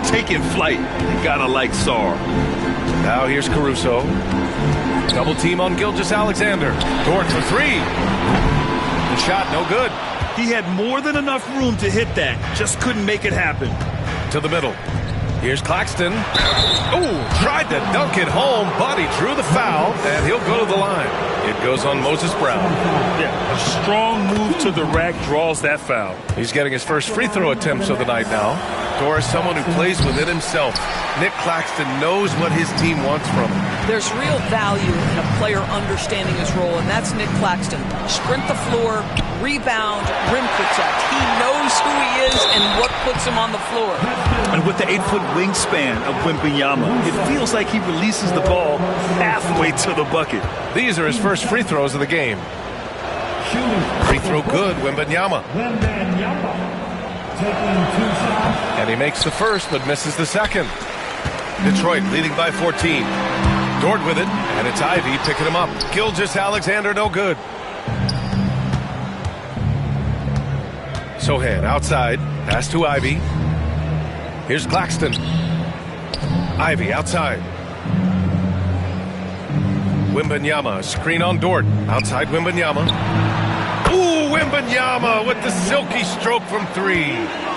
Taking flight. You gotta like Sarr. Now here's Caruso. Double team on Gilgeous-Alexander. Dort for 3. The shot no good. He had more than enough room to hit that. Just couldn't make it happen. To the middle. Here's Claxton. Oh, tried to dunk it home, but he drew the foul, and he'll go to the line. It goes on Moses Brown. Yeah, a strong move to the rack draws that foul. He's getting his first free throw attempts of the night now. Doris, someone who plays within himself. Nick Claxton knows what his team wants from him. There's real value in a player understanding his role, and that's Nick Claxton. Sprint the floor, rebound, rim protect. He knows who he is and what puts him on the floor. And with the 8-foot wingspan of Wembanyama, it feels like he releases the ball halfway to the bucket. These are his first free throws of the game. Free throw good, Wembanyama. And he makes the first but misses the second. Detroit leading by 14. Dort with it, and it's Ivy picking him up. Gilgeous-Alexander no good. Sohan outside, pass to Ivy. Here's Claxton. Ivy outside. Wembanyama, screen on Dort. Outside Wembanyama. Ooh, Wembanyama with the silky stroke from 3.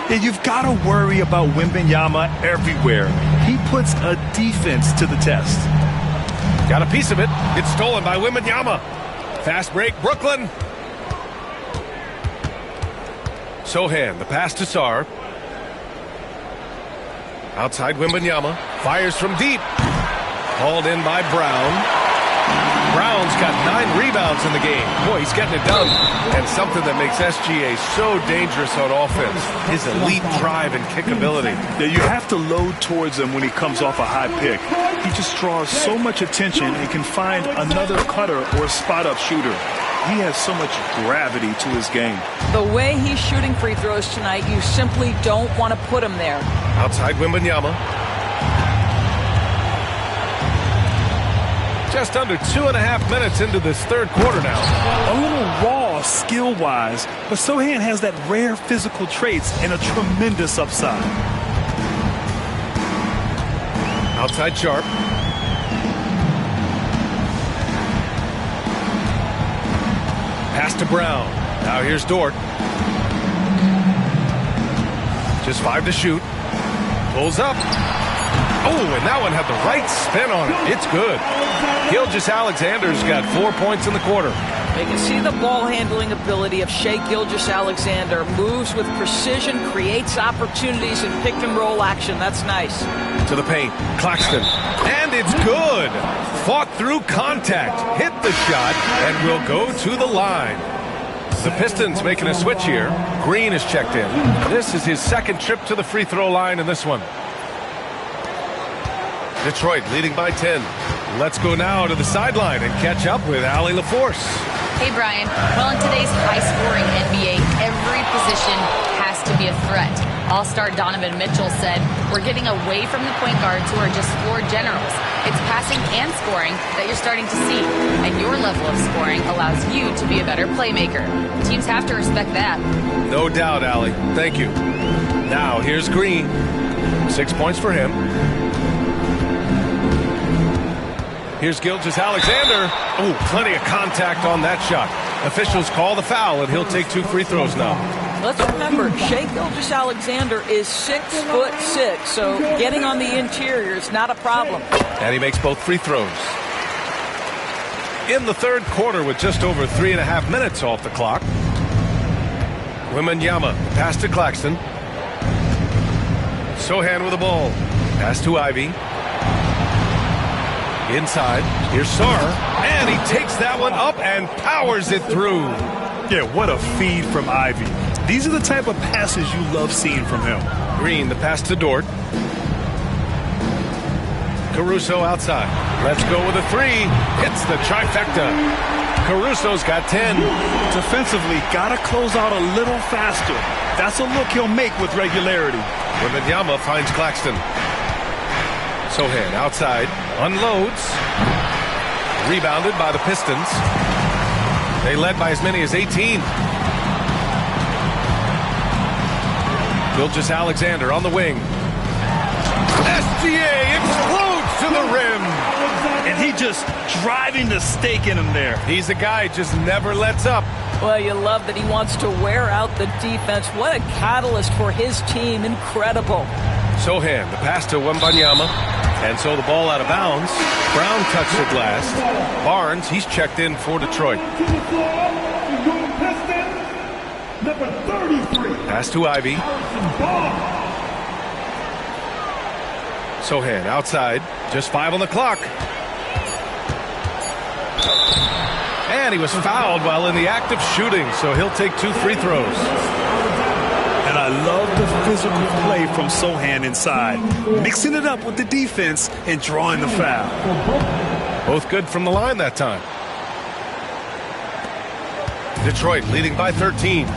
And you've got to worry about Wembanyama everywhere. He puts a defense to the test. Got a piece of it. It's stolen by Wembanyama. Fast break, Brooklyn. Sohan, the pass to Sarr. Outside Wembanyama. Fires from deep. Hauled in by Brown. Brown's got 9 rebounds in the game. Boy, he's getting it done. And something that makes SGA so dangerous on offense, his elite drive and kick ability. Yeah, you have to load towards him when he comes off a high pick. He just draws so much attention and can find another cutter or spot-up shooter. He has so much gravity to his game. The way he's shooting free throws tonight, you simply don't want to put him there. Outside Wembanyama. Just under 2.5 minutes into this third quarter now. A little raw skill-wise, but Sochan has that rare physical traits and a tremendous upside. Outside Sharp. Pass to Brown. Now here's Dort. Just 5 to shoot. Pulls up. Oh, and that one had the right spin on it. It's good. Gilgeous-Alexander's got 4 points in the quarter. You can see the ball handling ability of Shai Gilgeous-Alexander. Moves with precision, creates opportunities in pick and roll action. That's nice. To the paint, Claxton. And it's good. Fought through contact, hit the shot, and will go to the line. The Pistons making a switch here. Green is checked in. This is his second trip to the free throw line in this one. Detroit leading by 10. Let's go now to the sideline and catch up with Allie LaForce. Hey, Brian. Well, in today's high-scoring NBA, every position has to be a threat. All-star Donovan Mitchell said, "We're getting away from the point guards who are just floor generals. It's passing and scoring that you're starting to see, and your level of scoring allows you to be a better playmaker. Teams have to respect that." No doubt, Allie. Thank you. Now, here's Green. 6 points for him. Here's Gilgeous-Alexander. Oh, plenty of contact on that shot. Officials call the foul, and he'll take 2 free throws now. Let's remember, Shai Gilgeous-Alexander is 6'6", so getting on the interior is not a problem. And he makes both free throws. In the third quarter with just over 3.5 minutes off the clock. Wembanyama, pass to Claxton. Sochan with the ball. Pass to Ivy. Inside, here's Sarr, and he takes that one up and powers it through. Yeah, what a feed from Ivy. These are the type of passes you love seeing from him. Green, the pass to Dort. Caruso outside. Let's go with a 3. Hits the trifecta. Caruso's got 10. Defensively, gotta close out a little faster. That's a look he'll make with regularity. Wembanyama finds Claxton. Sochan outside, unloads. Rebounded by the Pistons. They led by as many as 18. Gilgeous-Alexander on the wing. SGA explodes to the rim. And he just driving the stake in him there. He's a guy just never lets up. Well, you love that he wants to wear out the defense. What a catalyst for his team. Incredible. Sochan, the pass to Wembanyama. And so the ball out of bounds. Brown touched the glass. Barnes, he's checked in for Detroit. Number 33. Pass to Ivy. Sochan outside. Just 5 on the clock. And he was fouled while in the act of shooting, so he'll take 2 free throws. And I love the physical play from Sochan inside, mixing it up with the defense and drawing the foul. Both good from the line that time. Detroit leading by 13.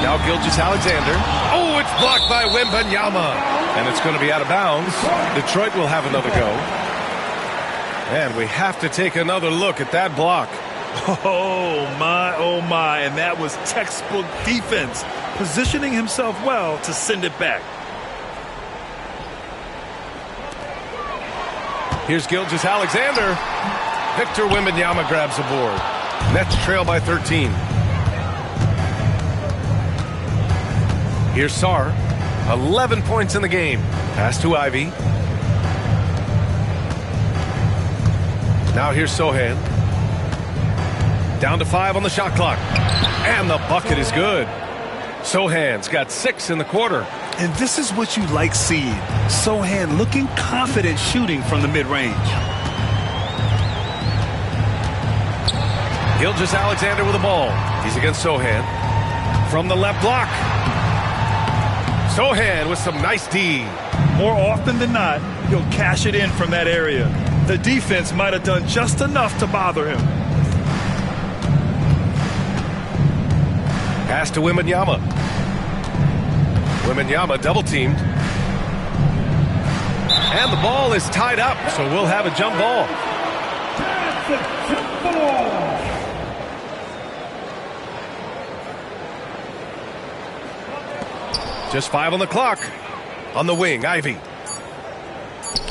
Now Gilgeous-Alexander. Oh, it's blocked by Wembanyama. And it's going to be out of bounds. Detroit will have another go. And we have to take another look at that block. Oh, my. And that was textbook defense, positioning himself well to send it back. Here's Gilgeous-Alexander. Victor Wembanyama grabs the board. Nets trail by 13. Here's Sarr. 11 points in the game. Pass to Ivy. Now here's Sochan. Down to 5 on the shot clock. And the bucket is good. Sochan's got 6 in the quarter. And this is what you like seeing. Sochan looking confident shooting from the mid-range. Gilgeous-Alexander with the ball. He's against Sochan. From the left block. Sochan with some nice D. More often than not, he'll cash it in from that area. The defense might have done just enough to bother him. Pass to Wembanyama. Wembanyama double-teamed. And the ball is tied up, so we'll have a jump ball. Just 5 on the clock. On the wing, Ivey.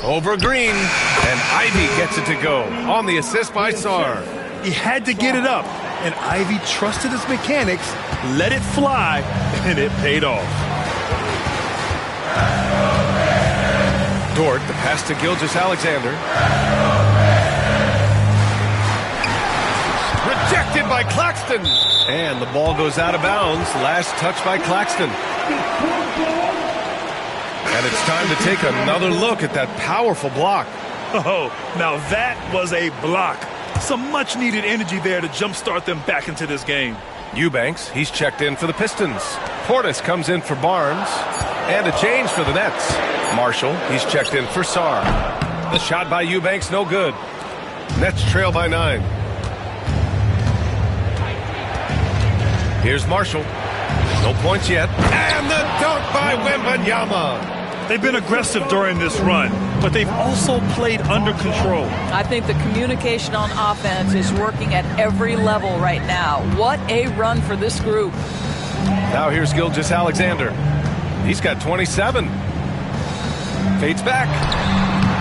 Over Green, and Ivey gets it to go on the assist by Sarr. He had to get it up, and Ivey trusted his mechanics, let it fly, and it paid off. Dort, the pass to Gilgeous-Alexander. Rejected by Claxton, and the ball goes out of bounds. Last touch by Claxton. And it's time to take another look at that powerful block. Oh, now that was a block. Some much-needed energy there to jumpstart them back into this game. Eubanks, he's checked in for the Pistons. Portis comes in for Barnes. And a change for the Nets. Marshall, he's checked in for Sarr. The shot by Eubanks, no good. Nets trail by 9. Here's Marshall. No points yet. And the dunk by Wembanyama. They've been aggressive during this run, but they've also played under control. I think the communication on offense is working at every level right now. What a run for this group. Now here's Gilgeous-Alexander. He's got 27. Fades back.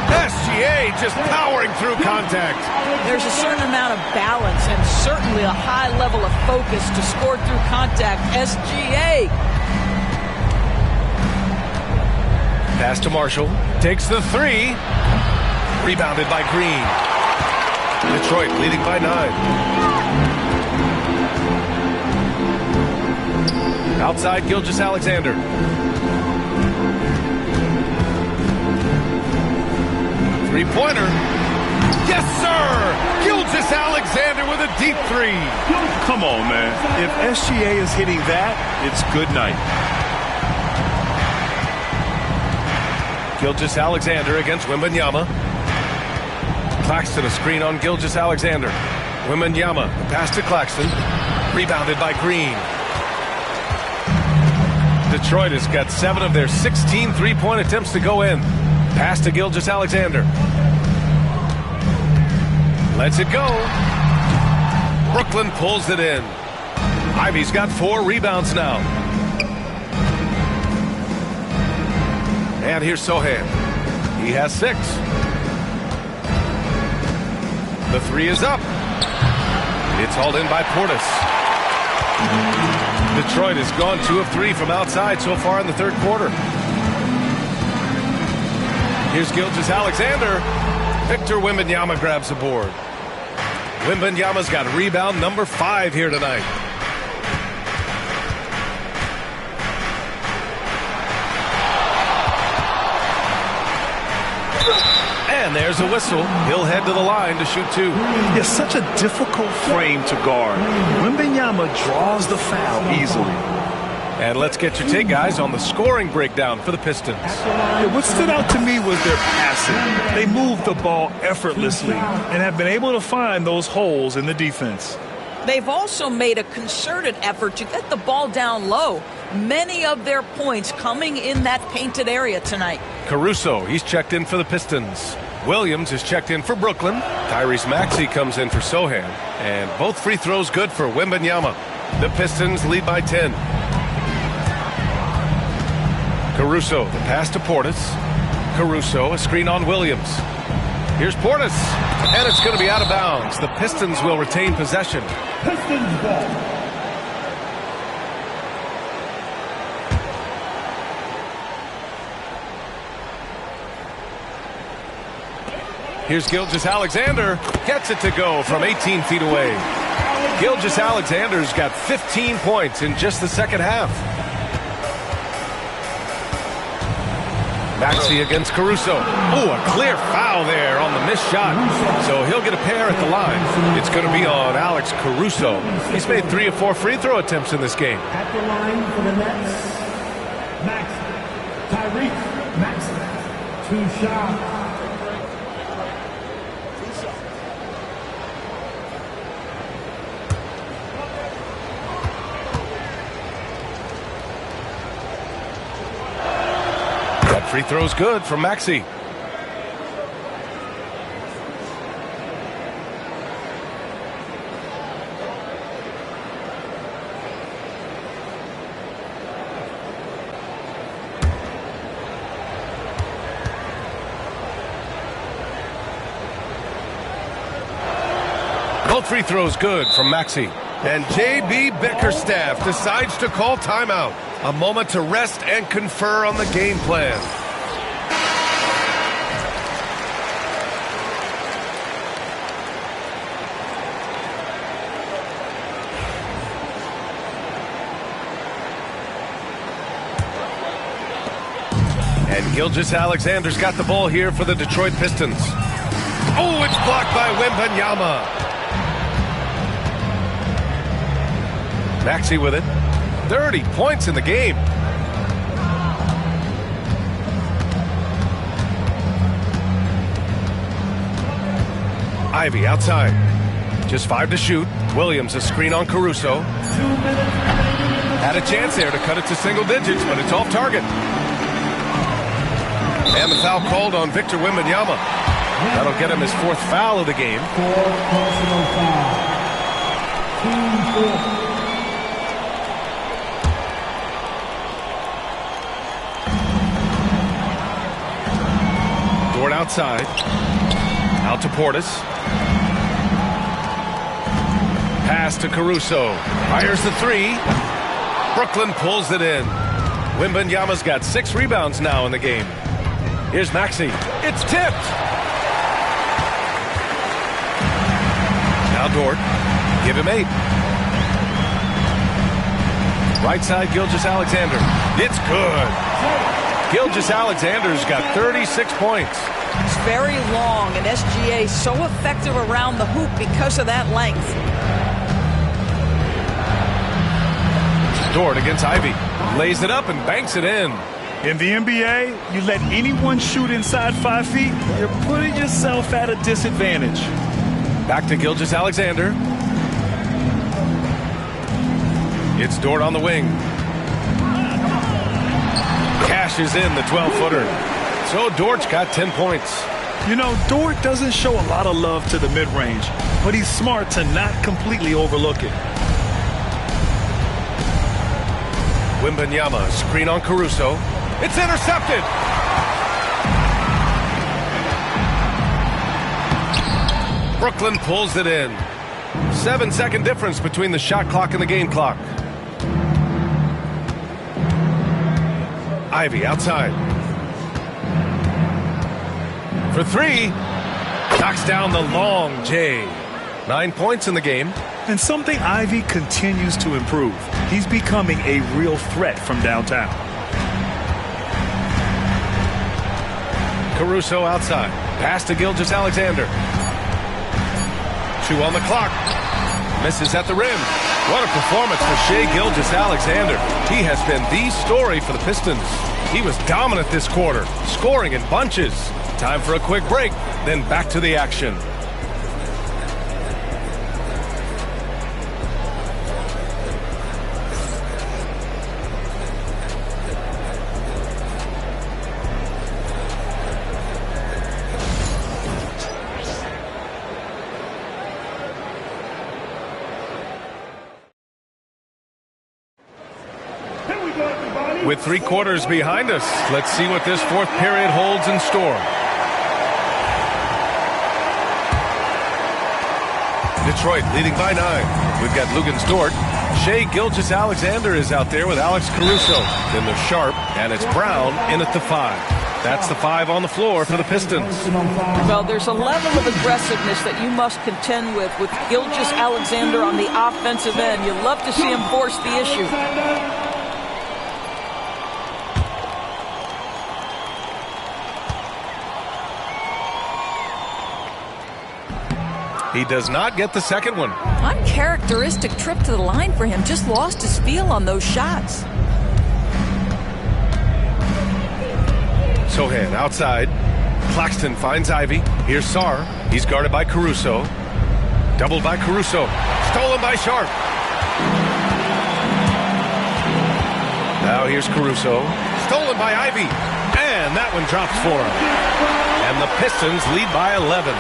SGA just powering through contact. There's a certain amount of balance and certainly a high level of focus to score through contact. SGA. Pass to Marshall. Takes the 3. Rebounded by Green. Detroit leading by 9. Outside Gilgeous-Alexander. Three-pointer. Yes, sir! Gilgeous-Alexander with a deep 3. Come on, man. If SGA is hitting that, it's good night. Gilgeous-Alexander against Wembanyama. Claxton a screen on Gilgeous-Alexander. Wembanyama, the pass to Claxton. Rebounded by Green. Detroit has got 7 of their 16 three-point attempts to go in. Pass to Gilgeous-Alexander. Lets it go. Brooklyn pulls it in. Ivey's got 4 rebounds now. And here's Sochan. He has 6. The 3 is up. It's hauled in by Portis. Detroit has gone 2 of 3 from outside so far in the third quarter. Here's Gilgeous-Alexander. Victor Wembanyama grabs the board. Wembanyama's got rebound number 5 here tonight. And there's a whistle. He'll head to the line to shoot 2. It's such a difficult frame to guard. Wembanyama draws the foul easily. And let's get your take, guys, on the scoring breakdown for the Pistons. Yeah, what stood out to me was their passing. They moved the ball effortlessly and have been able to find those holes in the defense. They've also made a concerted effort to get the ball down low. Many of their points coming in that painted area tonight. Caruso, he's checked in for the Pistons. Williams is checked in for Brooklyn. Tyrese Maxey comes in for Sochan. And both free throws good for Wembanyama. The Pistons lead by 10. Caruso, the pass to Portis. Caruso, a screen on Williams. Here's Portis, and it's going to be out of bounds. The Pistons will retain possession. Pistons ball. Here's Gilgeous-Alexander. Gets it to go from 18 feet away. Gilgeous-Alexander's got 15 points in just the second half. Maxey against Caruso. Oh, a clear foul there on the missed shot. So he'll get a pair at the line. It's going to be on Alex Caruso. He's made 3 of 4 free throw attempts in this game. At the line for the Nets, Tyrese Maxey, 2 shots. That free throw's good from Maxey. Both free throws good from Maxey. And J.B. Bickerstaff decides to call timeout. A moment to rest and confer on the game plan. And Gilgeous-Alexander's got the ball here for the Detroit Pistons. Oh, it's blocked by Wembanyama. Maxey with it. 30 points in the game. Ivy outside. Just 5 to shoot. Williams a screen on Caruso. Had a chance there to cut it to single digits, but it's off target. And the foul called on Victor Wembanyama. That'll get him his 4th foul of the game. 4 personal fouls. Team 4. Outside. Out to Portis. Pass to Caruso. Fires the 3. Brooklyn pulls it in. Wembanyama's got 6 rebounds now in the game. Here's Maxey. It's tipped. Now Dort. Give him 8. Right side, Gilgeous-Alexander. It's good. Gilgeous-Alexander's got 36 points. It's very long, and SGA so effective around the hoop because of that length. Dort against Ivy. Lays it up and banks it in. In the NBA, you let anyone shoot inside 5 feet, you're putting yourself at a disadvantage. Back to Gilgeous-Alexander. It's Dort on the wing. Cashes in the 12-footer. So Dort's got 10 points. You know, Dort doesn't show a lot of love to the mid-range, but he's smart to not completely overlook it. Wembanyama, screen on Caruso. It's intercepted. Brooklyn pulls it in. 7-second difference between the shot clock and the game clock. Ivy outside. For 3. Knocks down the long J. 9 points in the game. And something Ivy continues to improve. He's becoming a real threat from downtown. Caruso outside. Pass to Gilgeous-Alexander. 2 on the clock. Misses at the rim. What a performance for Shai Gilgeous-Alexander. He has been the story for the Pistons. He was dominant this quarter, scoring in bunches. Time for a quick break, then back to the action. With 3 quarters behind us, let's see what this 4th period holds in store. Detroit leading by 9. We've got Luguentz Dort. Shai Gilgeous-Alexander is out there with Alex Caruso. Then there's Sharp, and it's Brown in at the 5. That's the 5 on the floor for the Pistons. Well, there's a level of aggressiveness that you must contend with Gilgeous-Alexander on the offensive end. You love to see him force the issue. He does not get the second one. Uncharacteristic trip to the line for him. Just lost his feel on those shots. Sohan outside. Claxton finds Ivy. Here's Sarr. He's guarded by Caruso. Doubled by Caruso. Stolen by Sharp. Now here's Caruso. Stolen by Ivy. And that one drops for him. And the Pistons lead by 11.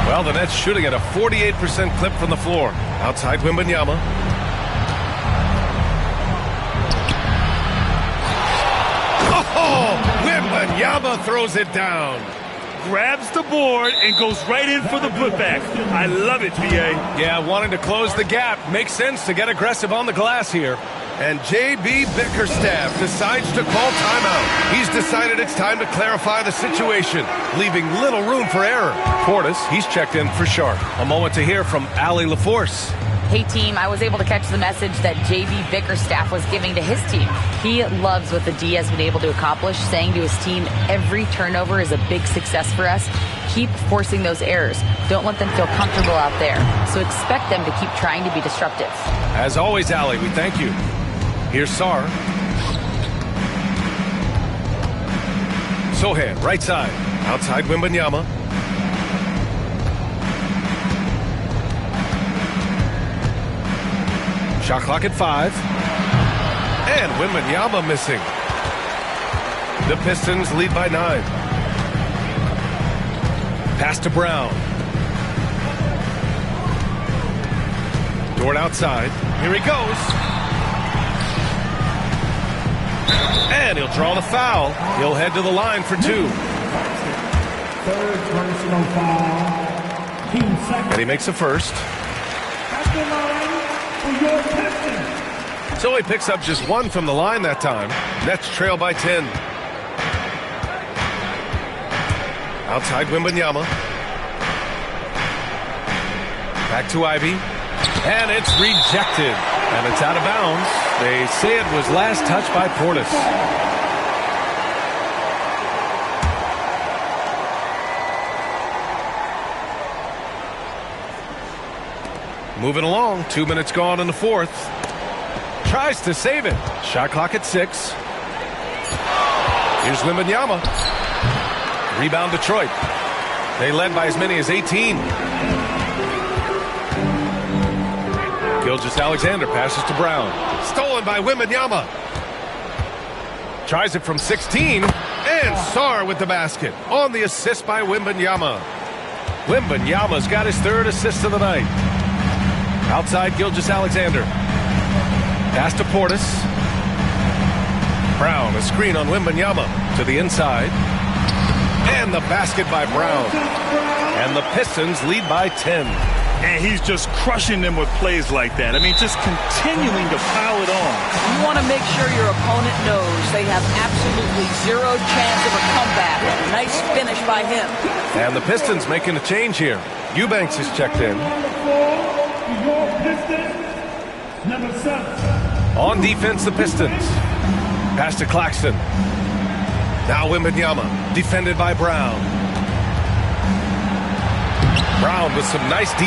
Well, the Nets shooting at a 48% clip from the floor. Outside Wembanyama. Oh, Wembanyama throws it down. Grabs the board and goes right in for the putback. I love it, VA. Yeah, wanting to close the gap. Makes sense to get aggressive on the glass here. And J.B. Bickerstaff decides to call timeout. He's decided it's time to clarify the situation, leaving little room for error. Portis, he's checked in for Sharp. A moment to hear from Allie LaForce. Hey, team, I was able to catch the message that J.B. Bickerstaff was giving to his team. He loves what the D has been able to accomplish, saying to his team, every turnover is a big success for us. Keep forcing those errors. Don't let them feel comfortable out there. So expect them to keep trying to be disruptive. As always, Allie, we thank you. Here's Sarr. Sohan, right side. Outside Wembanyama. Shot clock at 5. And Wembanyama missing. The Pistons lead by 9. Pass to Brown. Dort outside. Here he goes. And he'll draw the foul. He'll head to the line for 2. Third personal foul. Team second. And he makes a first. At the line for your Pistons. So he picks up just 1 from the line that time. Nets trail by 10. Outside Wembanyama. Back to Ivy. And it's rejected. And it's out of bounds. They say it was last touched by Portis. Moving along. 2 minutes gone in the fourth. Tries to save it. Shot clock at 6. Here's Wembanyama. Rebound Detroit. They led by as many as 18. Gilgeous-Alexander passes to Brown. Stolen by Wembanyama. Tries it from 16. And Sarr with the basket. On the assist by Wembanyama. Wembanyama's got his 3rd assist of the night. Outside Gilgeous-Alexander. Pass to Portis. Brown, a screen on Wembanyama. To the inside. And the basket by Brown. And the Pistons lead by 10. And he's just crushing them with plays like that. I mean, just continuing to pile it on. You want to make sure your opponent knows they have absolutely zero chance of a comeback. A nice finish by him. And the Pistons making a change here. Eubanks is checked in. Your Pistons, number 7. On defense, the Pistons. Pass to Claxton. Now Wembanyama, defended by Brown. Brown with some nice D.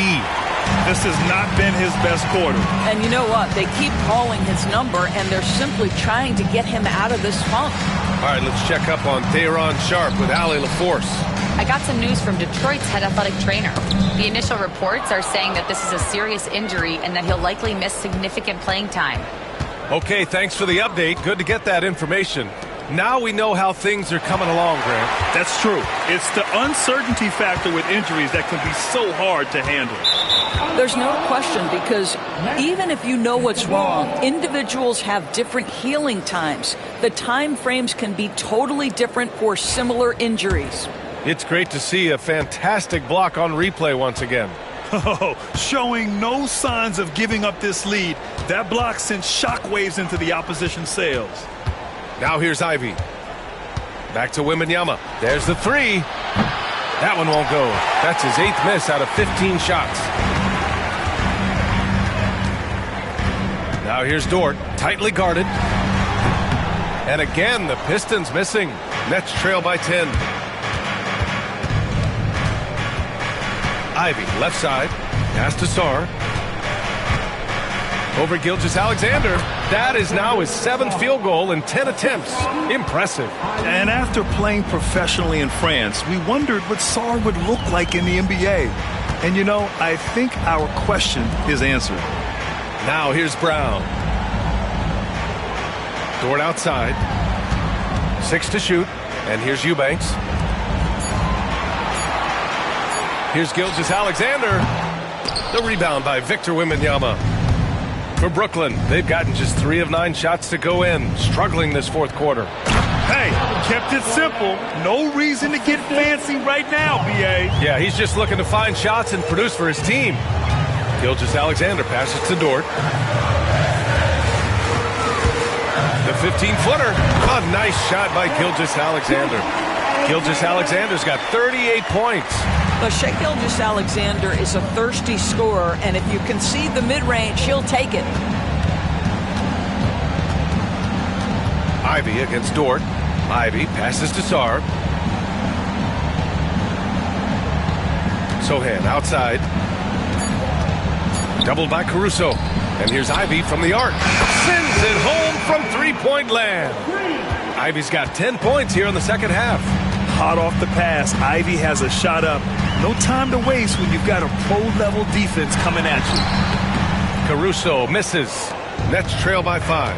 This has not been his best quarter. And you know what? They keep calling his number, and they're simply trying to get him out of this funk. All right, let's check up on Day'Ron Sharp with Allie LaForce. I got some news from Detroit's head athletic trainer. The initial reports are saying that this is a serious injury and that he'll likely miss significant playing time. Okay, thanks for the update. Good to get that information. Now we know how things are coming along, Grant. That's true. It's the uncertainty factor with injuries that can be so hard to handle. There's no question, because even if you know what's wrong, individuals have different healing times. The time frames can be totally different for similar injuries. It's great to see a fantastic block on replay once again. Oh, showing no signs of giving up this lead. That block sent shockwaves into the opposition sails. Now here's Ivy. Back to Wembanyama. There's the 3. That one won't go. That's his 8th miss out of 15 shots. Now here's Dort, tightly guarded. And again, the Pistons missing. Nets trail by 10. Ivy, left side. Pass to Sarr. Over Gilgeous-Alexander. That is now his 7th field goal in 10 attempts. Impressive. And after playing professionally in France, we wondered what Sarr would look like in the NBA. And you know, I think our question is answered. Now here's Brown. Dort outside. 6 to shoot. And here's Eubanks. Here's Gilgeous-Alexander. The rebound by Victor Wembanyama. For Brooklyn, they've gotten just 3 of 9 shots to go in, struggling this fourth quarter. Hey, kept it simple. No reason to get fancy right now, B.A. Yeah, he's just looking to find shots and produce for his team. Gilgeous-Alexander passes to Dort. The 15-footer. A nice shot by Gilgeous-Alexander. Gilgeous-Alexander's got 38 points. But Shai Gilgeous-Alexander is a thirsty scorer, and if you concede the mid-range, he'll take it. Ivy against Dort. Ivy passes to Sarr. Sohan outside. Doubled by Caruso. And here's Ivy from the arc. Sends it home from three-point land. Ivy's got 10 points here in the second half. Hot off the pass, Ivy has a shot up. No time to waste when you've got a pro-level defense coming at you. Caruso misses. Nets trail by 5.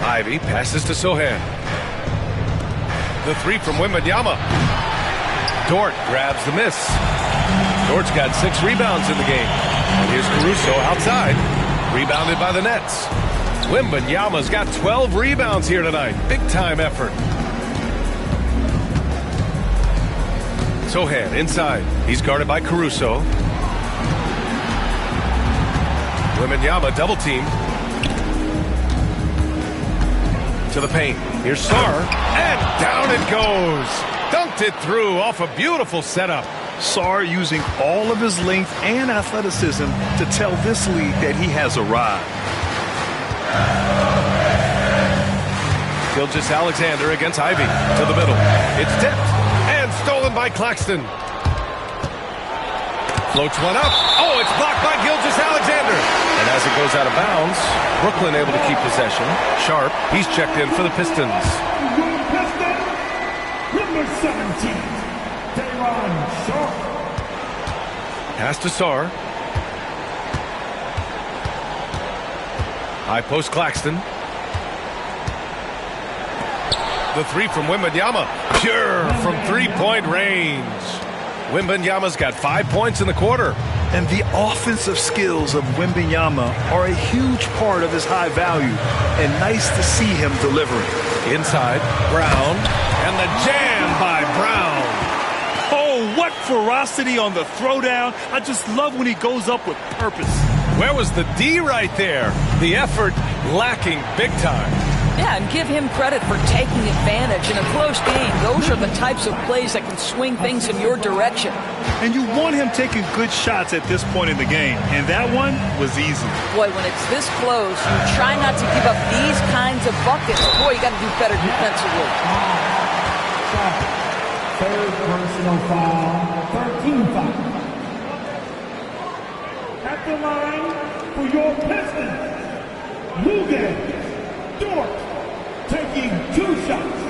Ivy passes to Sohan. The 3 from Wembanyama. Dort grabs the miss. Dort's got 6 rebounds in the game. And here's Caruso outside. Rebounded by the Nets. Wembanyama's got 12 rebounds here tonight. Big-time effort. Sohan inside. He's guarded by Caruso. Wembanyama double team. To the paint. Here's Sarr. And down it goes. Dunked it through off a beautiful setup. Sarr using all of his length and athleticism to tell this league that he has arrived. Gilgeous-Alexander against Ivy to the middle. It's tipped and stolen by Claxton. Floats one up. Oh, it's blocked by Gilgeous-Alexander. And as it goes out of bounds, Brooklyn able to keep possession. Sharp, he's checked in for the Pistons. Number 17, Day'Ron Sharpe. Pass to Sarr. High post Claxton. The 3 from Wembanyama. Pure from three-point range. Wembanyama's got 5 points in the quarter. And the offensive skills of Wembanyama are a huge part of his high value. And nice to see him delivering. Inside, Brown. And the jam by Brown. Oh, what ferocity on the throwdown. I just love when he goes up with purpose. Where was the D right there? The effort lacking big time. Yeah, and give him credit for taking advantage in a close game. Those are the types of plays that can swing things in your direction. And you want him taking good shots at this point in the game. And that one was easy. Boy, when it's this close, you try not to give up these kinds of buckets. Boy, you got to do better defensively. Third personal foul, 13 foul. At the line for your Pistons, Luguentz Dort taking 2 shots.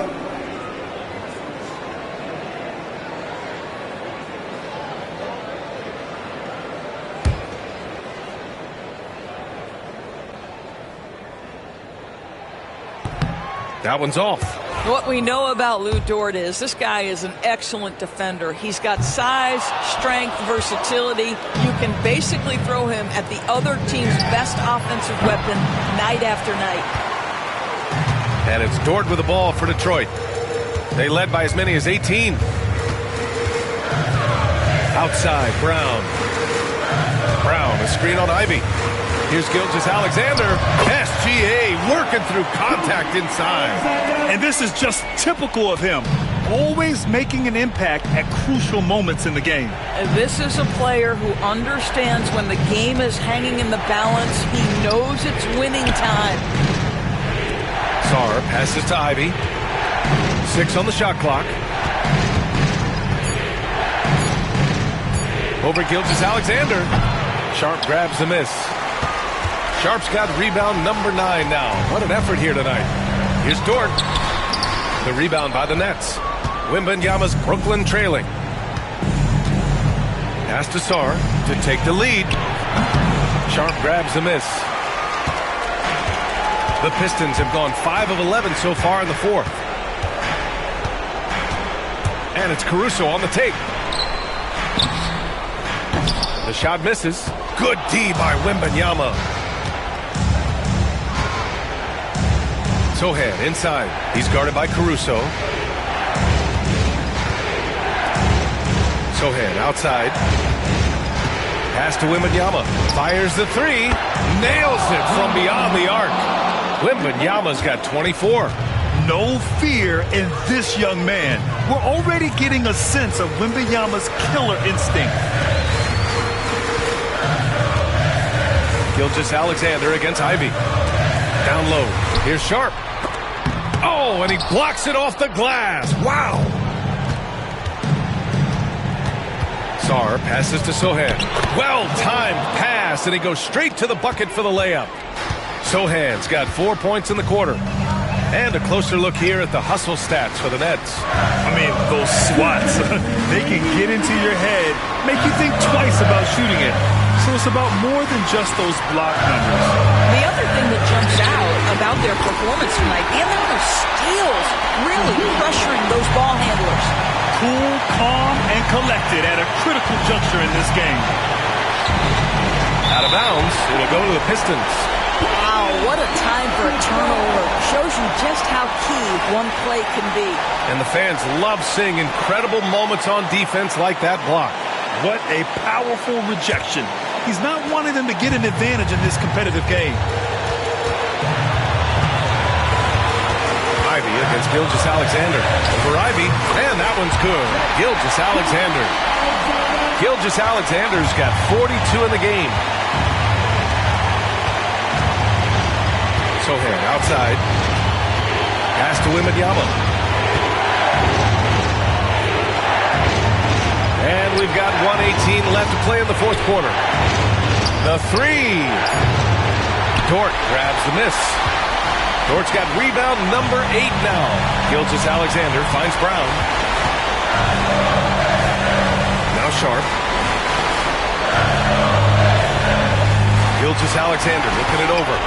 That one's off. What we know about Lu Dort is this guy is an excellent defender. He's got size, strength, versatility. You can basically throw him at the other team's best offensive weapon night after night. And it's Dort with the ball for Detroit. They led by as many as 18. Outside, Brown. Brown, a screen on Ivy. Here's Gilgeous-Alexander. SGA working through contact inside. And this is just typical of him. Always making an impact at crucial moments in the game. And this is a player who understands when the game is hanging in the balance. He knows it's winning time. Sarr passes to Ivy. 6 on the shot clock. Over Gilgeous-Alexander. Sharp grabs the miss. Sharp's got rebound number 9 now. What an effort here tonight. Here's Dort. The rebound by the Nets. Wembanyama's Brooklyn trailing. Pass to Sarr to take the lead. Sharp grabs the miss. The Pistons have gone 5 of 11 so far in the fourth. And it's Caruso on the take. The shot misses. Good D by Wembanyama. Sohan inside. He's guarded by Caruso. Sohan outside. Pass to Wembanyama. Fires the 3. Nails it from beyond the arc. Wembanyama's got 24. No fear in this young man. We're already getting a sense of Wembanyama's killer instinct. Gilgeous-Alexander against Ivy. Down low. Here's Sharp. Oh, and he blocks it off the glass. Wow. Sarr passes to Sohan. Well-timed pass, and he goes straight to the bucket for the layup. Sohan's got 4 points in the quarter. And a closer look here at the hustle stats for the Nets. I mean, those swats, they can get into your head, make you think twice about shooting it. So it's about more than just those block numbers. The other thing that jumps out about their performance tonight, the amount of steals really pressuring those ball handlers. Cool, calm, and collected at a critical juncture in this game. Out of bounds, it'll go to the Pistons. Wow, what a time for a turnover. Shows you just how key one play can be. And the fans love seeing incredible moments on defense like that block. What a powerful rejection. He's not wanting them to get an advantage in this competitive game. Ivy against Gilgeous-Alexander. Over Ivy, and that one's good. Gilgeous-Alexander. Gilgeous-Alexander's got 42 in the game. Sohan outside. Pass to Wembanyama. And we've got 1:18 left to play in the fourth quarter. The 3. Dort grabs the miss. Dort's got rebound number 8 now. Gilgeous-Alexander finds Brown. Now Sharp. Gilgeous-Alexander looking it over.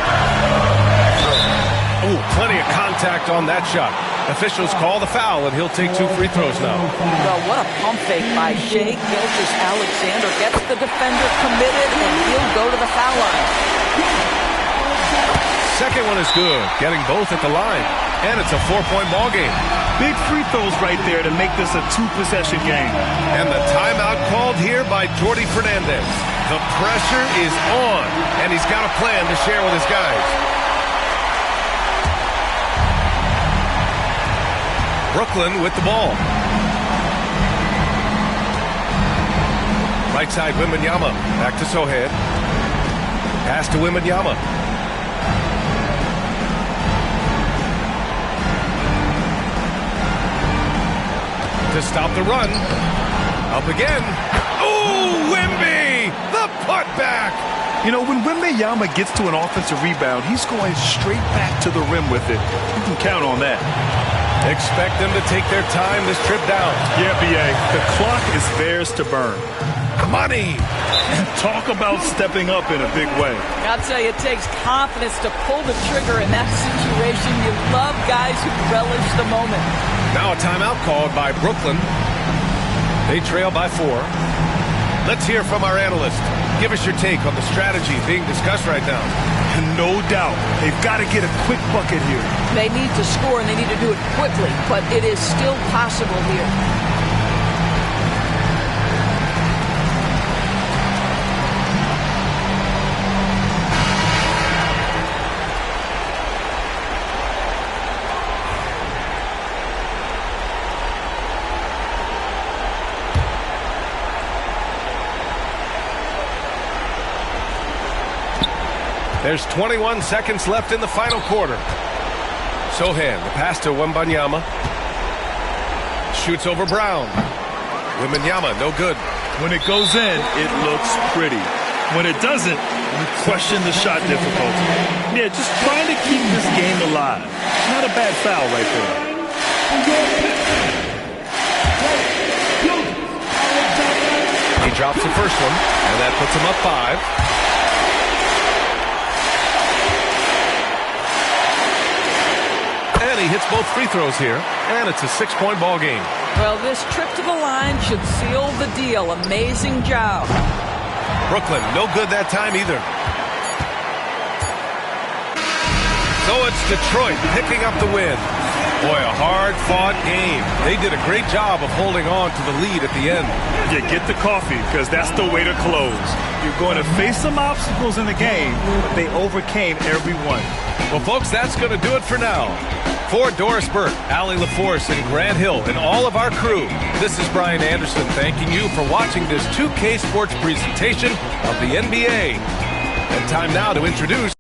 Oh, plenty of contact on that shot. Officials call the foul, and he'll take 2 free throws now. Well, what a pump fake by Shai Gilgeous-Alexander. Gets the defender committed, and he'll go to the foul line. Second one is good, getting both at the line. And it's a 4-point ball game. Big free throws right there to make this a 2-possession game. And the timeout called here by Jordi Fernandez. The pressure is on, and he's got a plan to share with his guys. Brooklyn with the ball. Right side, Wembanyama. Back to Sohan. Pass to Wembanyama. To stop the run. Up again. Oh, Wemby! The putback! You know, when Wembanyama gets to an offensive rebound, he's going straight back to the rim with it. You can count on that. Expect them to take their time this trip down. Yeah, B.A. The clock is theirs to burn. Money! And talk about stepping up in a big way. I'll tell you, it takes confidence to pull the trigger in that situation. You love guys who relish the moment. Now a timeout called by Brooklyn. They trail by 4. Let's hear from our analyst. Give us your take on the strategy being discussed right now. No doubt. They've got to get a quick bucket here. They need to score, and they need to do it quickly, but it is still possible here. There's 21 seconds left in the final quarter. Sohan, the pass to Wembanyama. Shoots over Brown. Wembanyama, no good. When it goes in, it looks pretty. When it doesn't, you question the shot difficulty. Yeah, just trying to keep this game alive. Not a bad foul right there. He drops the first one, and that puts him up 5. And he hits both free throws here, and it's a 6-point ball game. Well, this trip to the line should seal the deal. Amazing job. Brooklyn, no good that time either. So it's Detroit picking up the win. Boy, a hard-fought game. They did a great job of holding on to the lead at the end. Yeah, get the coffee, because that's the way to close. You're going to face some obstacles in the game, but they overcame every one. Well, folks, that's going to do it for now. For Doris Burke, Allie LaForce, and Grant Hill, and all of our crew, this is Brian Anderson thanking you for watching this 2K Sports presentation of the NBA. And time now to introduce...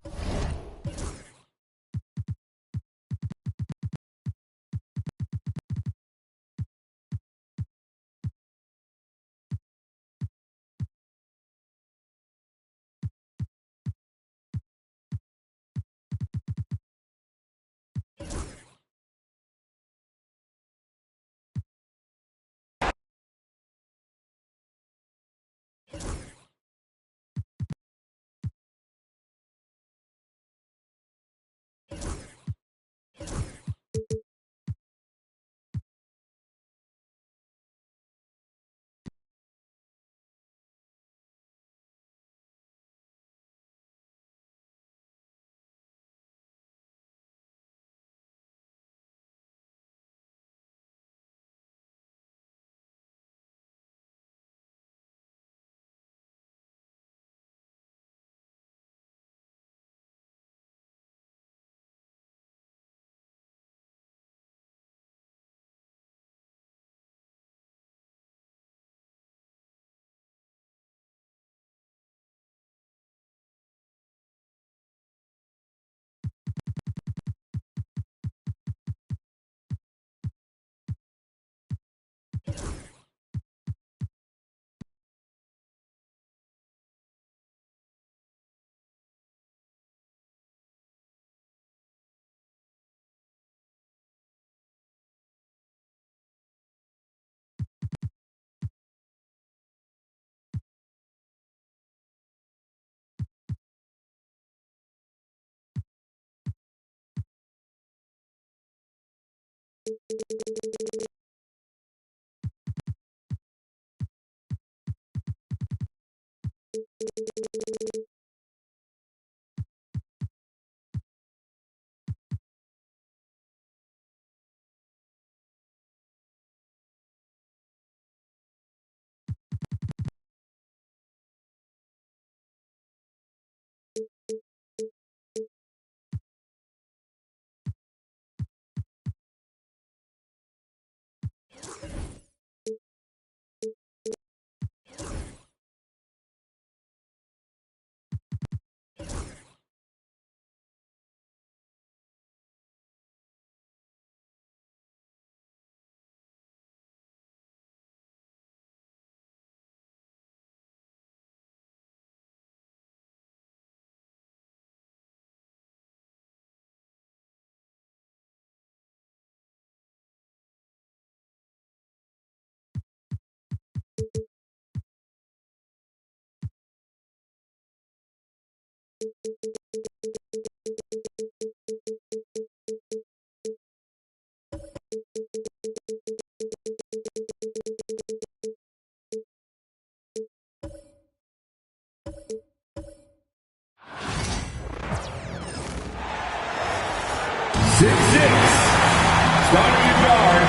Starting at guard,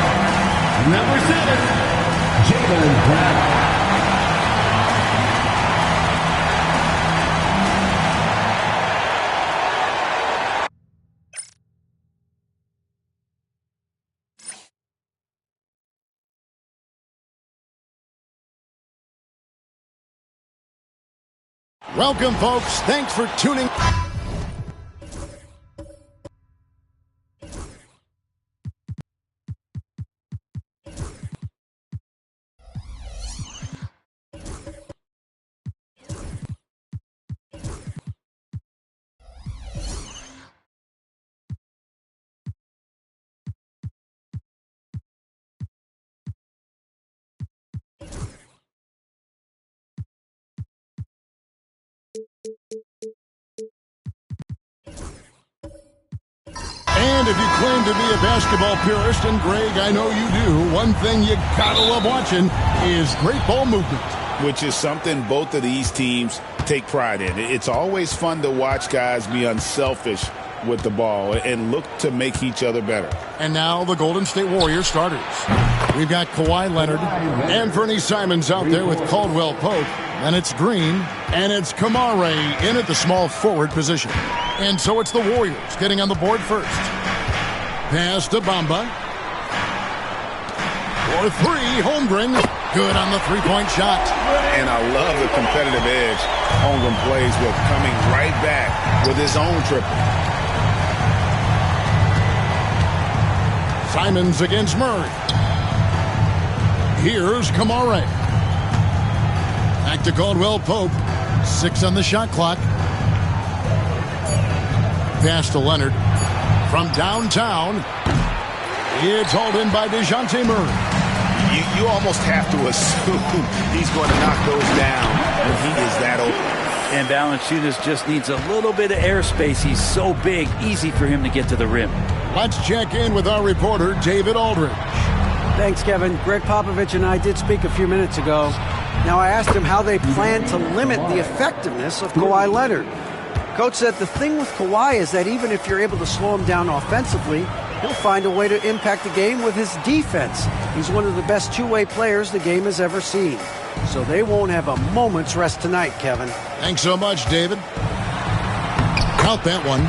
number 7, Jaylen Brown. Welcome, folks. Thanks for tuning. And if you claim to be a basketball purist, and Greg, I know you do, one thing you gotta love watching is great ball movement. Which is something both of these teams take pride in. It's always fun to watch guys be unselfish with the ball and look to make each other better. And now the Golden State Warriors starters. We've got Kawhi Leonard and Fernie Simons out there with Caldwell Pope. And it's Green, and it's Kamare in at the small forward position. And so it's the Warriors getting on the board first. Pass to Bamba. For three, Holmgren. Good on the three-point shot. And I love the competitive edge Holmgren plays with, coming right back with his own triple. Simons against Murray. Here's Kamare. Back to Caldwell Pope. 6 on the shot clock. Pass to Leonard. From downtown. It's hauled in by DeJounte Murray. You almost have to assume he's going to knock those down when he is that open. And Valanciunas just needs a little bit of airspace. He's so big, easy for him to get to the rim. Let's check in with our reporter, David Aldridge. Thanks, Kevin. Greg Popovich and I did speak a few minutes ago. Now, I asked him how they plan to limit the effectiveness of Kawhi Leonard. Coach said the thing with Kawhi is that even if you're able to slow him down offensively, he'll find a way to impact the game with his defense. He's one of the best two-way players the game has ever seen. So they won't have a moment's rest tonight, Kevin. Thanks so much, David. Count that one.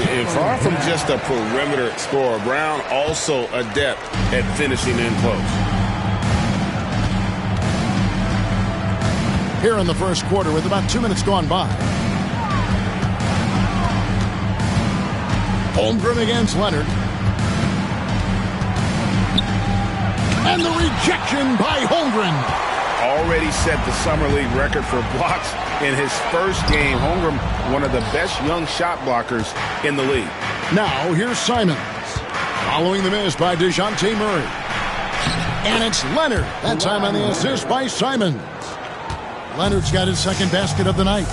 And far from just a perimeter scorer, Brown also adept at finishing in close. Here in the first quarter with about 2 minutes gone by. Holmgren against Leonard. And the rejection by Holmgren. Already set the Summer League record for blocks in his first game. Holmgren, one of the best young shot blockers in the league. Now, here's Simons. Following the miss by DeJounte Murray. And it's Leonard. That time on the assist by Simons. Leonard's got his second basket of the night.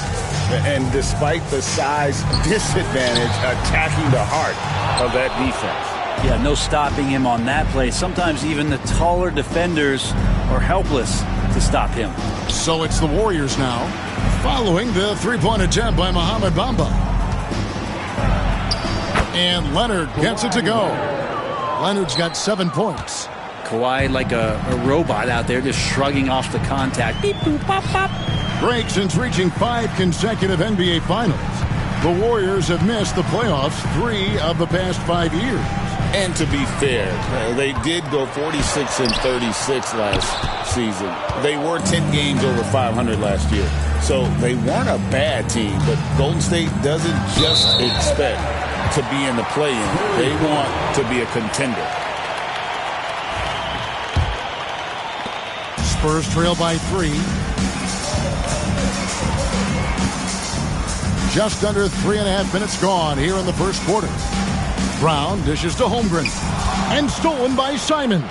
And despite the size disadvantage, attacking the heart of that defense. Yeah, no stopping him on that play. Sometimes even the taller defenders are helpless to stop him. So it's the Warriors now, following the three-point attempt by Mohamed Bamba. And Leonard gets it to go. Leonard's got 7 points. Kawhi like a robot out there just shrugging off the contact. Beep, boop, pop, pop. Greg, since reaching 5 consecutive NBA Finals, the Warriors have missed the playoffs 3 of the past 5 years. And to be fair, they did go 46 and 36 last season. They were 10 games over 500 last year. So they weren't a bad team, but Golden State doesn't just expect to be in the play-in. They want to be a contender. Spurs trail by 3. Just under 3.5 minutes gone here in the first quarter. Brown dishes to Holmgren. And stolen by Simons.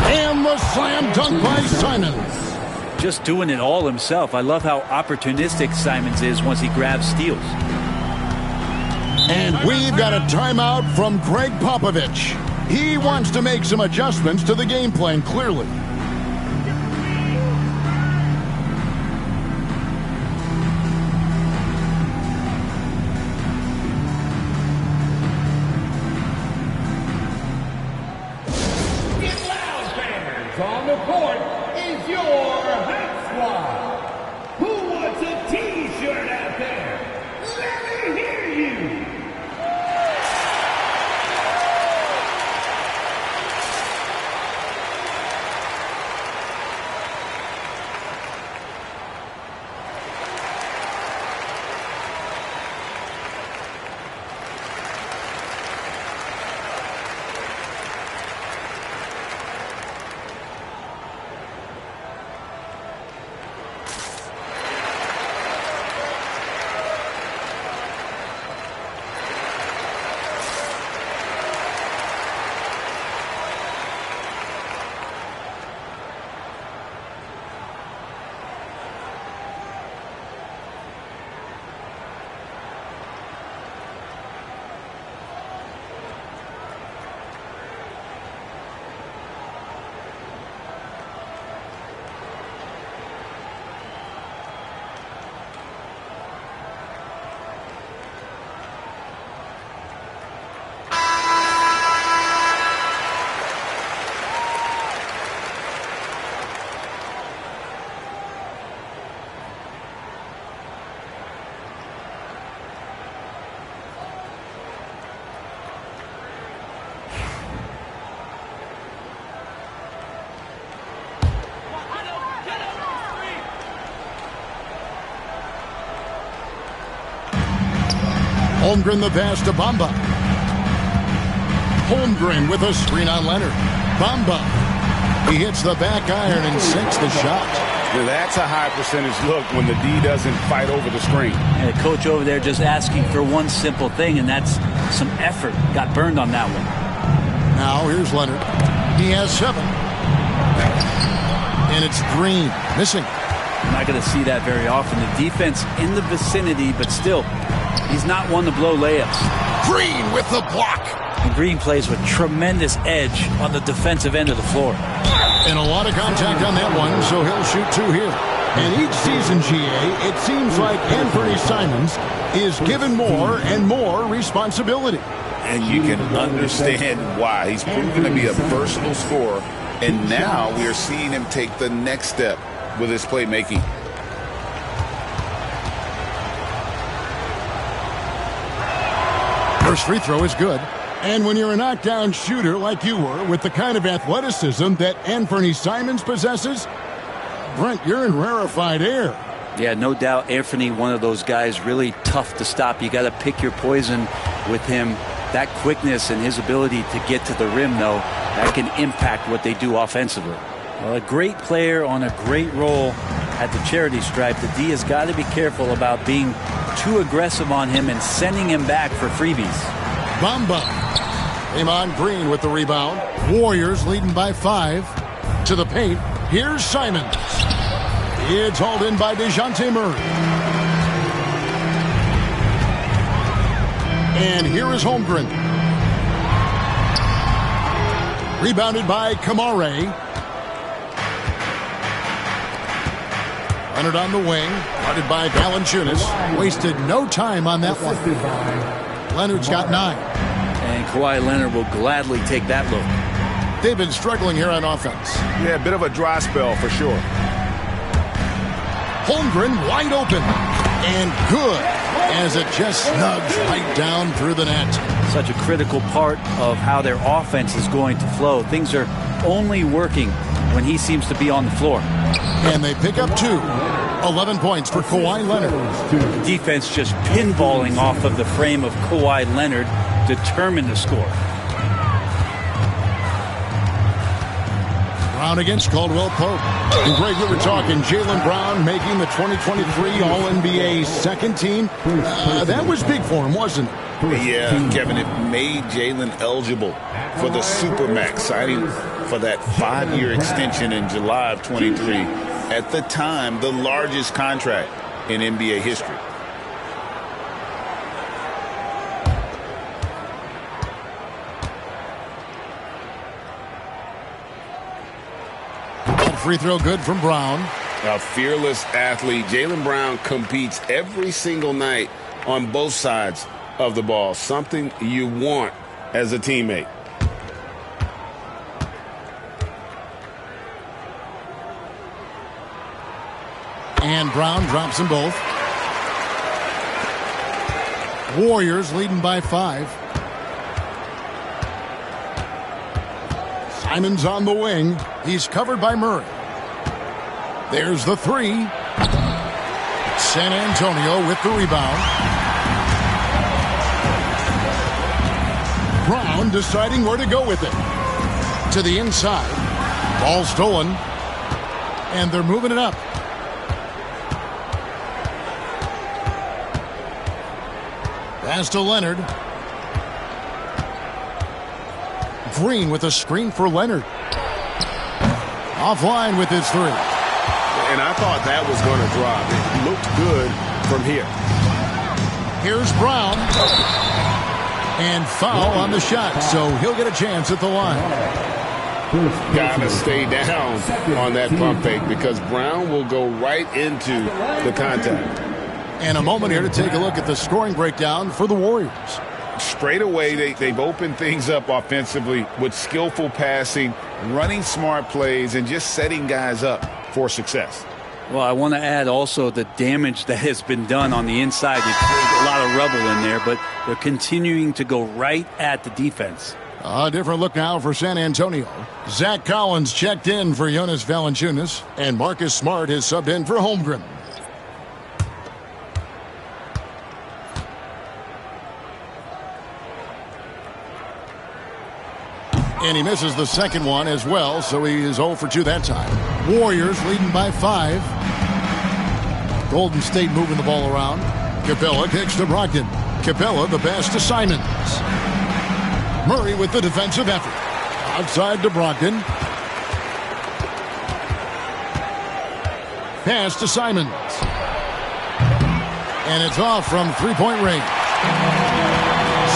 And the slam dunk by Simons. Just doing it all himself. I love how opportunistic Simons is once he grabs steals. And we've got a timeout from Greg Popovich. He wants to make some adjustments to the game plan, clearly. On the court is your Hype Squad. Who wants a T-shirt out there? Let me hear you. Holmgren the pass to Bamba. Holmgren with a screen on Leonard. Bamba. He hits the back iron and sinks the shot. That's a high percentage look when the D doesn't fight over the screen. And the coach over there just asking for one simple thing, and that's some effort. Got burned on that one. Now here's Leonard. He has 7. And it's Green missing. I'm not going to see that very often. The defense in the vicinity, but still, he's not one to blow layups. Green with the block. And Green plays with tremendous edge on the defensive end of the floor. And a lot of contact on that one, so he'll shoot 2 here. And each season, GA, it seems like Anthony Simons is given more and more responsibility. And you can understand why. He's proven to be a versatile scorer, and now we are seeing him take the next step with his playmaking. First free throw is good. And when you're a knockdown shooter like you were, with the kind of athleticism that Anthony Simons possesses, Brent, you're in rarefied air. Yeah, no doubt Anthony, one of those guys really tough to stop. You got to pick your poison with him. That quickness and his ability to get to the rim, though, that can impact what they do offensively. Well, a great player on a great role at the charity stripe. The D has got to be careful about being too aggressive on him and sending him back for freebies. Bamba. Draymond Green with the rebound. Warriors leading by 5. To the paint. Here's Simons. It's hauled in by DeJounte Murray. And here is Holmgren. Rebounded by Kamare. Leonard on the wing. Guarded by Valanciunas. Wasted no time on that one. Leonard's got 9. And Kawhi Leonard will gladly take that look. They've been struggling here on offense. Yeah, a bit of a dry spell for sure. Holmgren wide open. And good, as it just snugs right down through the net. Such a critical part of how their offense is going to flow. Things are only working when he seems to be on the floor. And they pick up 2. 11 points for Kawhi Leonard. The defense just pinballing off of the frame of Kawhi Leonard, determined to score. Brown against Caldwell Pope. And Greg, you were talking Jaylen Brown making the 2023 All-NBA second team. That was big for him, wasn't it? Yeah, Kevin, it made Jaylen eligible for the Supermax, signing for that 5-year extension in July of 23. At the time, the largest contract in NBA history. Free throw good from Brown. A fearless athlete. Jaylen Brown competes every single night on both sides of the ball. Something you want as a teammate. And Brown drops them both. Warriors leading by 5. Simons on the wing. He's covered by Murray. There's the 3. San Antonio with the rebound. Brown deciding where to go with it. To the inside. Ball stolen. And they're moving it up. Pass to Leonard. Green with a screen for Leonard. Offline with his 3. And I thought that was going to drop. It looked good from here. Here's Brown. And foul on the shot, so he'll get a chance at the line. Gotta stay down on that pump fake because Brown will go right into the contact. And a moment here to take a look at the scoring breakdown for the Warriors. Straight away, they've opened things up offensively with skillful passing, running smart plays, and just setting guys up for success. Well, I want to add also the damage that has been done on the inside. There's a lot of rubble in there, but they're continuing to go right at the defense. A different look now for San Antonio. Zach Collins checked in for Jonas Valanciunas, and Marcus Smart has subbed in for Holmgren. And he misses the second one as well, so he is 0 for 2 that time. Warriors leading by 5. Golden State moving the ball around. Capella kicks to Brogdon. Capella the pass to Simons. Murray with the defensive effort. Outside to Brogdon. Pass to Simons. And it's off from three-point range.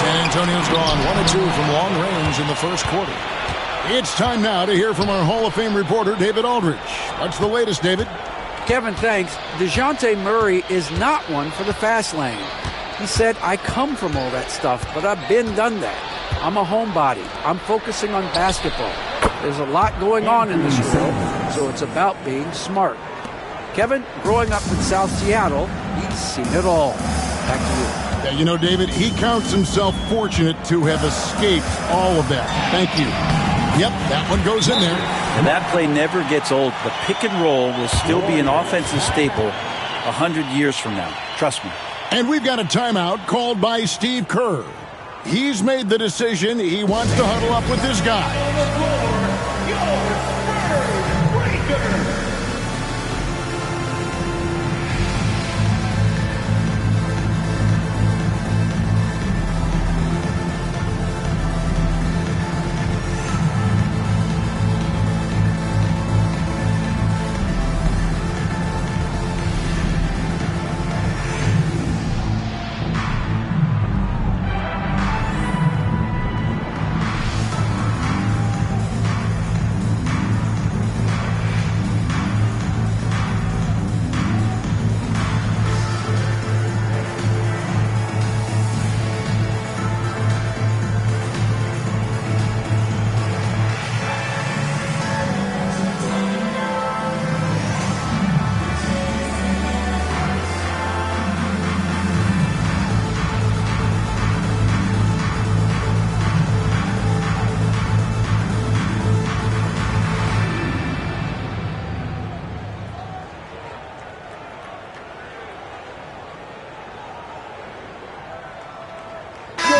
San Antonio's gone 1 of 2 from long range in the first quarter. It's time now to hear from our Hall of Fame reporter, David Aldridge. What's the latest, David? Kevin, thanks. DeJounte Murray is not one for the fast lane. He said, I come from all that stuff, but I've done that. I'm a homebody. I'm focusing on basketball. There's a lot going on in this world, so it's about being smart. Kevin, growing up in South Seattle, he's seen it all. Back to you. Yeah, you know, David, he counts himself fortunate to have escaped all of that. Thank you. Yep, that one goes in there. And that play never gets old. The pick and roll will still be an offensive staple 100 years from now. Trust me. And we've got a timeout called by Steve Kerr. He's made the decision he wants to huddle up with his guys.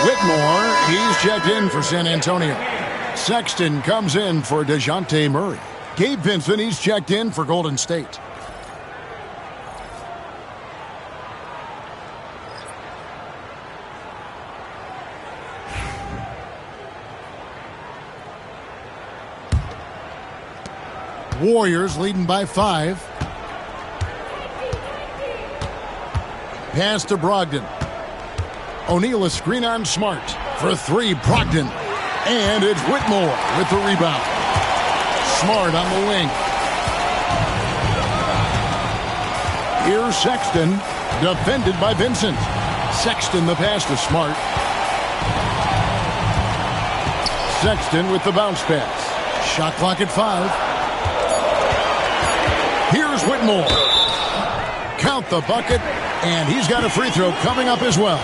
Whitmore, he's checked in for San Antonio. Sexton comes in for DeJounte Murray. Gabe Vincent, he's checked in for Golden State. Warriors leading by 5. Pass to Brogdon. O'Neal a screen on Smart for 3. Brogdon. And it's Whitmore with the rebound. Smart on the wing. Here's Sexton. Defended by Vincent. Sexton the pass to Smart. Sexton with the bounce pass. Shot clock at 5. Here's Whitmore. Count the bucket. And he's got a free throw coming up as well.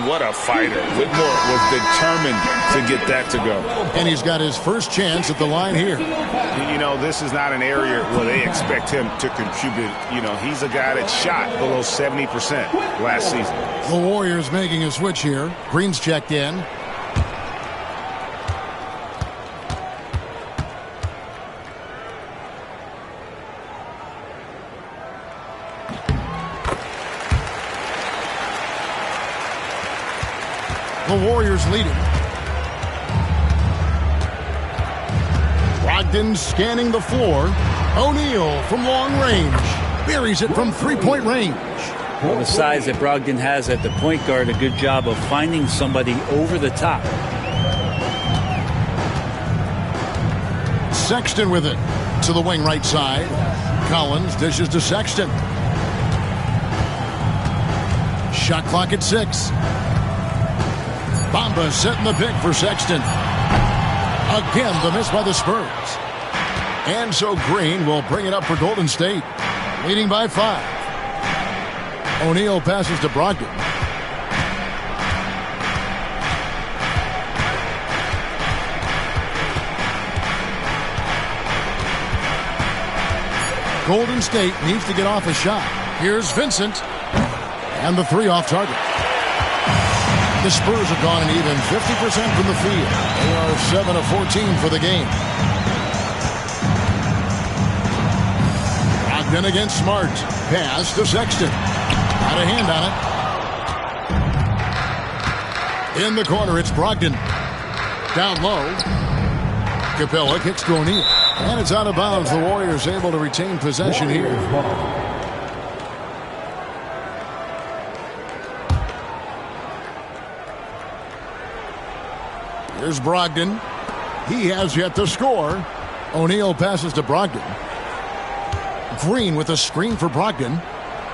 What a fighter. Whitmore was determined to get that to go. And he's got his first chance at the line here. You know, this is not an area where they expect him to contribute. You know, he's a guy that shot below 70% last season. The Warriors making a switch here. Green's checked in. The Warriors leading. Brogdon scanning the floor. O'Neal from long range. Buries it from three-point range. Well, the size that Brogdon has at the point guard, a good job of finding somebody over the top. Sexton with it. To the wing right side. Collins dishes to Sexton. Shot clock at 6. Bamba setting the pick for Sexton. Again, the miss by the Spurs. And so Green will bring it up for Golden State. Leading by 5. O'Neal passes to Brogdon. Golden State needs to get off a shot. Here's Vincent. And the 3 off target. The Spurs have gone an even 50% from the field. They are 7 of 14 for the game. Brogdon against Smart. Pass to Sexton. Got a hand on it. In the corner, it's Brogdon. Down low. Capella kicks to O'Neal. And it's out of bounds. The Warriors able to retain possession here. Here's Brogdon. He has yet to score. O'Neal passes to Brogdon. Green with a screen for Brogdon.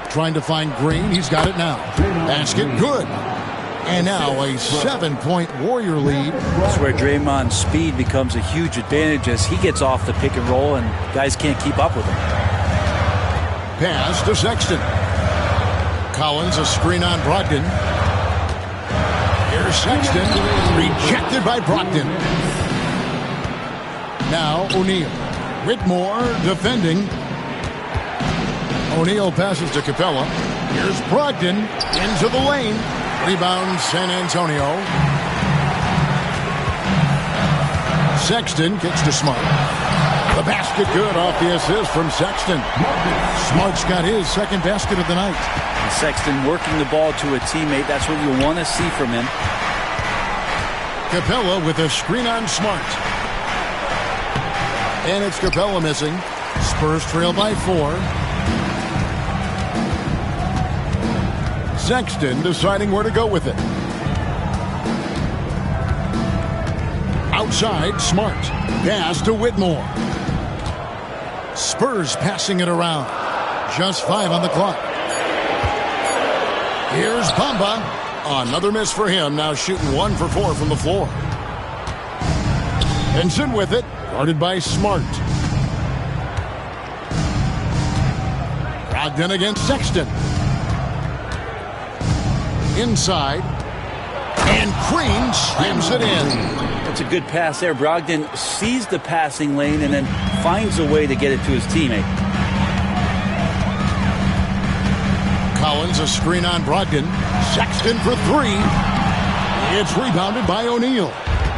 Trying to find Green. He's got it now. Basket good. And now a 7-point Warrior lead. That's where Draymond's speed becomes a huge advantage as he gets off the pick and roll and guys can't keep up with him. Pass to Sexton. Collins a screen on Brogdon. Here's Sexton. Rejected by Brogdon. Now O'Neal. Whitmore defending. O'Neal passes to Capella. Here's Brogdon into the lane. Rebound San Antonio. Sexton kicks to Smart. The basket good off the assist from Sexton. Smart's got his second basket of the night. And Sexton working the ball to a teammate. That's what you want to see from him. Capella with a screen on Smart. And it's Capella missing. Spurs trail by 4. Sexton deciding where to go with it. Outside, Smart. Pass to Whitmore. Spurs passing it around. Just 5 on the clock. Here's Bamba. Another miss for him. Now shooting 1 for 4 from the floor. Benson with it. Guarded by Smart. Brogdon against Sexton. Inside. And Green slams it in. That's a good pass there. Brogdon sees the passing lane and then finds a way to get it to his teammate. Collins a screen on Brogdon. Sexton for 3. It's rebounded by O'Neal.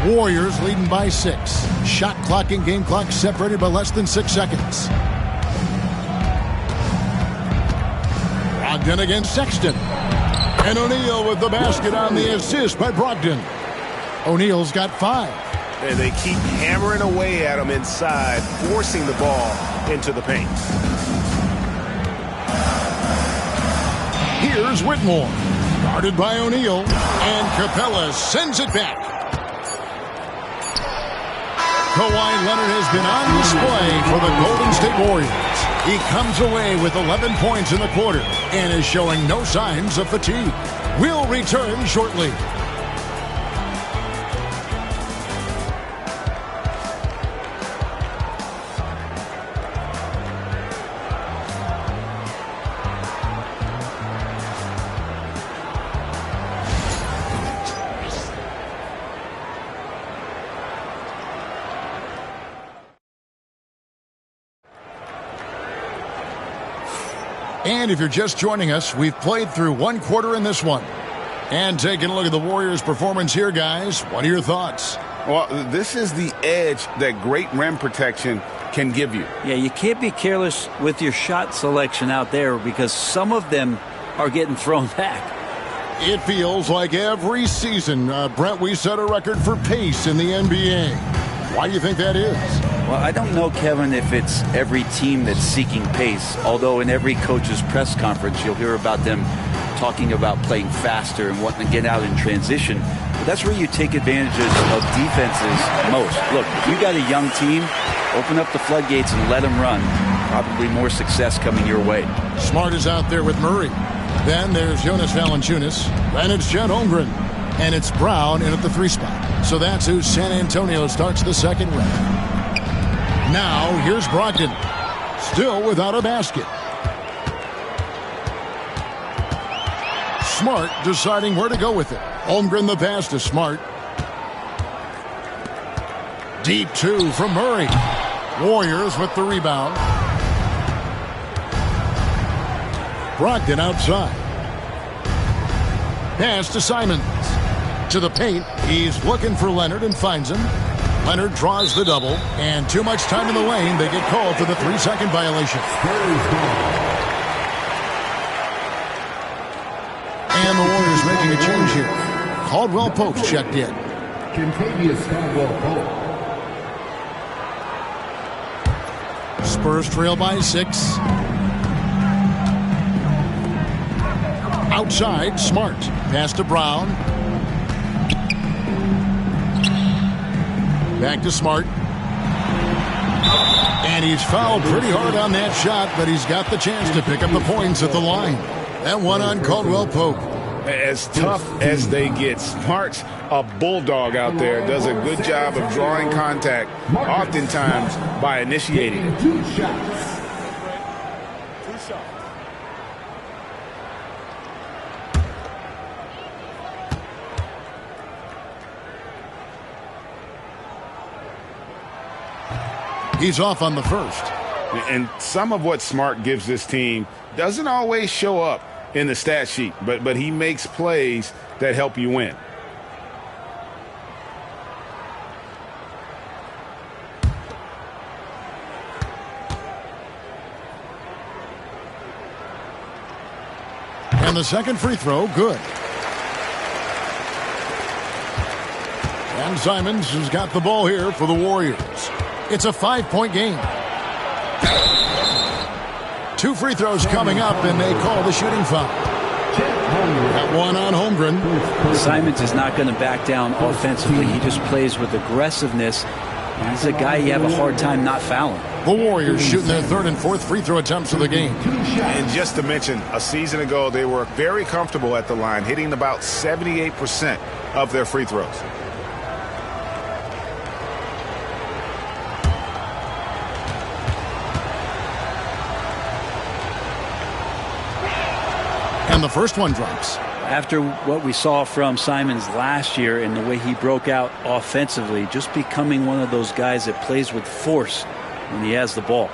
Warriors leading by 6. Shot clock and game clock separated by less than 6 seconds. Brogdon against Sexton. And O'Neal with the basket on the assist by Brogdon. O'Neal's got 5. And they keep hammering away at him inside, forcing the ball into the paint. Here's Whitmore. Guarded by O'Neal. And Capella sends it back. Kawhi Leonard has been on display for the Golden State Warriors. He comes away with 11 points in the quarter and is showing no signs of fatigue. We'll return shortly. And if you're just joining us, we've played through 1 quarter in this one. And taking a look at the Warriors' performance here, guys. What are your thoughts? Well, this is the edge that great rim protection can give you. Yeah, you can't be careless with your shot selection out there because some of them are getting thrown back. It feels like every season, Brent, we set a record for pace in the NBA. Why do you think that is? Well, I don't know, Kevin, if it's every team that's seeking pace, although in every coach's press conference you'll hear about them talking about playing faster and wanting to get out in transition. But that's where you take advantages of defenses most. Look, if you got a young team, open up the floodgates and let them run. Probably more success coming your way. Smart is out there with Murray. Then there's Jonas Valanciunas. Then it's Chet Holmgren. And it's Brown in at the 3 spot. So that's who San Antonio starts the second round. Now, here's Brogdon. Still without a basket. Smart deciding where to go with it. Holmgren the pass to Smart. Deep 2 from Murray. Warriors with the rebound. Brogdon outside. Pass to Simons. to the paint. He's looking for Leonard and finds him. Leonard draws the double, and too much time in the lane. They get called for the 3-second violation. And the Warriors making a change here. Caldwell Pope's checked in. Kentavious Caldwell-Pope. Spurs trail by 6. Outside, Smart. Pass to Brown. Back to Smart. And he's fouled pretty hard on that shot, but he's got the chance to pick up the points at the line. That one on Caldwell Pope. As tough as they get, Smart's a bulldog out there, does a good job of drawing contact, oftentimes by initiating it. 2 shots. He's off on the first. And some of what Smart gives this team doesn't always show up in the stat sheet, but he makes plays that help you win. And the second free throw, good. And Simons has got the ball here for the Warriors. It's a 5-point game. 2 free throws coming up, and they call the shooting foul. That one on Holmgren. Simons is not going to back down offensively. He just plays with aggressiveness. He's a guy you have a hard time not fouling. The Warriors shooting their 3rd and 4th free throw attempts of the game. And just to mention, a season ago, they were very comfortable at the line, hitting about 78% of their free throws. And the first one drops. After what we saw from Simons last year and the way he broke out offensively, just becoming one of those guys that plays with force when he has the ball.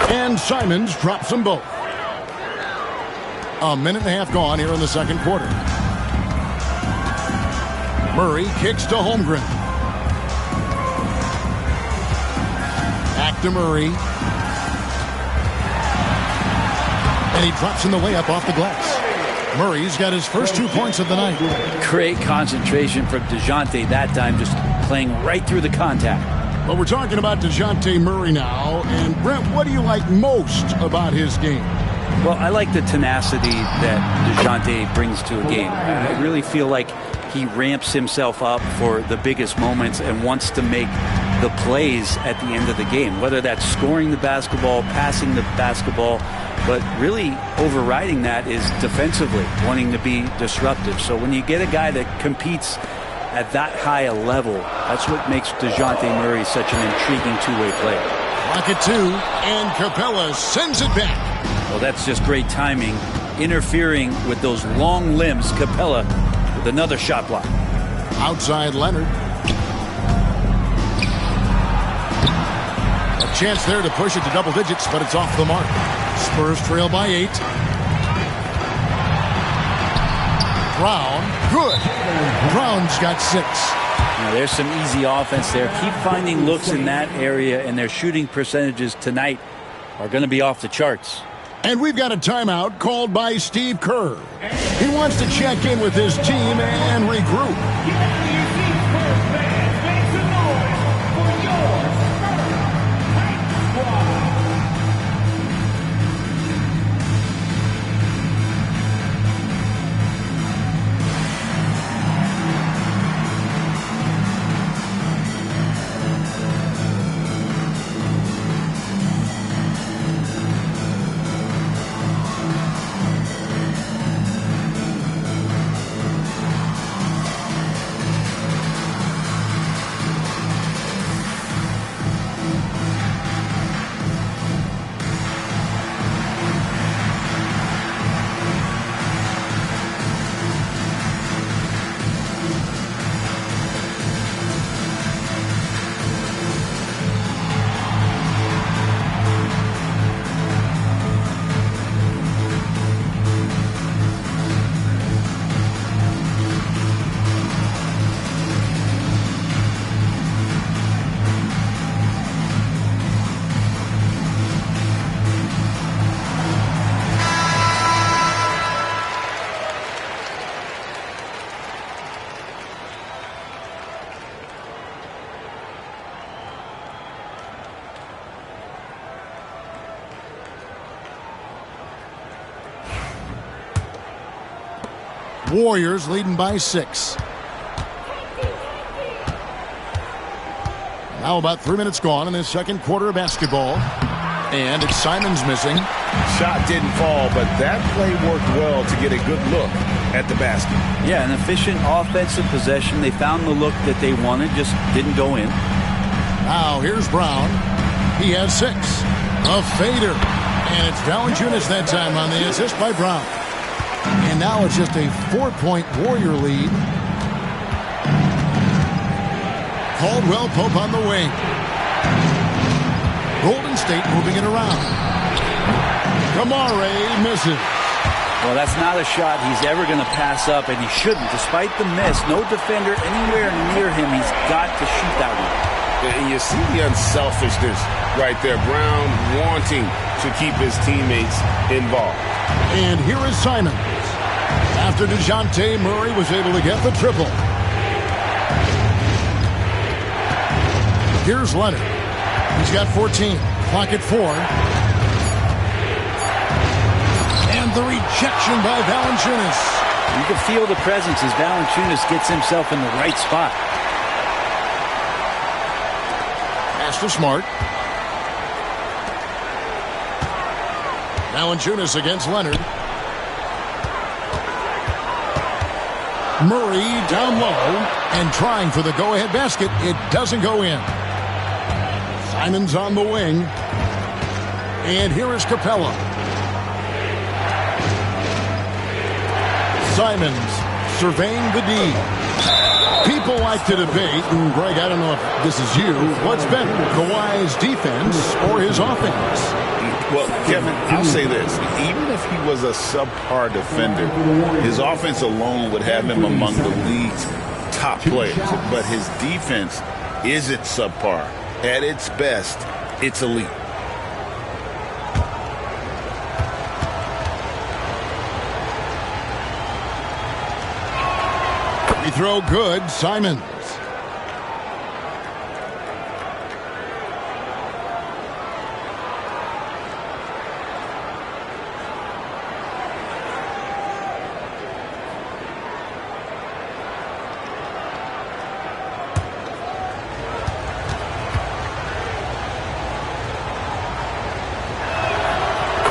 And Simons drops them both. A minute and a half gone here in the second quarter. Murray kicks to Holmgren. Back to Murray. And he drops in the layup off the glass. Murray's got his first 2 points of the night. Great concentration from DeJounte that time, just playing right through the contact. Well, we're talking about DeJounte Murray now. And, Brent, what do you like most about his game? Well, I like the tenacity that DeJounte brings to a game. I really feel like he ramps himself up for the biggest moments and wants to make the plays at the end of the game, whether that's scoring the basketball, passing the basketball, but really overriding that is defensively, wanting to be disruptive. So when you get a guy that competes at that high a level, that's what makes DeJounte Murray such an intriguing two-way player. Lock it 2, and Capella sends it back. Well, that's just great timing, interfering with those long limbs. Capella with another shot block. Outside Leonard. A chance there to push it to double digits, but it's off the mark. Spurs trail by 8. Brown, good. Brown's got 6. Now, there's some easy offense there. Keep finding looks in that area, and their shooting percentages tonight are going to be off the charts. And we've got a timeout called by Steve Kerr. He wants to check in with his team and regroup. Warriors leading by 6. Now about 3 minutes gone in this second quarter of basketball. And it's Simons missing. Shot didn't fall, but that play worked well to get a good look at the basket. Yeah, an efficient offensive possession. They found the look that they wanted, just didn't go in. Now here's Brown. He has 6. A fader. And it's Valanciunas that time on the assist by Brown. And now it's just a 4-point Warrior lead. Caldwell Pope on the wing. Golden State moving it around. Kamare misses. Well, that's not a shot he's ever going to pass up, and he shouldn't. Despite the miss, no defender anywhere near him. He's got to shoot that one. You see the unselfishness right there. Brown wanting to keep his teammates involved. And here is Simons. After DeJounte Murray was able to get the triple. Here's Leonard. He's got 14. Clock at 4. And the rejection by Valanciunas. You can feel the presence as Valanciunas gets himself in the right spot. Pass to Smart. Valanciunas against Leonard. Murray down low and trying for the go-ahead basket. It doesn't go in. Simons on the wing. And here is Capella. Simons surveying the D. People like to debate, and Greg, I don't know if this is you, what's better, Kawhi's defense or his offense? Well, Kevin, I'll say this. Even if he was a subpar defender, his offense alone would have him among the league's top players. But his defense isn't subpar. At its best, it's elite. Free throw good, Simons.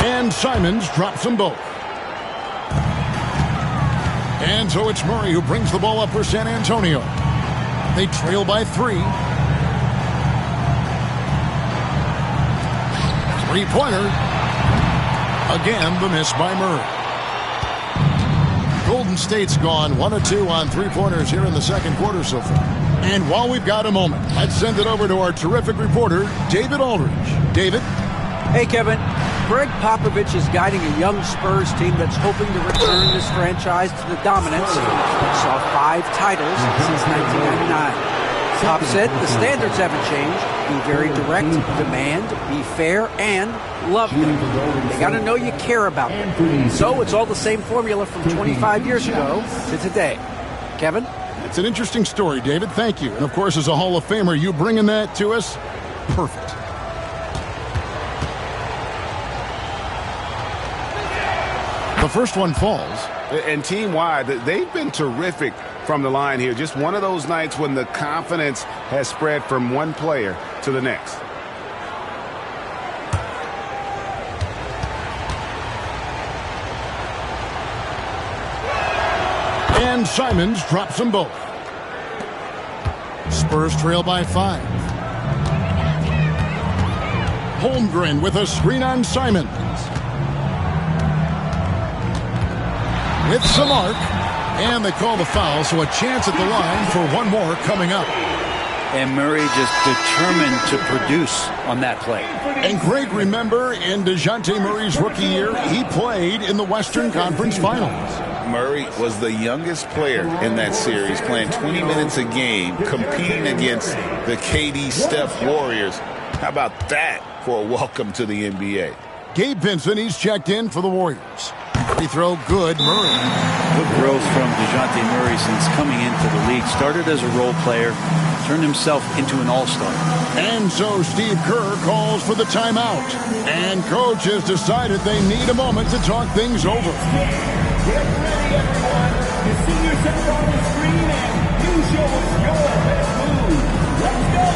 And Simons drops them both. And so it's Murray who brings the ball up for San Antonio. They trail by 3. Three-pointer. Again, the miss by Murray. Golden State's gone 1 of 2 on three-pointers here in the second quarter so far. And while we've got a moment, let's send it over to our terrific reporter, David Aldridge. David? Hey, Kevin. Greg Popovich is guiding a young Spurs team that's hoping to return this franchise to the dominance that saw 5 titles since 1999. Pop said the standards haven't changed. Be very direct, demand, be fair, and love them. They got to know you care about them. So it's all the same formula from 25 years ago to today. Kevin? It's an interesting story, David. Thank you. And, of course, as a Hall of Famer, you bringing that to us? Perfect. The first one falls. And team-wide, they've been terrific from the line here. Just one of those nights when the confidence has spread from one player to the next. And Simons drops them both. Spurs trail by 5. Holmgren with a screen on Simons. With some arc, and they call the foul, so a chance at the line for one more coming up. And Murray just determined to produce on that play. And Greg, remember, in DeJounte Murray's rookie year, he played in the Western Conference Finals. Murray was the youngest player in that series, playing 20 minutes a game, competing against the KD Steph Warriors. How about that for a welcome to the NBA? Gabe Vincent, he's checked in for the Warriors. Free throw good, Murray. Good growth from DeJounte Murray since coming into the league. Started as a role player, turned himself into an all-star. And so Steve Kerr calls for the timeout. And coach has decided they need a moment to talk things over. Get ready, everyone. See yourself on the screen and you show us your best move. Let's go.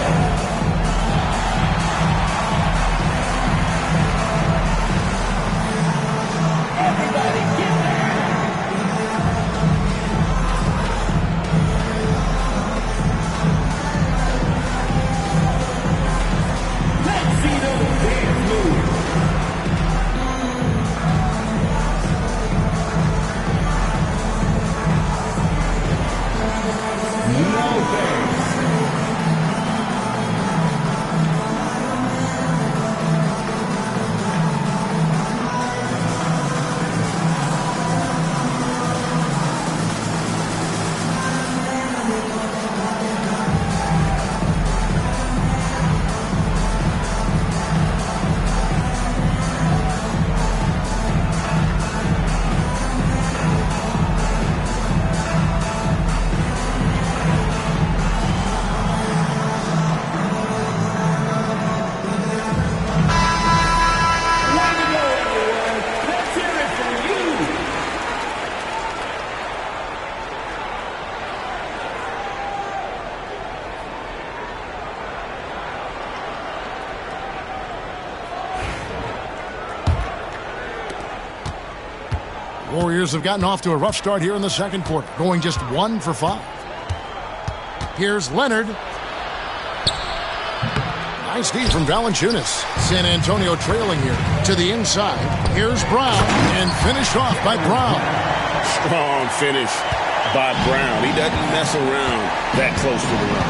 Everybody get there. Let's see those dance moves. No thanks. Warriors have gotten off to a rough start here in the second quarter, going just 1 for 5. Here's Leonard. Nice D from Valanciunas. San Antonio trailing here to the inside. Here's Brown, and finished off by Brown. Strong finish by Brown. He doesn't mess around that close to the rim.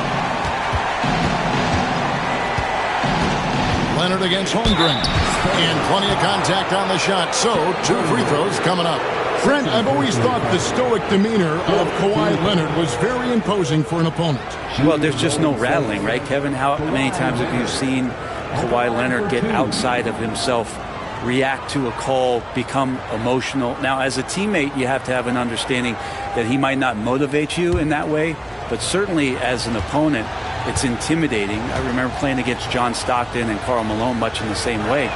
Leonard against Holmgren. And plenty of contact on the shot, so 2 free throws coming up. Brent, I've always thought the stoic demeanor of Kawhi Leonard was very imposing for an opponent. Well, there's just no rattling, right, Kevin? How many times have you seen Kawhi Leonard get outside of himself, react to a call, become emotional? Now, as a teammate, you have to have an understanding that he might not motivate you in that way, but certainly as an opponent, it's intimidating. I remember playing against John Stockton and Karl Malone much in the same way.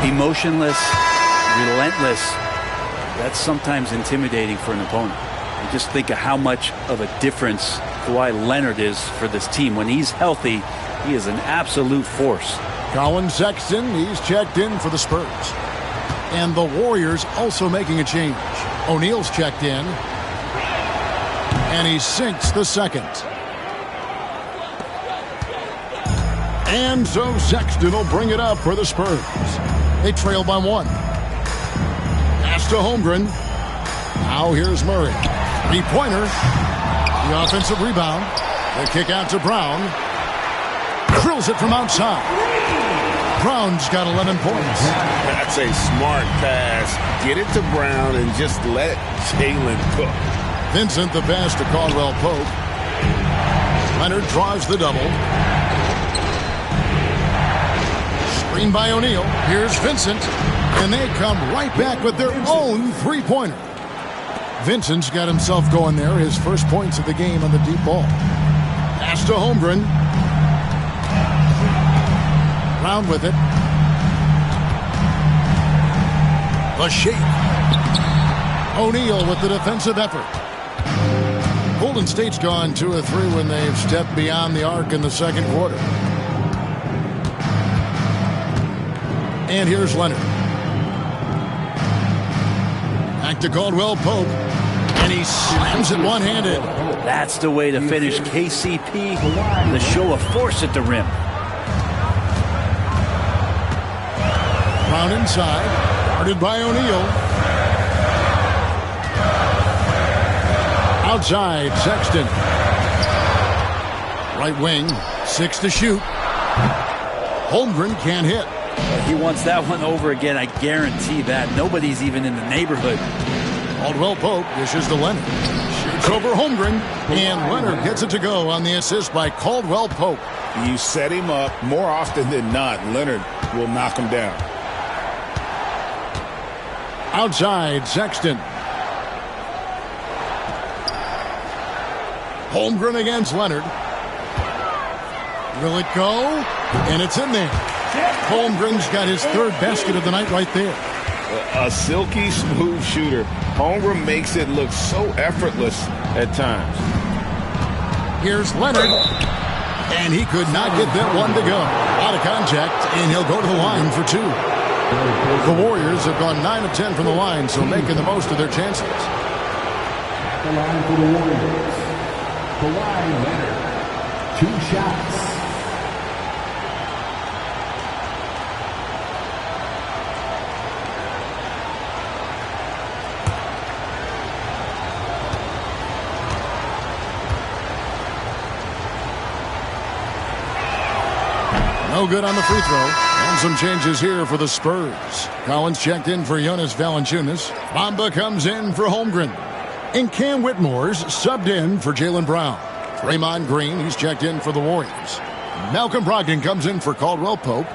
Emotionless, relentless, that's sometimes intimidating for an opponent. You just think of how much of a difference Kawhi Leonard is for this team. When he's healthy, he is an absolute force. Colin Sexton, he's checked in for the Spurs. And the Warriors also making a change. O'Neal's checked in. And he sinks the second. And so Sexton will bring it up for the Spurs. They trail by 1. Pass to Holmgren. Now here's Murray. 3-pointer. The offensive rebound. The kick out to Brown. Drills it from outside. Brown's got 11 points. That's a smart pass. Get it to Brown and just let Jalen cook. Vincent the pass to Caldwell Pope. Leonard draws the double. Screen by O'Neal. Here's Vincent. And they come right back with their own 3-pointer. Vincent's got himself going there. His first points of the game on the deep ball. Pass to Holmgren. Brown with it. The shake. O'Neal with the defensive effort. Golden State's gone 2 of 3 when they've stepped beyond the arc in the second quarter. And here's Leonard. Back to Caldwell Pope. And he slams it one-handed. That's the way to finish KCP. The show of force at the rim. Brown inside. Guarded by O'Neal. Outside, Sexton. Right wing, 6 to shoot. Holmgren can't hit. He wants that one over again, I guarantee that. Nobody's even in the neighborhood. Caldwell Pope dishes to Leonard. Shoots over Holmgren, and Leonard gets it to go on the assist by Caldwell Pope. You set him up more often than not. Leonard will knock him down. Outside, Sexton. Holmgren against Leonard. Will it go? And it's in there. Holmgren's got his 3rd basket of the night right there. A silky smooth shooter. Holmgren makes it look so effortless at times. Here's Leonard. And he could not get that one to go. Out of contact, and he'll go to the line for 2. The Warriors have gone 9 of 10 from the line, so making the most of their chances. The line for the Warriors. Kawhi Leonard. 2 shots. No good on the free throw. And some changes here for the Spurs. Collins checked in for Jonas Valanciunas. Bamba comes in for Holmgren. And Cam Whitmore's subbed in for Jaylen Brown. Draymond Green, he's checked in for the Warriors. Malcolm Brogdon comes in for Caldwell Pope.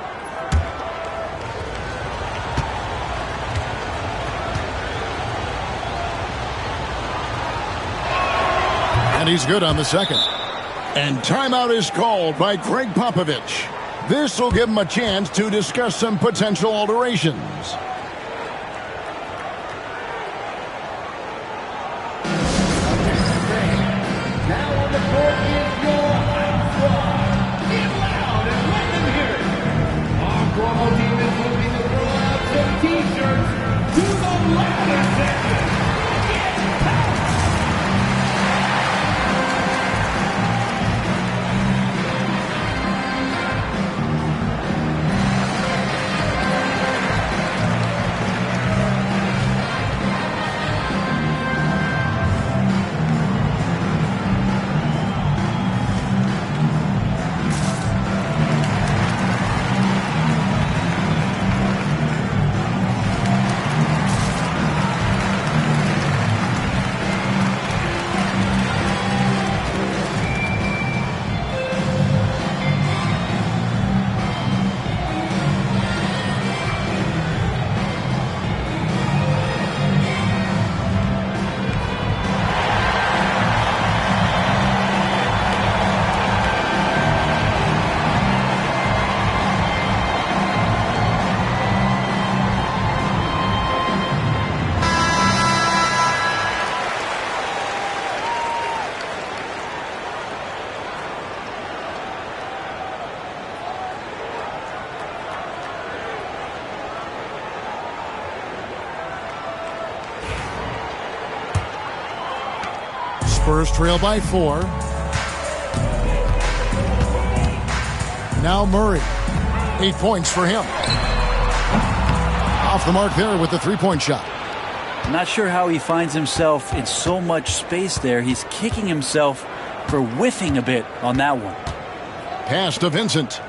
And he's good on the second. And timeout is called by Greg Popovich. This will give him a chance to discuss some potential alterations. Now on the court is your high squad. Get loud and let them hear it. Our promo team is looking to throw out some t-shirts to the louder section. Get packed. Spurs trail by 4. Now Murray. 8 points for him. Off the mark there with the three-point shot. Not sure how he finds himself in so much space there. He's kicking himself for whiffing a bit on that one. Pass to Vincent.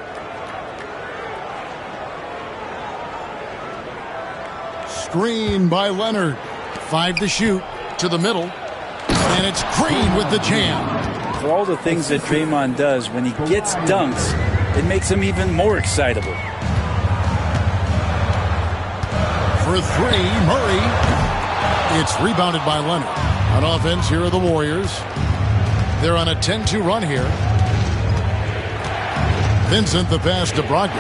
Screen by Leonard. 5 to shoot. To the middle. And it's Green with the jam. For all the things that Draymond does, when he gets dunks, it makes him even more excitable. For 3, Murray. It's rebounded by Leonard. On offense, here are the Warriors. They're on a 10-2 run here. Vincent, the pass to Brogdon.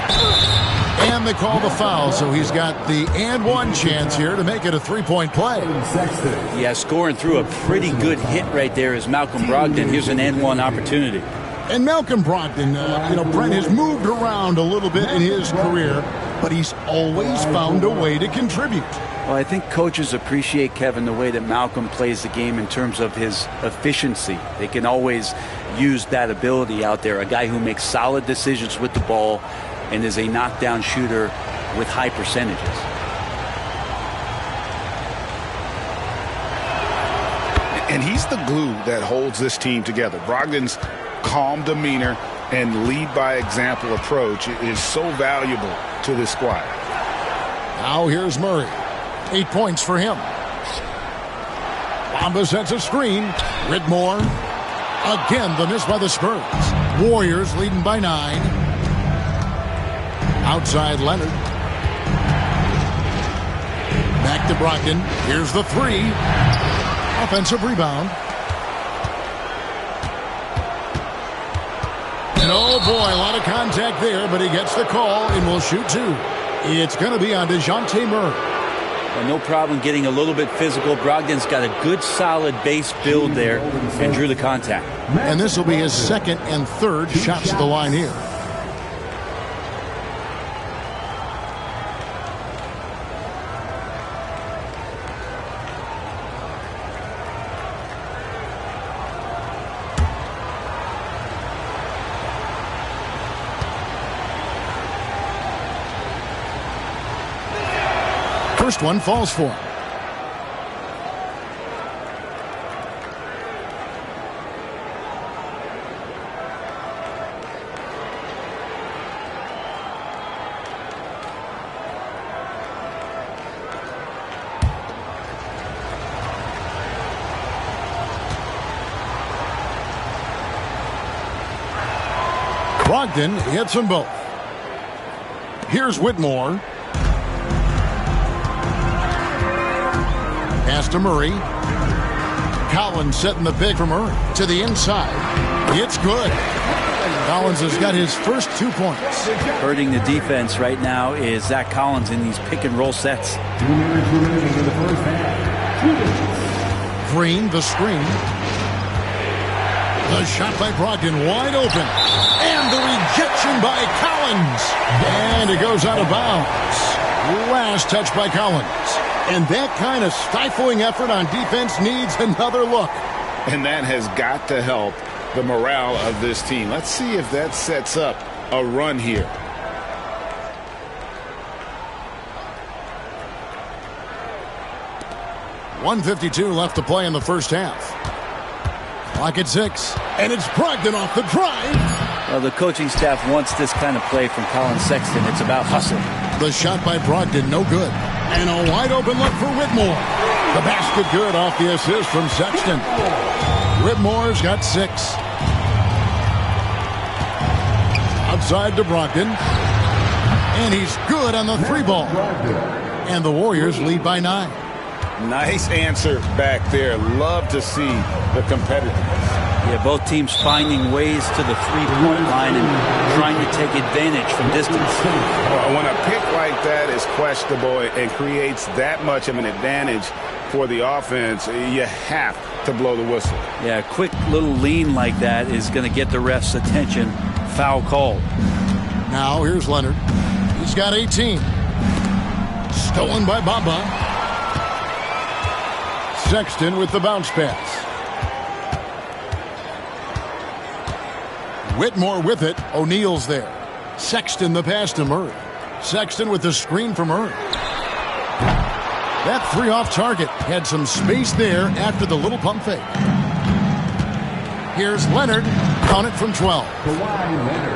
And they call the foul, so he's got the and one chance here to make it a three-point play. Yeah, scoring through a pretty good hit right there is Malcolm Brogdon. Here's an and one opportunity. And Malcolm Brogdon, Brent has moved around a little bit in his career, but he's always found a way to contribute. Well, I think coaches appreciate, Kevin, the way that Malcolm plays the game in terms of his efficiency. They can always use that ability out there. A guy who makes solid decisions with the ball and is a knockdown shooter with high percentages. And he's the glue that holds this team together. Brogdon's calm demeanor and lead by example approach is so valuable to this squad. Now here's Murray. 8 points for him. Bamba sets a screen. Whitmore. Again, the miss by the Spurs. Warriors leading by 9. Outside Leonard. Back to Brogdon. Here's the 3. Offensive rebound. And oh boy, a lot of contact there, but he gets the call and will shoot 2. It's going to be on DeJounte Murray. Well, no problem getting a little bit physical. Brogdon's got a good, solid base build there and drew the contact. And this will be his second and third shots at the line here. First one falls for him. Brogdon hits them both. Here's Whitmore. Pass to Murray. Collins setting the pick for Murray to the inside. It's good. Collins has got his first 2 points. Hurting the defense right now is Zach Collins in these pick and roll sets. Green, the screen. The shot by Brogdon wide open. And the rejection by Collins. And it goes out of bounds. Last touch by Collins. And that kind of stifling effort on defense needs another look. And that has got to help the morale of this team. Let's see if that sets up a run here. .152 left to play in the first half. Clock at 6. And it's Brogdon off the drive. Well, the coaching staff wants this kind of play from Colin Sexton. It's about hustle. The shot by Brogdon, no good. And a wide open look for Whitmore. The basket good off the assist from Sexton. Whitmore's got 6. Outside to Brogdon. And he's good on the 3-ball. And the Warriors lead by 9. Nice answer back there. Love to see the competitiveness. Yeah, both teams finding ways to the three-point line and trying to take advantage from distance. When a pick like that is questionable and creates that much of an advantage for the offense, you have to blow the whistle. Yeah, a quick little lean like that is going to get the ref's attention. Foul call. Now here's Leonard. He's got 18. Stolen by Bamba. Sexton with the bounce pass. Whitmore with it. O'Neal's there. Sexton the pass to Murray. Sexton with the screen for Murray. That 3 off target. Had some space there after the little pump fake. Here's Leonard. Count it from 12.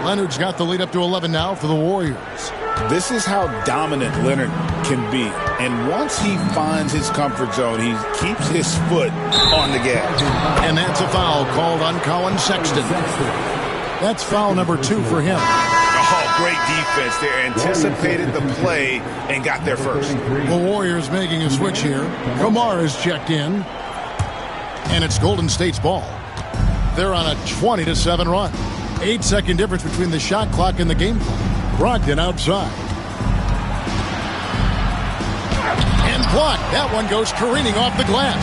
Leonard's got the lead up to 11 now for the Warriors. This is how dominant Leonard can be. And once he finds his comfort zone, he keeps his foot on the gas. And that's a foul called on Colin Sexton. That's foul number 2 for him. Oh, great defense there. Anticipated the play and got there first. The Warriors making a switch here. Kamara is checked in. And it's Golden State's ball. They're on a 20-7 run. 8-second difference between the shot clock and the game clock. Brogdon outside. And blocked. That one goes careening off the glass.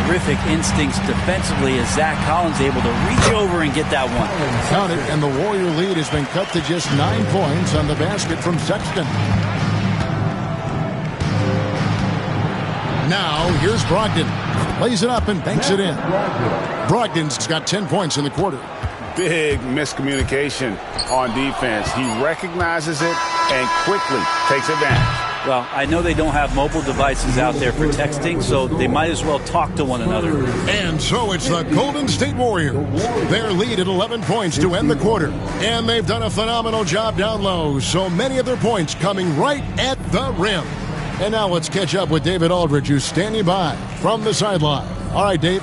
Terrific instincts defensively as Zach Collins able to reach over and get that one. Count it, and the Warrior lead has been cut to just 9 points on the basket from Sexton. Now, here's Brogdon. Plays it up and banks it in. Brogdon's got 10 points in the quarter. Big miscommunication on defense. He recognizes it and quickly takes advantage. Well, I know they don't have mobile devices out there for texting, so they might as well talk to one another. And so it's the Golden State Warriors. Their lead at 11 points to end the quarter. And they've done a phenomenal job down low, so many of their points coming right at the rim. And now let's catch up with David Aldridge, who's standing by from the sideline. All right, Dave.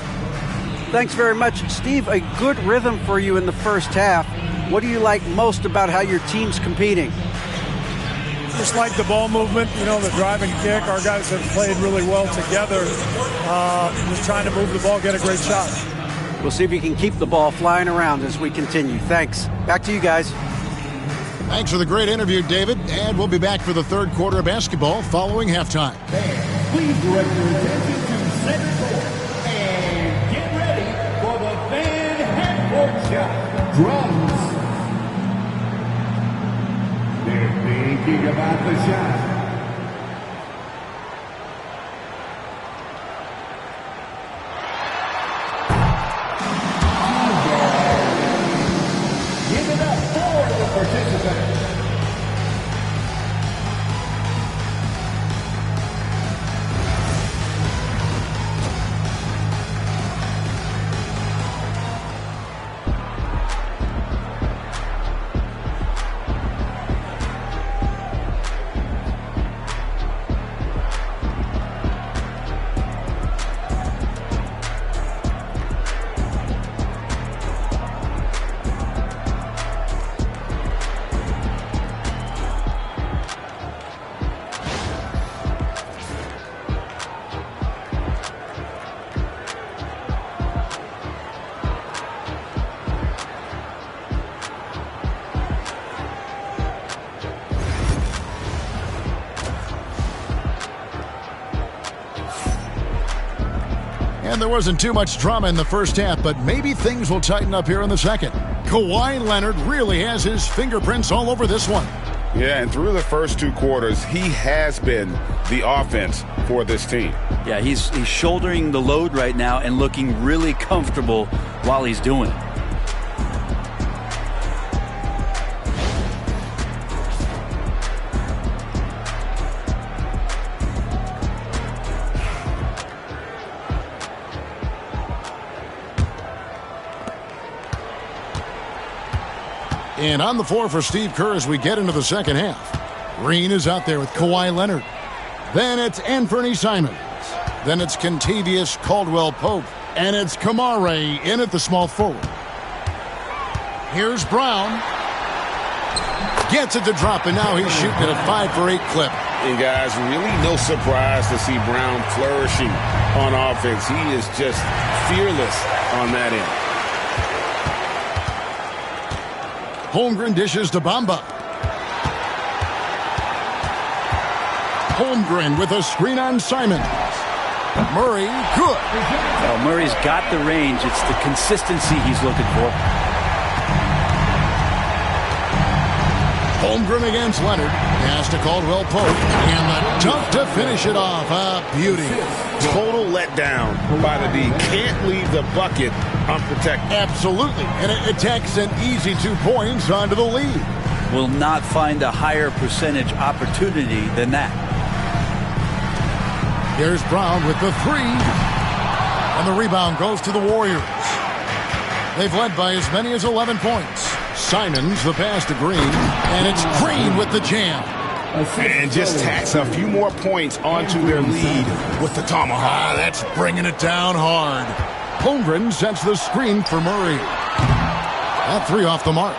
Thanks very much, Steve. A good rhythm for you in the first half. What do you like most about how your team's competing? Just like the ball movement, you know, the drive and kick. Our guys have played really well together. Just trying to move the ball, get a great shot. We'll see if you can keep the ball flying around as we continue. Thanks. Back to you guys. Thanks for the great interview, David. And we'll be back for the third quarter of basketball following halftime. Please direct your attention to center court and get ready for the Van Halfcourt shot. Drums. They're thinking about the shot. Give it up for the participants. And there wasn't too much drama in the first half, but maybe things will tighten up here in the second. Kawhi Leonard really has his fingerprints all over this one. Yeah, and through the first 2 quarters, he has been the offense for this team. Yeah, he's shouldering the load right now and looking really comfortable while he's doing it. And on the floor for Steve Kerr as we get into the second half. Green is out there with Kawhi Leonard. Then it's Anthony Simons. Then it's Kentavious Caldwell-Pope. And it's Kamare in at the small forward. Here's Brown. Gets it to drop, and now he's shooting at a 5-for-8 clip. And guys, really no surprise to see Brown flourishing on offense. He is just fearless on that end. Holmgren dishes to Bamba. Holmgren with a screen on Simons. Murray, good. Well, Murray's got the range. It's the consistency he's looking for. Holmgren against Leonard. Pass to Caldwell-Pope. And the dunk to finish it off. A beauty. Total letdown by the D. Can't leave the bucket unprotected. Absolutely. And it takes an easy 2 points onto the lead. Will not find a higher percentage opportunity than that. Here's Brown with the 3. And the rebound goes to the Warriors. They've led by as many as 11 points. Simons, the pass to Green. And it's Green with the jam. And just tacks a few more points onto their lead with the tomahawk. That's bringing it down hard. Holmgren sets the screen for Murray. That 3 off the mark.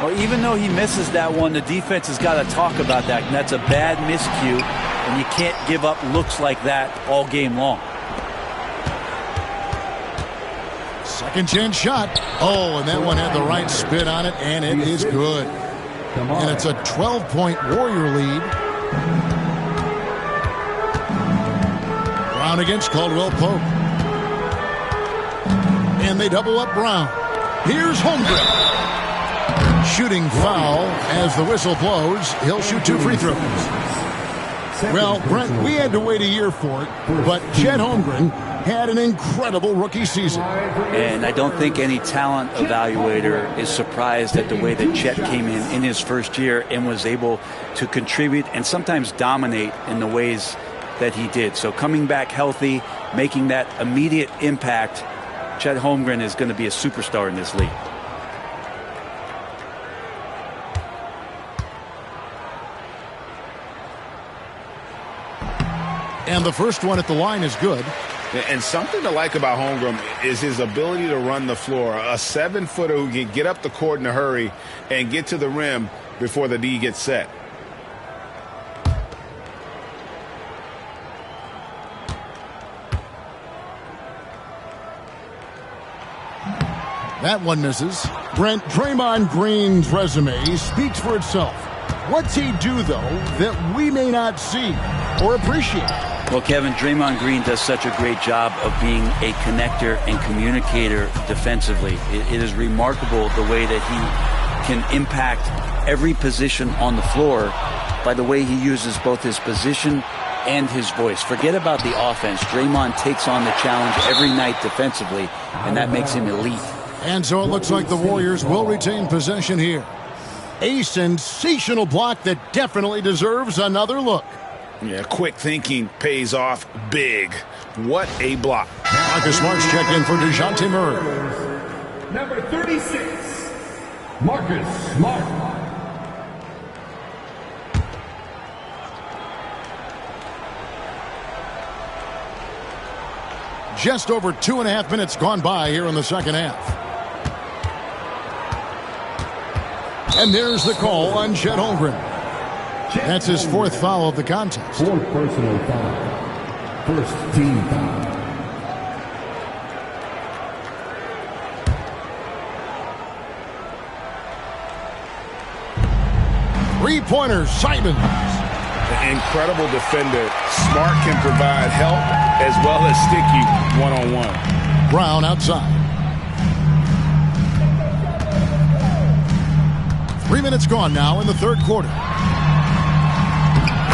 Well, even though he misses that one, the defense has got to talk about that. And that's a bad miscue, and you can't give up looks like that all game long. Second chance shot. Oh, and that one had the right spin on it, and it is good. And it's a 12-point Warrior lead. Brown against Caldwell-Pope. And they double up Brown. Here's Holmgren. Shooting foul as the whistle blows. He'll shoot 2 free throws. Well, Brent, we had to wait a year for it, but Chet Holmgren had an incredible rookie season. And I don't think any talent evaluator is surprised at the way that Chet came in his first year and was able to contribute and sometimes dominate in the ways that he did. So coming back healthy, making that immediate impact, Chet Holmgren is going to be a superstar in this league. And the first one at the line is good. And something to like about Holmgren is his ability to run the floor. A 7-footer who can get up the court in a hurry and get to the rim before the D gets set. That one misses. Brent, Draymond Green's resume speaks for itself. What's he do, though, that we may not see or appreciate? Well, Kevin, Draymond Green does such a great job of being a connector and communicator defensively. It is remarkable the way that he can impact every position on the floor by the way he uses both his position and his voice. Forget about the offense. Draymond takes on the challenge every night defensively, and that makes him elite. And so it looks like the Warriors will retain possession here. A sensational block that definitely deserves another look. Yeah, quick thinking pays off big. What a block. Marcus Smart's checked in for DeJounte Murray. Number 36, Marcus Smart. Just over 2.5 minutes gone by here in the second half. And there's the call on Chet Holmgren. That's his fourth foul of the contest. Fourth personal foul. First team foul. Three-pointer, Simons. An incredible defender. Smart can provide help as well as stick you one-on-one. Brown outside. 3 minutes gone now in the third quarter.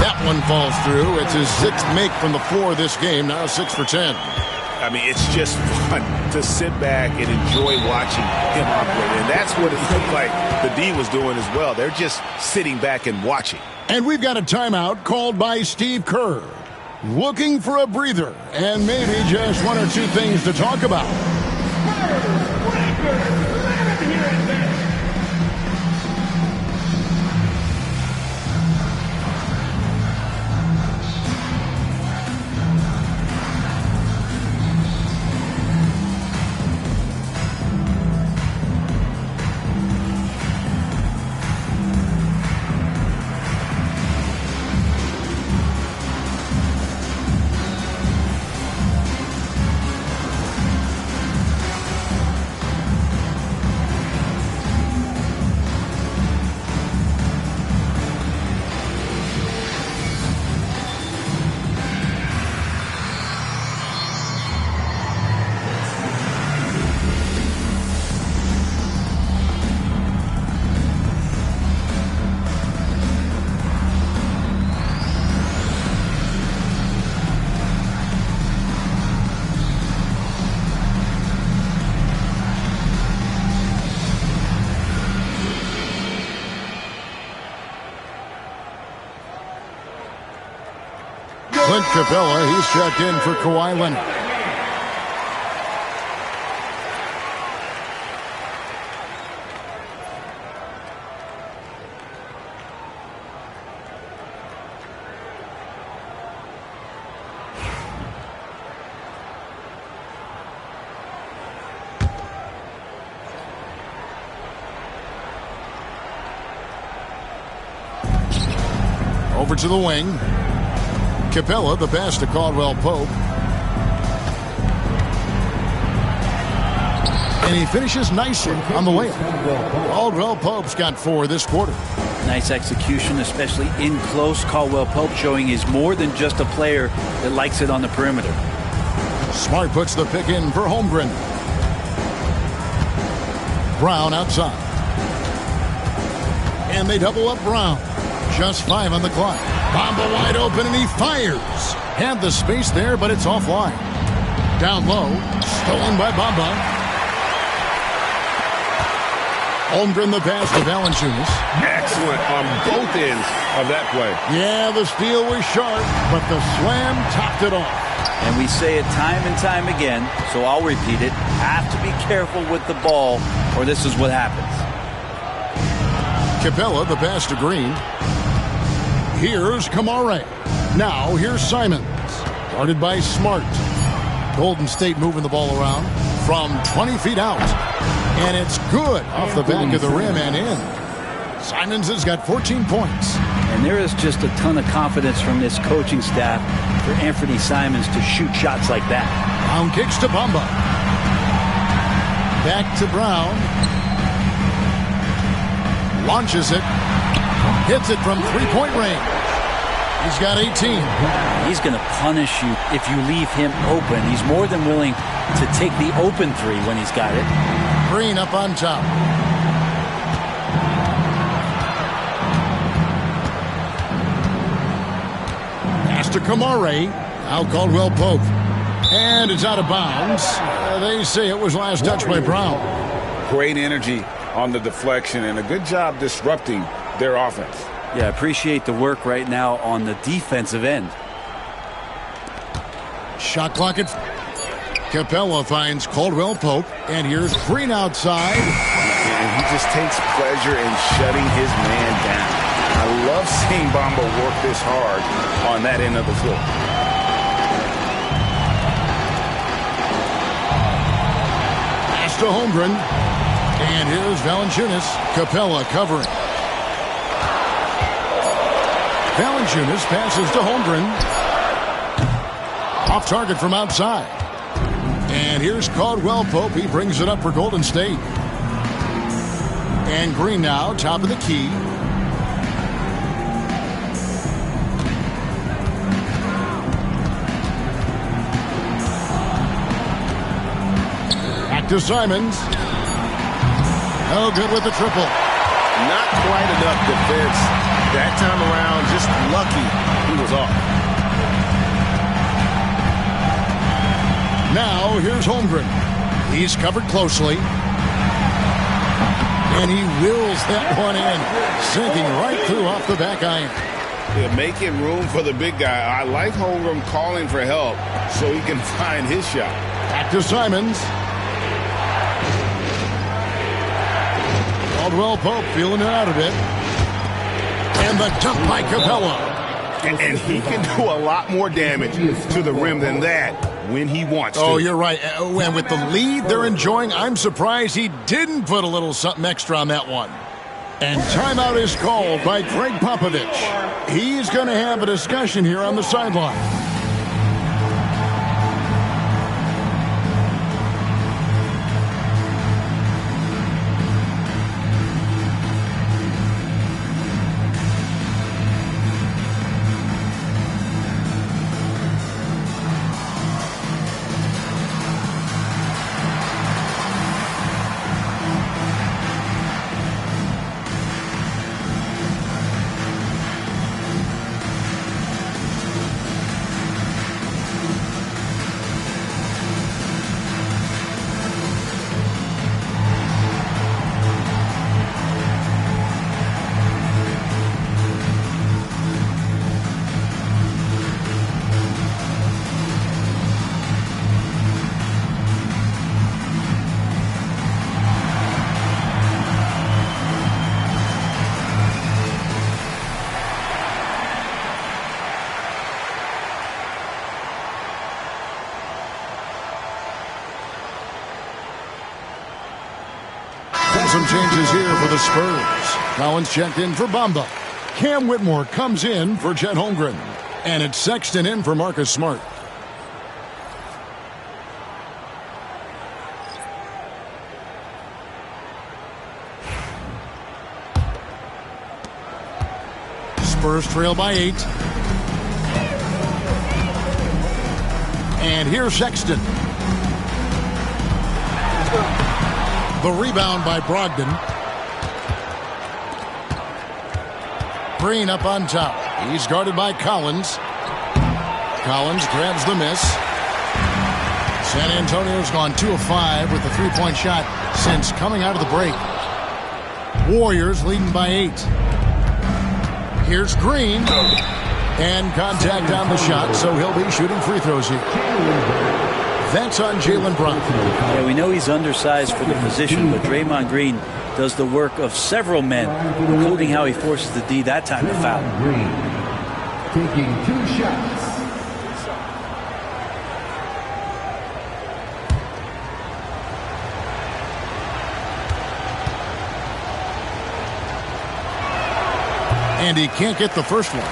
That one falls through. It's his sixth make from the floor this game. Now 6 for 10. I mean, it's just fun to sit back and enjoy watching him operate. And that's what it looked like the D was doing as well. They're just sitting back and watching. And we've got a timeout called by Steve Kerr. Looking for a breather and maybe just one or two things to talk about. Clint Capella, he's checked in for Kawhi Leonard. Over to the wing. Capella, the pass to Caldwell Pope. And he finishes nicely on the layup. Caldwell Pope's got 4 this quarter. Nice execution, especially in close. Caldwell Pope showing he's more than just a player that likes it on the perimeter. Smart puts the pick in for Holmgren. Brown outside. And they double up Brown. Just 5 on the clock. Bamba wide open, and he fires. Had the space there, but it's offline. Down low, stolen by Bamba. Holmgren the pass to Valanciunas. Excellent on both ends of that play. Yeah, the steal was sharp, but the slam topped it off. And we say it time and time again, so I'll repeat it. Have to be careful with the ball, or this is what happens. Capella, the pass to Green. Here's Kamare. Now here's Simons. Guarded by Smart. Golden State moving the ball around from 20 feet out. And it's good off the back of the rim and in. Simons has got 14 points. And there is just a ton of confidence from this coaching staff for Anthony Simons to shoot shots like that. Brown kicks to Bamba. Back to Brown. Launches it. Hits it from 3-point range. He's got 18. He's going to punish you if you leave him open. He's more than willing to take the open three when he's got it. Green up on top. Pass to Kamare. Now Caldwell Pope. And it's out of bounds. They say it was last touched by Brown. Great energy on the deflection and a good job disrupting their offense. Yeah, appreciate the work right now on the defensive end. Shot clock at... Capella finds Caldwell Pope, and here's Green outside. And he just takes pleasure in shutting his man down. I love seeing Bamba work this hard on that end of the floor. Pass to Holmgren. And here's Valanciunas. Capella covering. Valanciunas passes to Holmgren. Off target from outside. And here's Caldwell Pope. He brings it up for Golden State. And Green now, top of the key. Back to Simons. No good with the triple. Not quite enough defense. That time around, just lucky he was off. Now, here's Holmgren. He's covered closely. And he wills that one in, sinking right through off the back iron. Yeah, making room for the big guy. I like Holmgren calling for help so he can find his shot. Back to Simons. Caldwell Pope feeling it out a bit. And the dunk by Capella. And he can do a lot more damage to the rim than that when he wants to. Oh, you're right. And with the lead they're enjoying, I'm surprised he didn't put a little something extra on that one. And timeout is called by Greg Popovich. He's going to have a discussion here on the sideline. Some changes here for the Spurs. Collins checked in for Bamba. Cam Whitmore comes in for Chet Holmgren. And it's Sexton in for Marcus Smart. Spurs trail by 8. And here's Sexton. The rebound by Brogdon. Green up on top. He's guarded by Collins. Collins grabs the miss. San Antonio's gone 2 of 5 with the three-point shot since coming out of the break. Warriors leading by 8. Here's Green. And contact on the shot, so he'll be shooting free throws here. That's on Jaylen Brown. Yeah, we know he's undersized for the position, but Draymond Green does the work of several men, including how he forces the D that time to foul. Green taking 2 shots. And he can't get the first one.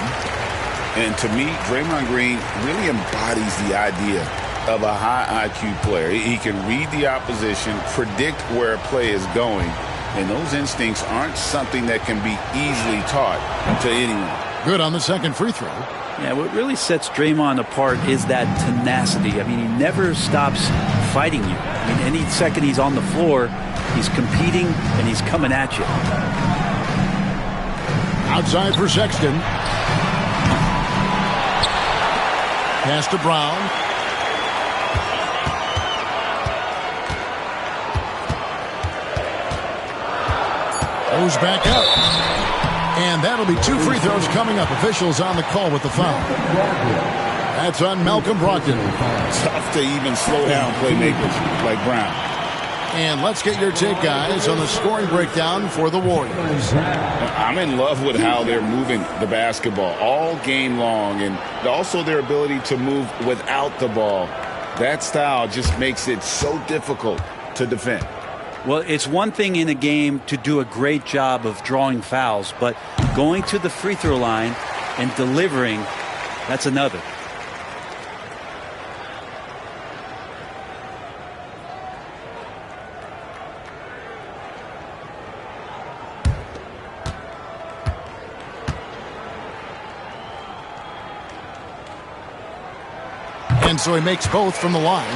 And to me, Draymond Green really embodies the idea of a high IQ player. He can read the opposition, predict where a play is going, and those instincts aren't something that can be easily taught to anyone. Good on the second free throw. Yeah, what really sets Draymond apart is that tenacity. I mean, he never stops fighting you. I mean, any second he's on the floor, he's competing and he's coming at you. Outside for Sexton. Pass to Brown. Goes back up. And that'll be 2 free throws coming up. Officials on the call with the foul. That's on Malcolm Brogdon. Tough to even slow down playmakers like Brown. And let's get your take, guys, on the scoring breakdown for the Warriors. I'm in love with how they're moving the basketball all game long, and also their ability to move without the ball. That style just makes it so difficult to defend. Well, it's one thing in a game to do a great job of drawing fouls, but going to the free throw line and delivering, that's another. And so he makes both from the line.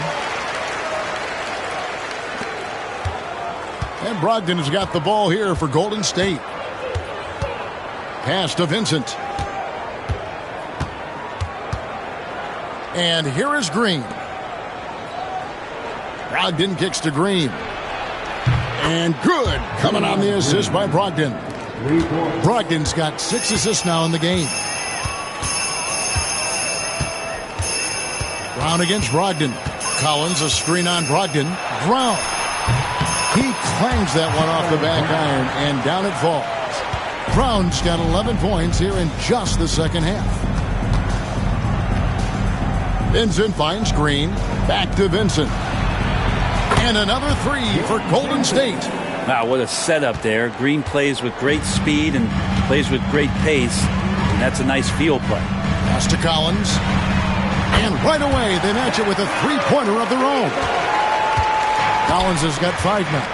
And Brogdon has got the ball here for Golden State. Pass to Vincent. And here is Green. Brogdon kicks to Green. And good. Coming on the assist by Brogdon. Brogdon's got 6 assists now in the game. Brown against Brogdon. Collins, a screen on Brogdon. Brown. He clangs that one off the back iron, and down it falls. Brown's got 11 points here in just the second half. Vincent finds Green. Back to Vincent. And another 3 for Golden State. Wow, what a setup there. Green plays with great speed and plays with great pace, and that's a nice field play. Pass to Collins. And right away, they match it with a three-pointer of their own. Collins has got 5 now.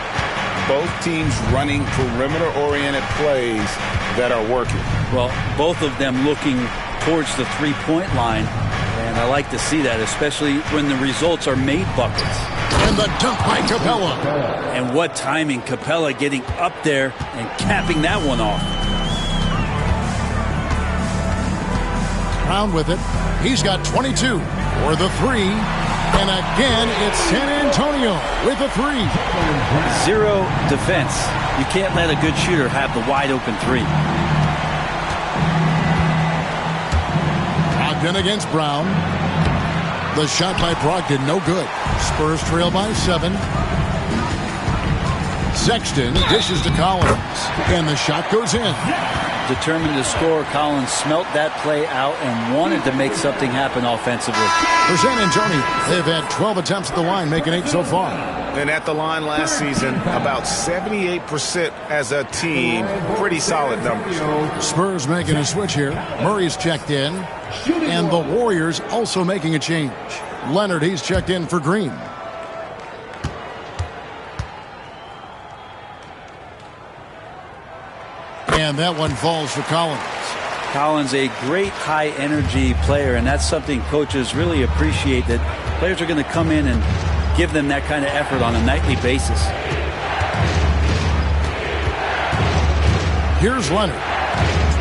Both teams running perimeter-oriented plays that are working. Well, both of them looking towards the three-point line, and I like to see that, especially when the results are made buckets. And the dunk by Capella. And what timing, Capella getting up there and capping that one off. Brown with it. He's got 22 for the 3. And again, it's San Antonio with a 3. 0 defense. You can't let a good shooter have the wide open 3. Brogdon against Brown. The shot by Brogdon, no good. Spurs trail by 7. Sexton dishes to Collins. And the shot goes in. Determined to score, Collins smelt that play out and wanted to make something happen offensively. For San Antonio, they've had 12 attempts at the line, making 8 so far. And at the line last season, about 78% as a team. Pretty solid numbers. Spurs making a switch here. Murray's checked in. And the Warriors also making a change. Leonard, he's checked in for Green. And that one falls for Collins. Collins, a great high-energy player, and that's something coaches really appreciate, that players are going to come in and give them that kind of effort on a nightly basis. Here's Leonard.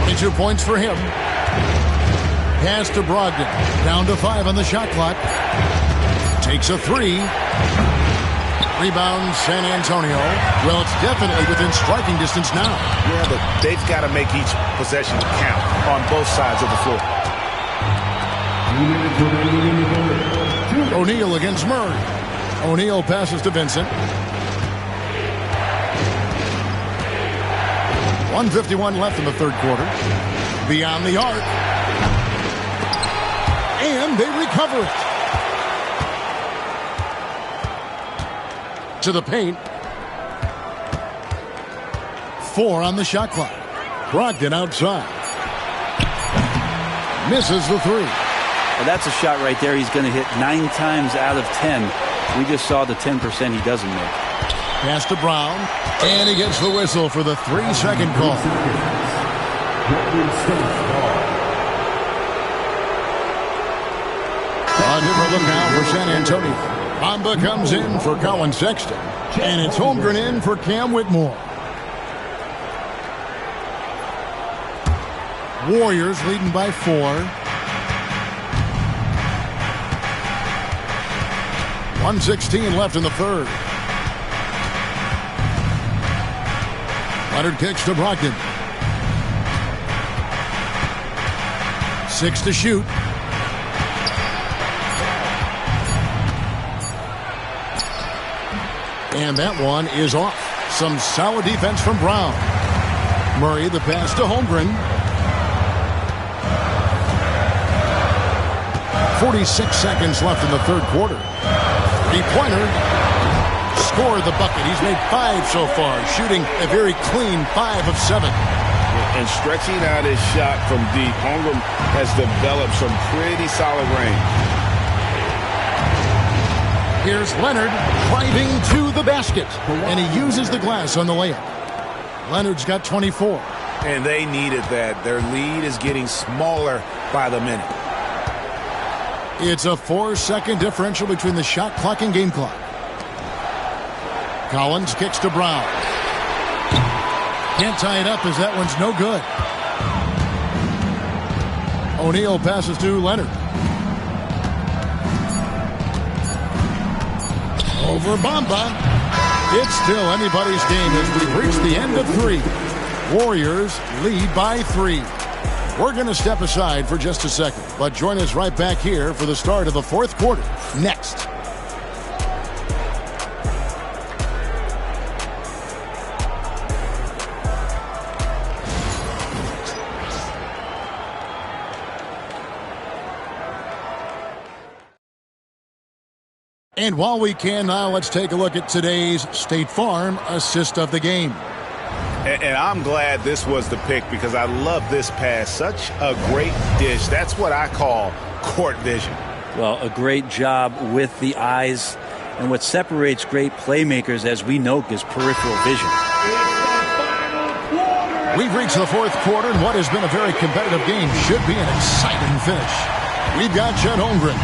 22 points for him. Pass to Brogdon. Down to 5 on the shot clock. Takes a 3. Rebound, San Antonio. Well, it's definitely within striking distance now. Yeah, but they've got to make each possession count on both sides of the floor. O'Neal against Murray. O'Neal passes to Vincent. 1:51 left in the third quarter. Beyond the arc. And they recover it. To the paint. 4 on the shot clock. Brogdon outside. Misses the 3. Well, that's a shot right there he's going to hit 9 times out of 10. We just saw the 10% he doesn't make. Pass to Brown. And he gets the whistle for the 3-second call. A different look now for San Antonio. Bamba comes in for Colin Sexton. And it's Holmgren in for Cam Whitmore. Warriors leading by 4. .116 left in the third. Leonard kicks to Brogdon. 6 to shoot. And that one is off. Some solid defense from Brown. Murray the pass to Holmgren. 46 seconds left in the third quarter. Three-pointer. Scored the bucket. He's made 5 so far, shooting a very clean 5 of 7. And stretching out his shot from deep, Holmgren has developed some pretty solid range. Here's Leonard driving to the basket, and he uses the glass on the layup. Leonard's got 24. And they needed that. Their lead is getting smaller by the minute. It's a 4-second differential between the shot clock and game clock. Collins kicks to Brown. Can't tie it up as that one's no good. O'Neal passes to Leonard. Over Bamba. It's still anybody's game as we've reached the end of 3. Warriors lead by 3. We're going to step aside for just a second, but join us right back here for the start of the fourth quarter next. And while we can now, let's take a look at today's State Farm assist of the game. And I'm glad this was the pick because I love this pass. Such a great dish. That's what I call court vision. Well, a great job with the eyes. And what separates great playmakers, as we know, is peripheral vision. We've reached the fourth quarter, and what has been a very competitive game should be an exciting finish. We've got Chet Holmgren.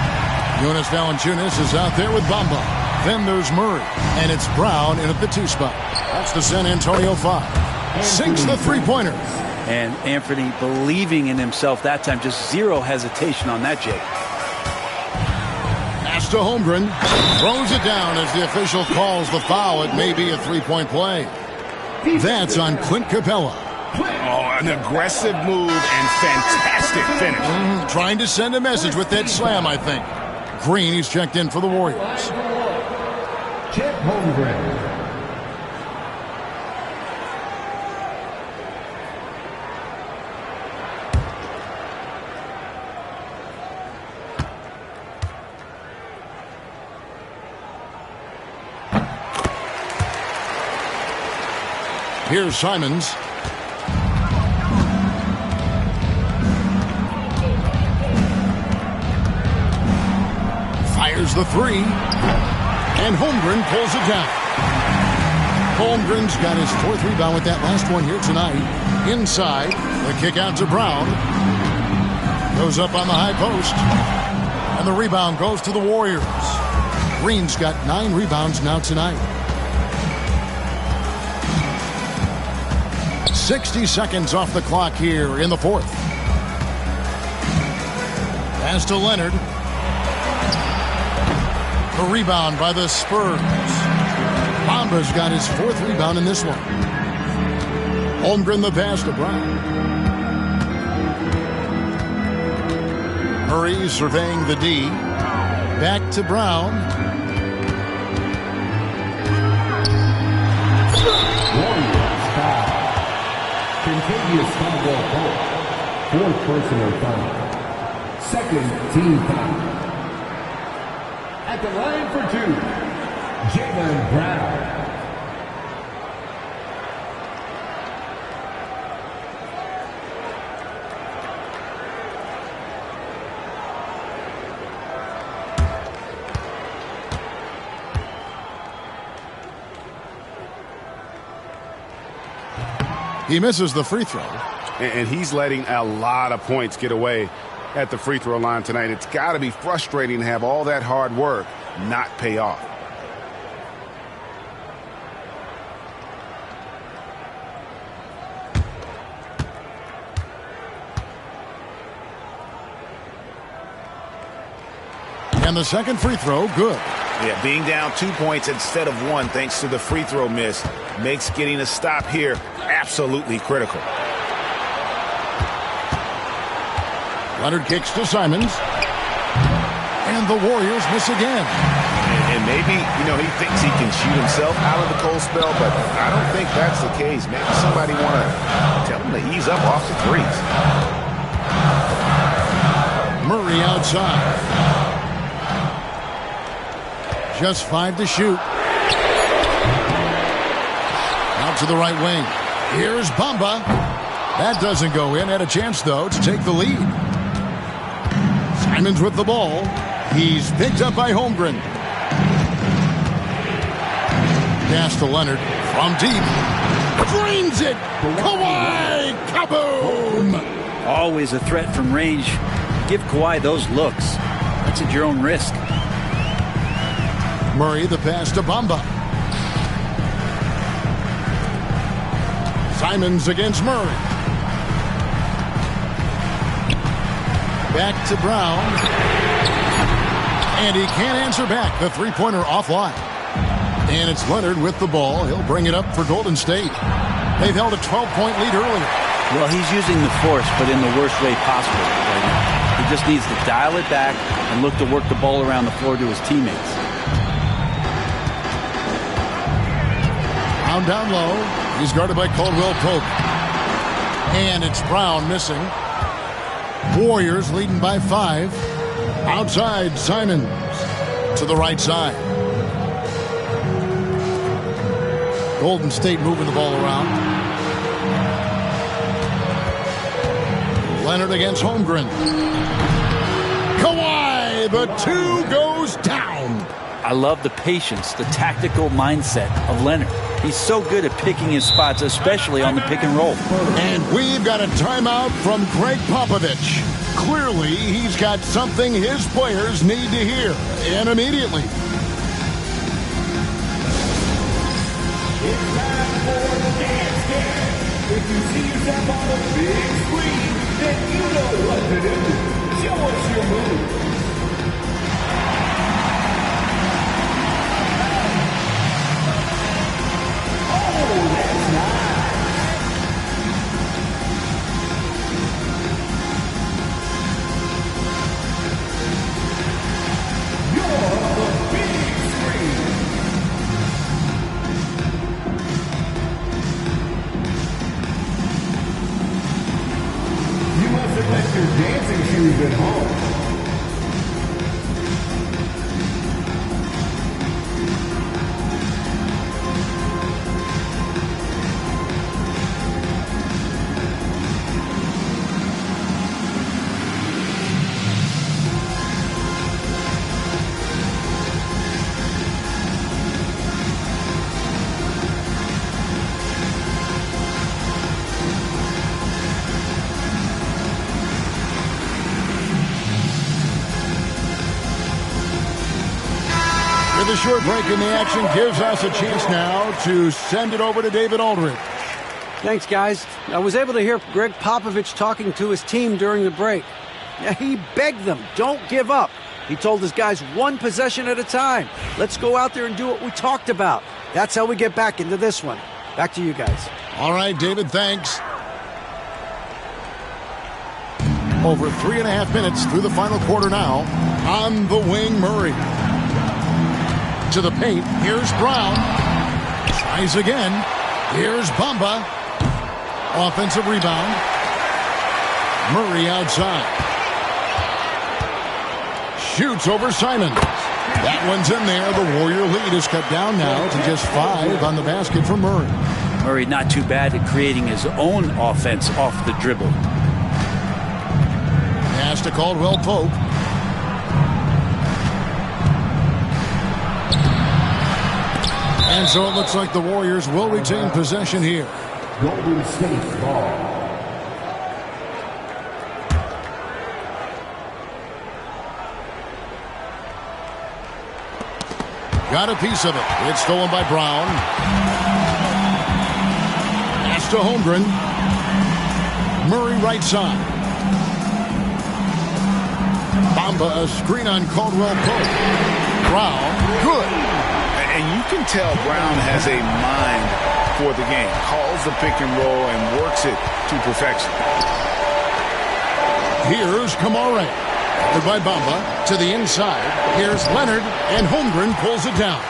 Jonas Valanciunas is out there with Bamba. Then there's Murray, and it's Brown in at the 2 spot. That's the San Antonio 5. Sinks the three-pointer. And Anthony believing in himself that time, just zero hesitation on that, Jake. Pass to Holmgren. Throws it down as the official calls the foul. It may be a three-point play. That's on Clint Capella. Oh, an aggressive move and fantastic finish. Trying to send a message with that slam, I think. Green, he's checked in for the Warriors. Chet Holmgren. Here's Simons. Fires the 3. And Holmgren pulls it down. Holmgren's got his 4th rebound with that last one here tonight. Inside, the kick out to Brown. Goes up on the high post. And the rebound goes to the Warriors. Green's got 9 rebounds now tonight. 60 seconds off the clock here in the fourth. Pass to Leonard. The rebound by the Spurs. Bamba's got his 4th rebound in this one. Holmgren the pass to Brown. Murray surveying the D. Back to Brown. Warriors foul. Continuous foul ball. 4th personal foul. 2nd team foul. At the line for 2, Jaylen Brown. He misses the free throw. And he's letting a lot of points get away. at the free throw line tonight. It's got to be frustrating to have all that hard work not pay off. And the second free throw, good. Yeah, being down 2 points instead of 1 thanks to the free throw miss makes getting a stop here absolutely critical. Leonard kicks to Simons. And the Warriors miss again. And maybe, he thinks he can shoot himself out of the cold spell, but I don't think that's the case. Maybe somebody want to tell him to ease up off the threes. Murray outside. Just 5 to shoot. Out to the right wing. Here's Bamba. That doesn't go in. Had a chance, though, to take the lead. Simons with the ball. He's picked up by Holmgren. Pass to Leonard from deep. Drains it. Kawhi. Kaboom. Always a threat from range. Give Kawhi those looks. That's at your own risk. Murray, the pass to Bamba. Simons against Murray. Back to Brown. And he can't answer back. The three-pointer offline. And it's Leonard with the ball. He'll bring it up for Golden State. They've held a 12-point lead earlier. Well, he's using the force, but in the worst way possible right now. He just needs to dial it back and look to work the ball around the floor to his teammates. Down low. He's guarded by Caldwell Pope. And it's Brown missing. Warriors leading by 5. Outside, Simons to the right side. Golden State moving the ball around. Leonard against Holmgren. Kawhi, the 2 goes down. I love the patience, the tactical mindset of Leonard. He's so good at picking his spots, especially on the pick and roll. And we've got a timeout from Greg Popovich. Clearly, he's got something his players need to hear, and immediately. It's time for the dance game. If you see yourself on the big screen, then you know what to do. Show us your move. At home. The short break in the action gives us a chance now to send it over to David Aldridge. Thanks, guys. I was able to hear Greg Popovich talking to his team during the break. Yeah, he begged them, don't give up. He told his guys 1 possession at a time. Let's go out there and do what we talked about. That's how we get back into this one. Back to you guys. All right, David, thanks. Over 3.5 minutes through the final quarter now. On the wing, Murray. To the paint. Here's Brown. Tries again. Here's Bamba. Offensive rebound. Murray outside. Shoots over Simons. That one's in there. The Warrior lead is cut down now to just 5 on the basket from Murray. Murray not too bad at creating his own offense off the dribble. Pass to Caldwell Pope. And so it looks like the Warriors will retain possession here. Golden State ball. got a piece of it. It's stolen by Brown. Pass to Holmgren. Murray right side. Bamba, a screen on Caldwell Pope. Brown, good. And you can tell Brown has a mind for the game. Calls the pick and roll and works it to perfection. Here's Kamara. Covered by Bamba to the inside. Here's Leonard, and Holmgren pulls it down.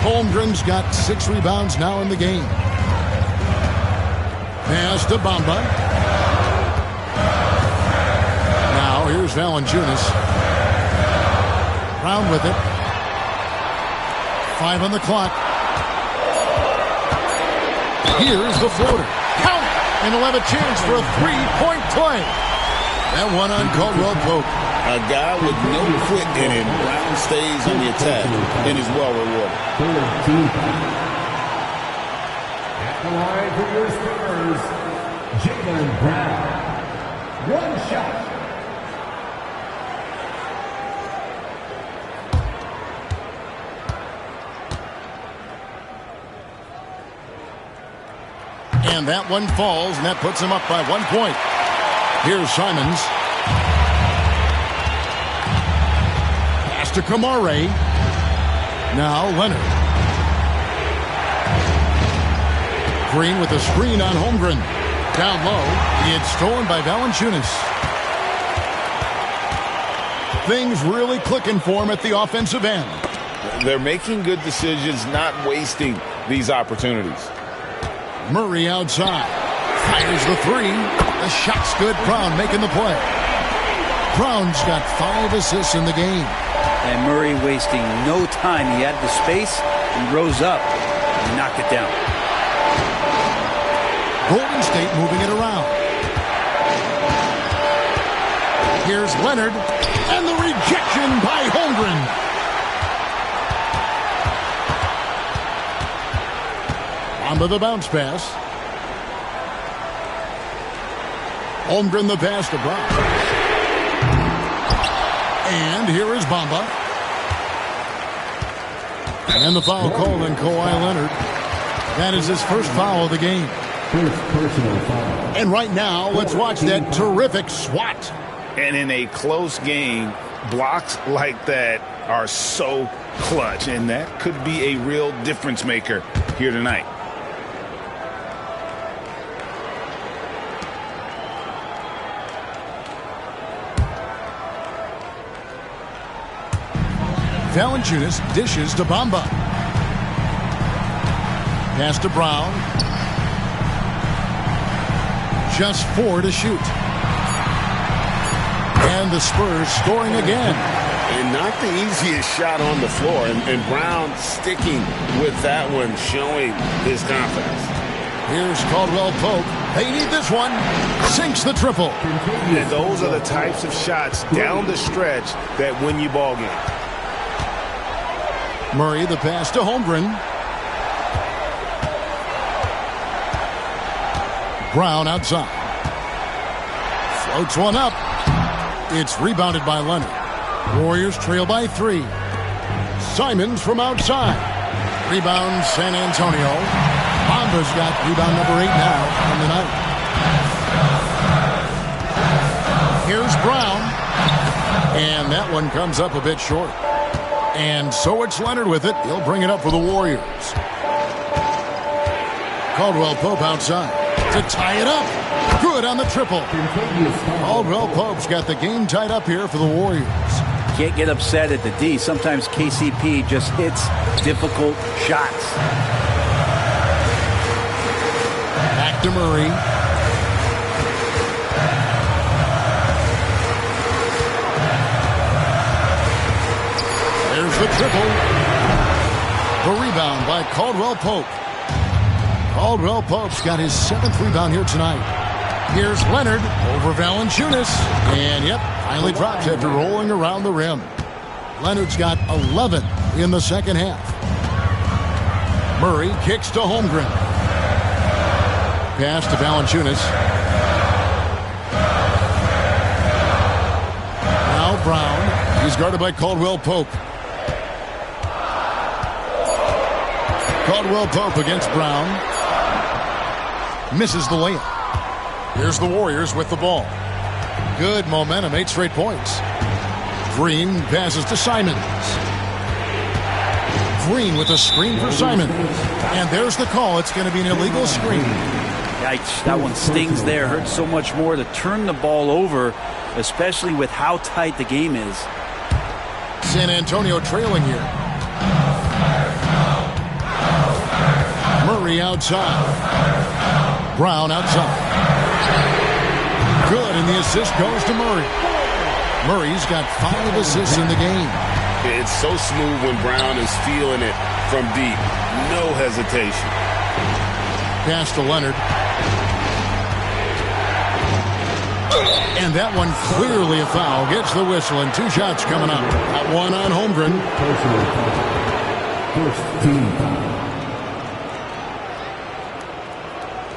Holmgren's got 6 rebounds now in the game. Pass to Bamba. Now here's Valanciunas. Brown with it. 5 on the clock. Here's the floater. Count it! And he'll have a chance for a 3-point play. That one on Caldwell Pope. A guy with no quit in him. Brown stays on the attack and is well rewarded. At the line for your Spurs, Jaylen Brown. 1 shot. And that one falls, and that puts him up by 1 point. Here's Simons. Pass to Kamara. Now Leonard. Green with a screen on Holmgren. Down low. It's stolen by Valanciunas. Things really clicking for him at the offensive end. They're making good decisions, not wasting these opportunities. Murray outside. Fires the 3. The shot's good. Brown making the play. Brown's got 5 assists in the game. And Murray wasting no time. He had the space. He rose up and knocked it down. Golden State moving it around. Here's Leonard. And the rejection by Holmgren. Onto the bounce pass. Holmgren the pass to Brown. And here is Bamba. And the foul called on Kawhi Leonard. That is his first foul of the game. First personal foul. And right now, let's watch that terrific swat. And in a close game, blocks like that are so clutch. And that could be a real difference maker here tonight. Valanciunas dishes to Bamba. Pass to Brown. Just 4 to shoot. And the Spurs scoring again. And not the easiest shot on the floor. And Brown sticking with that one, showing his confidence. Here's Caldwell Pope. They need this one. Sinks the triple. And those are the types of shots down the stretch that win you ball games. Murray the pass to Holmgren. Brown outside. Floats one up. It's rebounded by Leonard. Warriors trail by 3. Simons from outside. Rebound San Antonio. Bamba's got rebound number 8 now on the night. Here's Brown. And that one comes up a bit short. And so it's Leonard with it. He'll bring it up for the Warriors. Caldwell Pope outside to tie it up. Good on the triple. Caldwell Pope's got the game tied up here for the Warriors. Can't get upset at the D. Sometimes KCP just hits difficult shots. Back to Murray. There's the triple. The rebound by Caldwell Pope. Caldwell Pope's got his 7th rebound here tonight. Here's Leonard over Valanciunas. And, yep, finally drops after rolling around the rim. Leonard's got 11 in the second half. Murray kicks to Holmgren. Pass to Valanciunas. Now Brown. He's guarded by Caldwell Pope. Caldwell Pope against Brown. Misses the layup. Here's the Warriors with the ball. Good momentum, 8 straight points. Green passes to Simons. Green with a screen for Simons. And there's the call. It's going to be an illegal screen. Yikes, that one stings there. Hurts so much more to turn the ball over, especially with how tight the game is. San Antonio trailing here. Murray outside. Brown outside. Good, and the assist goes to Murray. Murray's got 5 assists in the game. It's so smooth when Brown is feeling it from deep. No hesitation. Pass to Leonard. And that one clearly a foul. Gets the whistle, and 2 shots coming up. That one on Holmgren.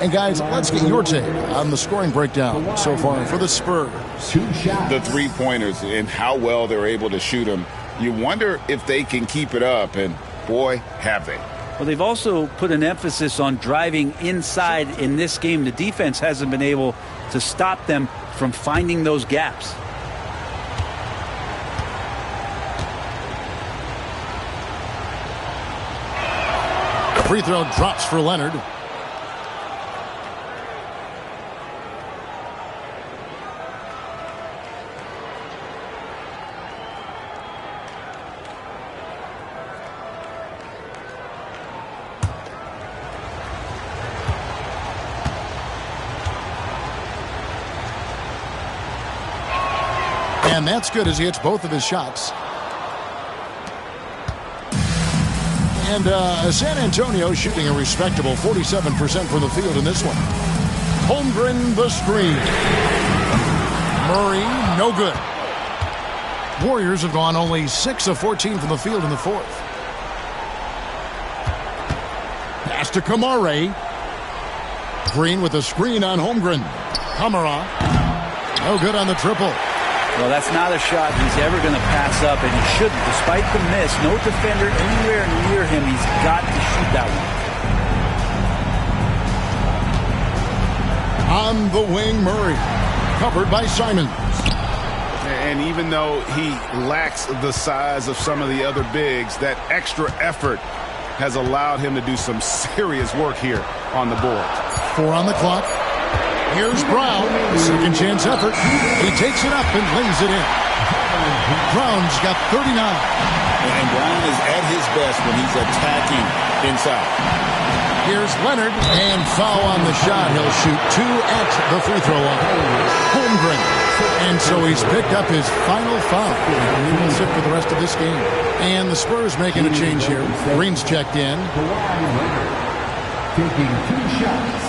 And guys, let's get your take on the scoring breakdown so far for the Spurs. The 3-pointers and how well they're able to shoot them. You wonder if they can keep it up, and boy, have they. Well, they've also put an emphasis on driving inside in this game. The defense hasn't been able to stop them from finding those gaps. Free throw drops for Leonard. And that's good as he hits both of his shots. And San Antonio shooting a respectable 47% from the field in this one. Holmgren the screen. Murray, no good. Warriors have gone only 6 of 14 from the field in the 4th. Pass to Kamara. Green with a screen on Holmgren. Kamara. No good on the triple. Well, that's not a shot he's ever going to pass up, and he shouldn't. Despite the miss, no defender anywhere near him. He's got to shoot that one. On the wing, Murray. Covered by Simons. And even though he lacks the size of some of the other bigs, that extra effort has allowed him to do some serious work here on the board. 4 on the clock. Here's Brown, second chance effort. He takes it up and lays it in. Brown's got 39. And Brown is at his best when he's attacking inside. Here's Leonard, and foul on the shot. He'll shoot 2 at the free throw line. Holmgren. And so he's picked up his final foul. He will sit for the rest of this game. And the Spurs making a change here. Green's checked in. Taking 2 shots.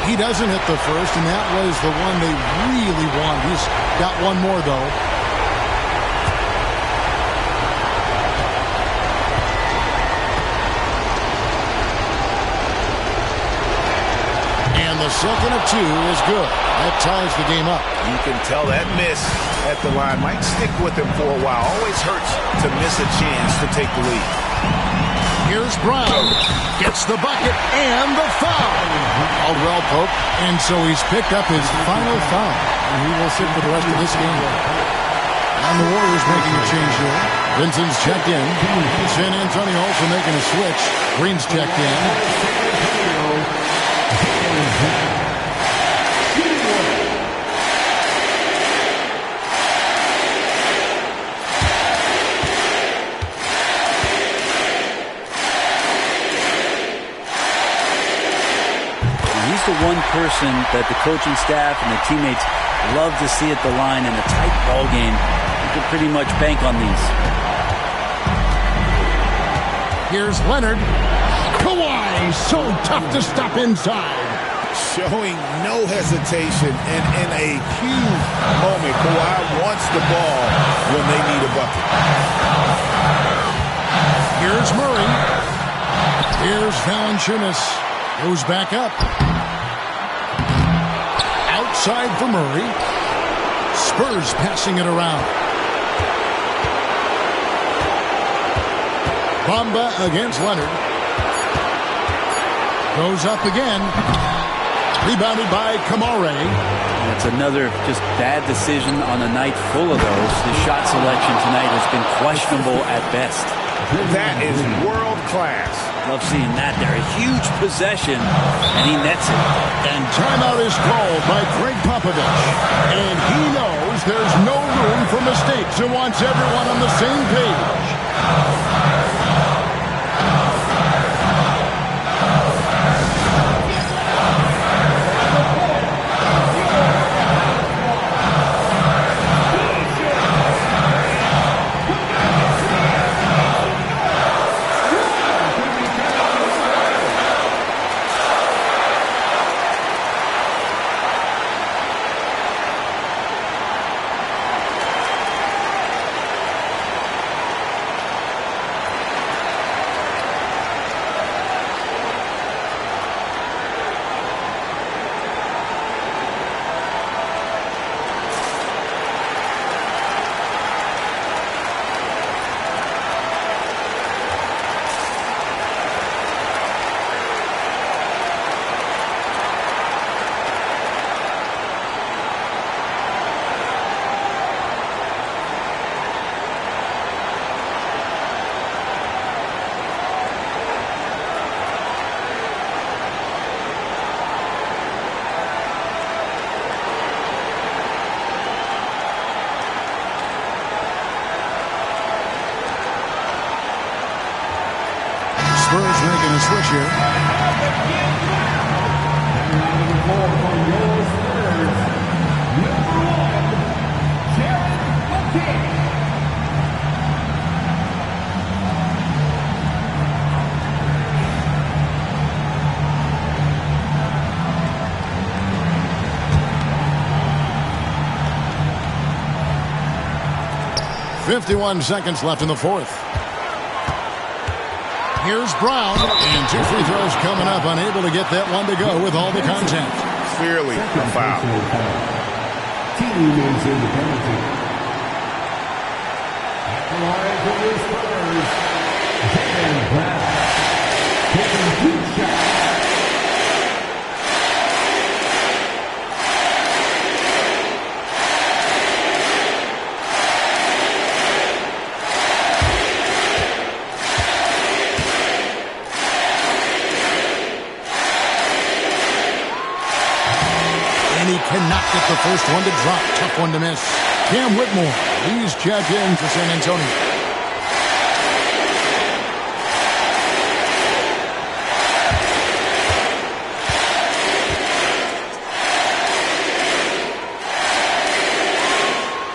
He doesn't hit the first, and that was the one they really want. He's got one more, though. And the second of 2 is good. That ties the game up. You can tell that miss at the line might stick with him for a while. Always hurts to miss a chance to take the lead. Here's Brown. Gets the bucket and the foul. Caldwell Pope. And so he's picked up his final foul. And he will sit for the rest of this game. And the Warriors making a change here. Vincent's checked in. San Antonio also making a switch. Green's checked in. The one person that the coaching staff and the teammates love to see at the line in a tight ball game. You can pretty much bank on these. Here's Leonard. Kawhi, so tough to stop inside. Showing no hesitation, and in a huge moment, Kawhi wants the ball when they need a bucket. Here's Murray. Here's Valanciunas. Goes back up. Outside for Murray. Spurs passing it around. Bamba against Leonard. Goes up again. Rebounded by Kamare. That's another just bad decision on a night full of those. The shot selection tonight has been questionable at best. That is world class. Love seeing that there. A huge possession, and he nets it. And timeout is called by Greg Popovich. And he knows there's no room for mistakes and wants everyone on the same page. Spurs making a switch here. .51 seconds left in the fourth. Here's Brown, and 2 free throws coming up, unable to get that one to go with all the contact. Clearly a foul. Teammates in the penalty. At the line for the Spurs, Jaylen Brown taking 2 shots. Cannot get the first one to drop. Tough one to miss. Cam Whitmore, he's checked in for San Antonio.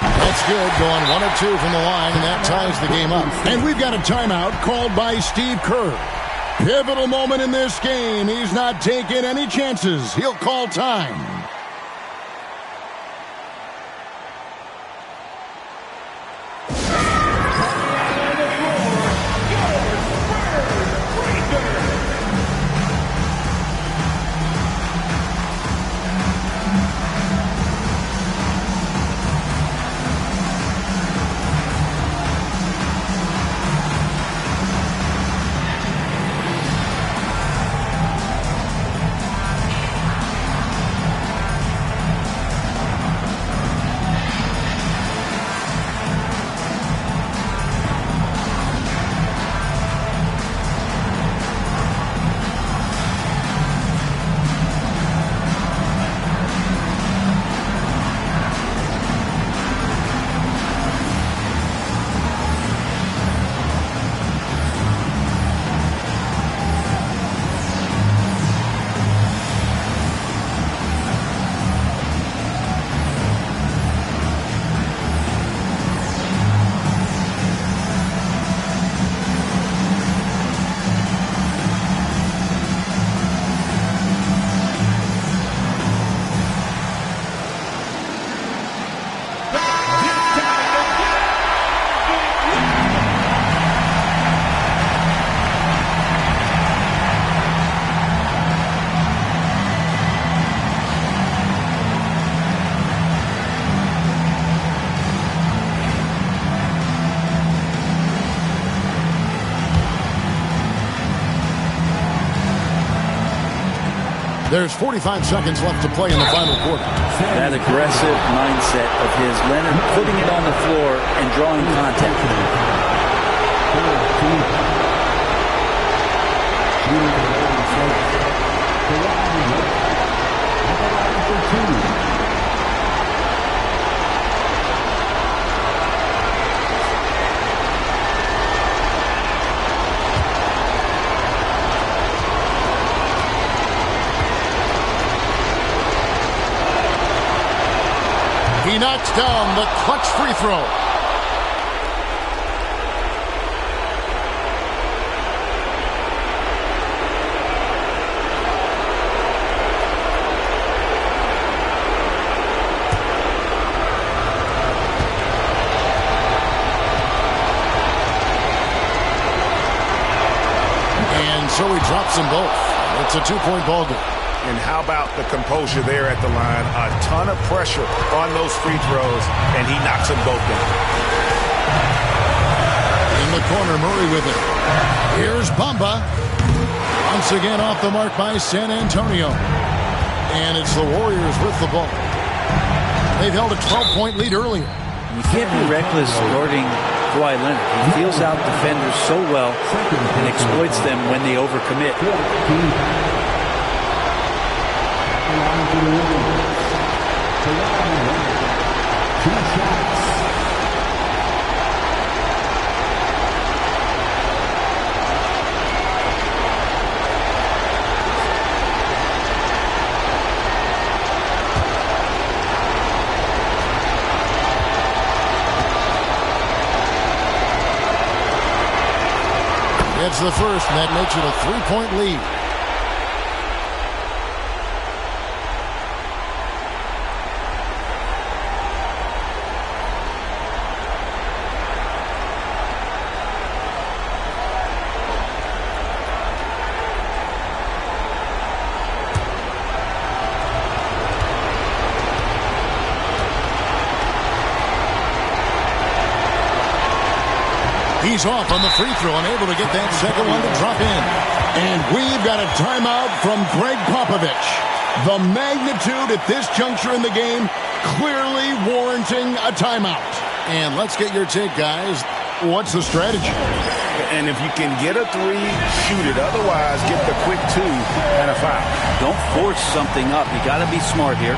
That's good, going 1 of 2 from the line, and that ties the game up. And we've got a timeout called by Steve Kerr. Pivotal moment in this game. He's not taking any chances. He'll call time. There's 45 seconds left to play in the final quarter. That aggressive mindset of his, Leonard putting it on the floor and drawing contact. He knocks down the clutch free throw. And so he drops them both. It's a two-point ball game. And how about the composure there at the line? A ton of pressure on those free throws, and he knocks them both down. In the corner, Murray with it. Here's Bamba. Once again off the mark by San Antonio. And it's the Warriors with the ball. They've held a 12-point lead earlier. You can't be reckless guarding Kawhi Leonard. He feels out defenders so well and exploits them when they overcommit. It's the first, and that makes it a three-point lead. He's off on the free throw and able to get that second one to drop in. And we've got a timeout from Greg Popovich. The magnitude at this juncture in the game clearly warranting a timeout. And let's get your take, guys. What's the strategy? And if you can get a three, shoot it. Otherwise, get the quick two and a foul. Don't force something up. You got to be smart here.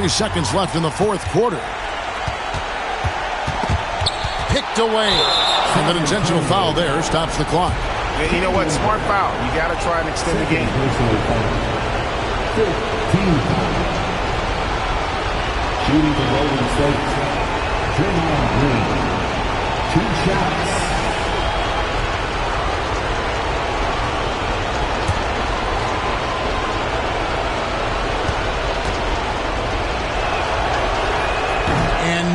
Seconds left in the fourth quarter. Picked away. And an intentional foul there stops the clock. And you know what? Smart foul. You got to try and extend the game. 15. Shooting the Golden State. Draymond Green. 2 shots.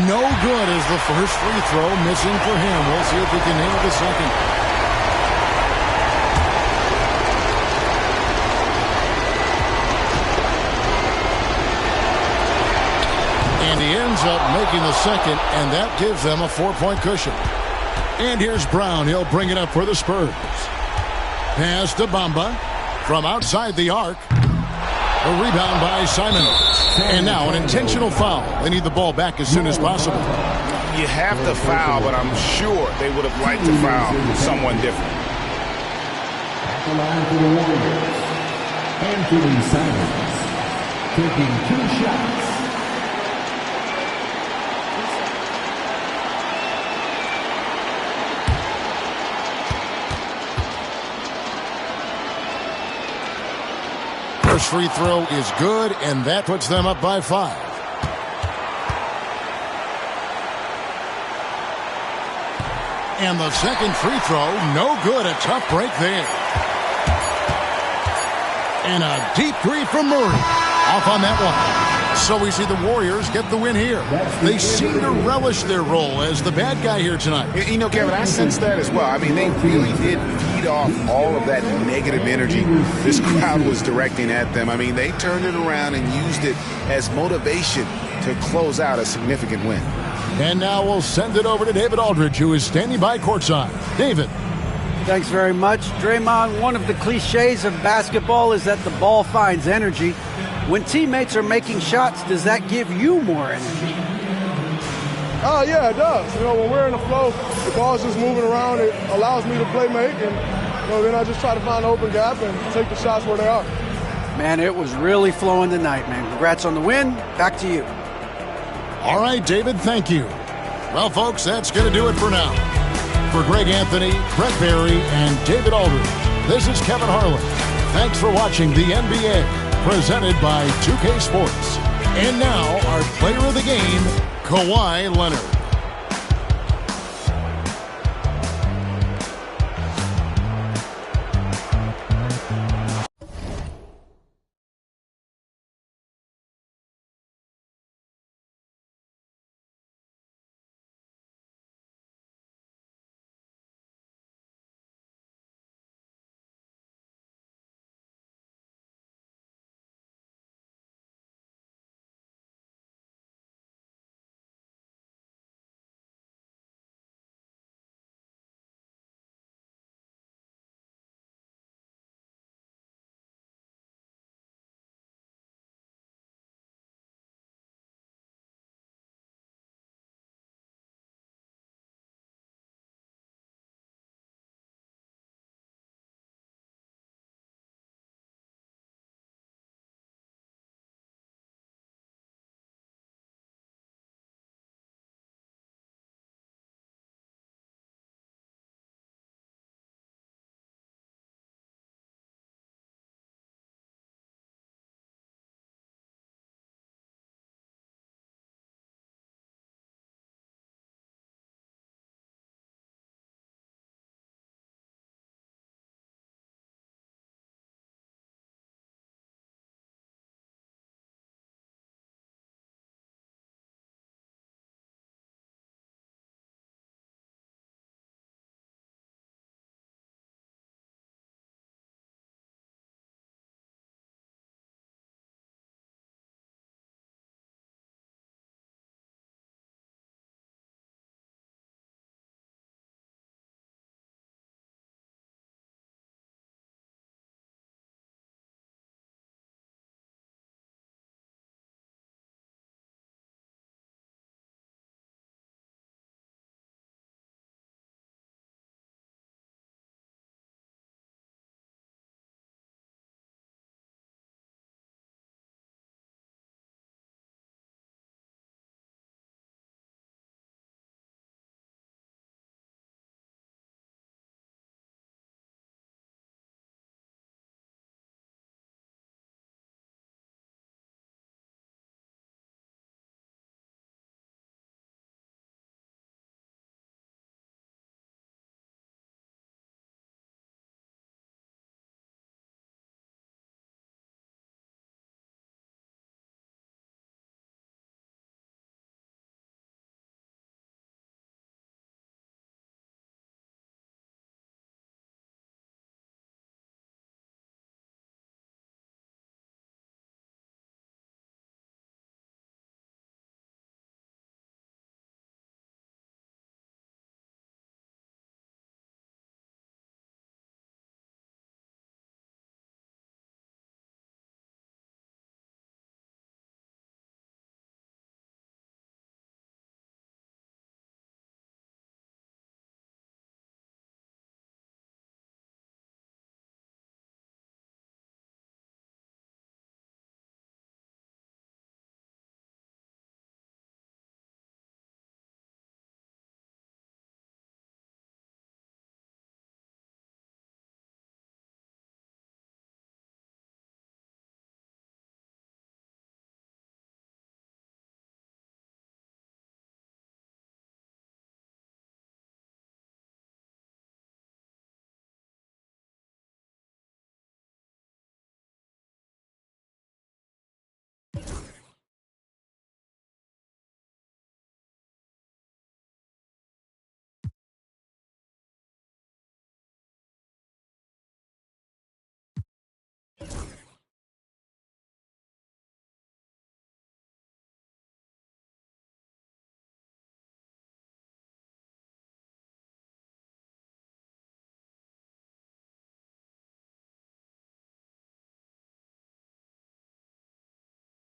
No good as the first free throw missing for him. We'll see if he can nail the second. And he ends up making the second, and that gives them a 4-point cushion. And here's Brown. He'll bring it up for the Spurs. Pass to Bamba from outside the arc. A rebound by Simon. And now an intentional foul. They need the ball back as soon as possible. You have to foul, but I'm sure they would have liked to foul someone different. At the line for the Warriors, Anthony Simons, taking 2 shots. First free throw is good, and that puts them up by 5. And the second free throw, no good. A tough break there. And a deep three from Murray. Off on that one. So we see the Warriors get the win here. They seem to relish their role as the bad guy here tonight. You know, Kevin, I sense that as well. I mean, they really did feed off all of that negative energy this crowd was directing at them. I mean, they turned it around and used it as motivation to close out a significant win. And now we'll send it over to David Aldridge, who is standing by courtside. David. Thanks very much. Draymond, one of the cliches of basketball is that the ball finds energy. When teammates are making shots, does that give you more energy? Yeah, it does. You know, when we're in the flow, the ball's just moving around. It allows me to play make, and then I just try to find an open gap and take the shots where they are. Man, it was really flowing tonight, man. Congrats on the win. Back to you. All right, David, thank you. Well, folks, that's going to do it for now. For Greg Anthony, Brett Barry, and David Aldridge, this is Kevin Harlan. Thanks for watching the NBA, presented by 2K Sports. And now, our player of the game, Kawhi Leonard.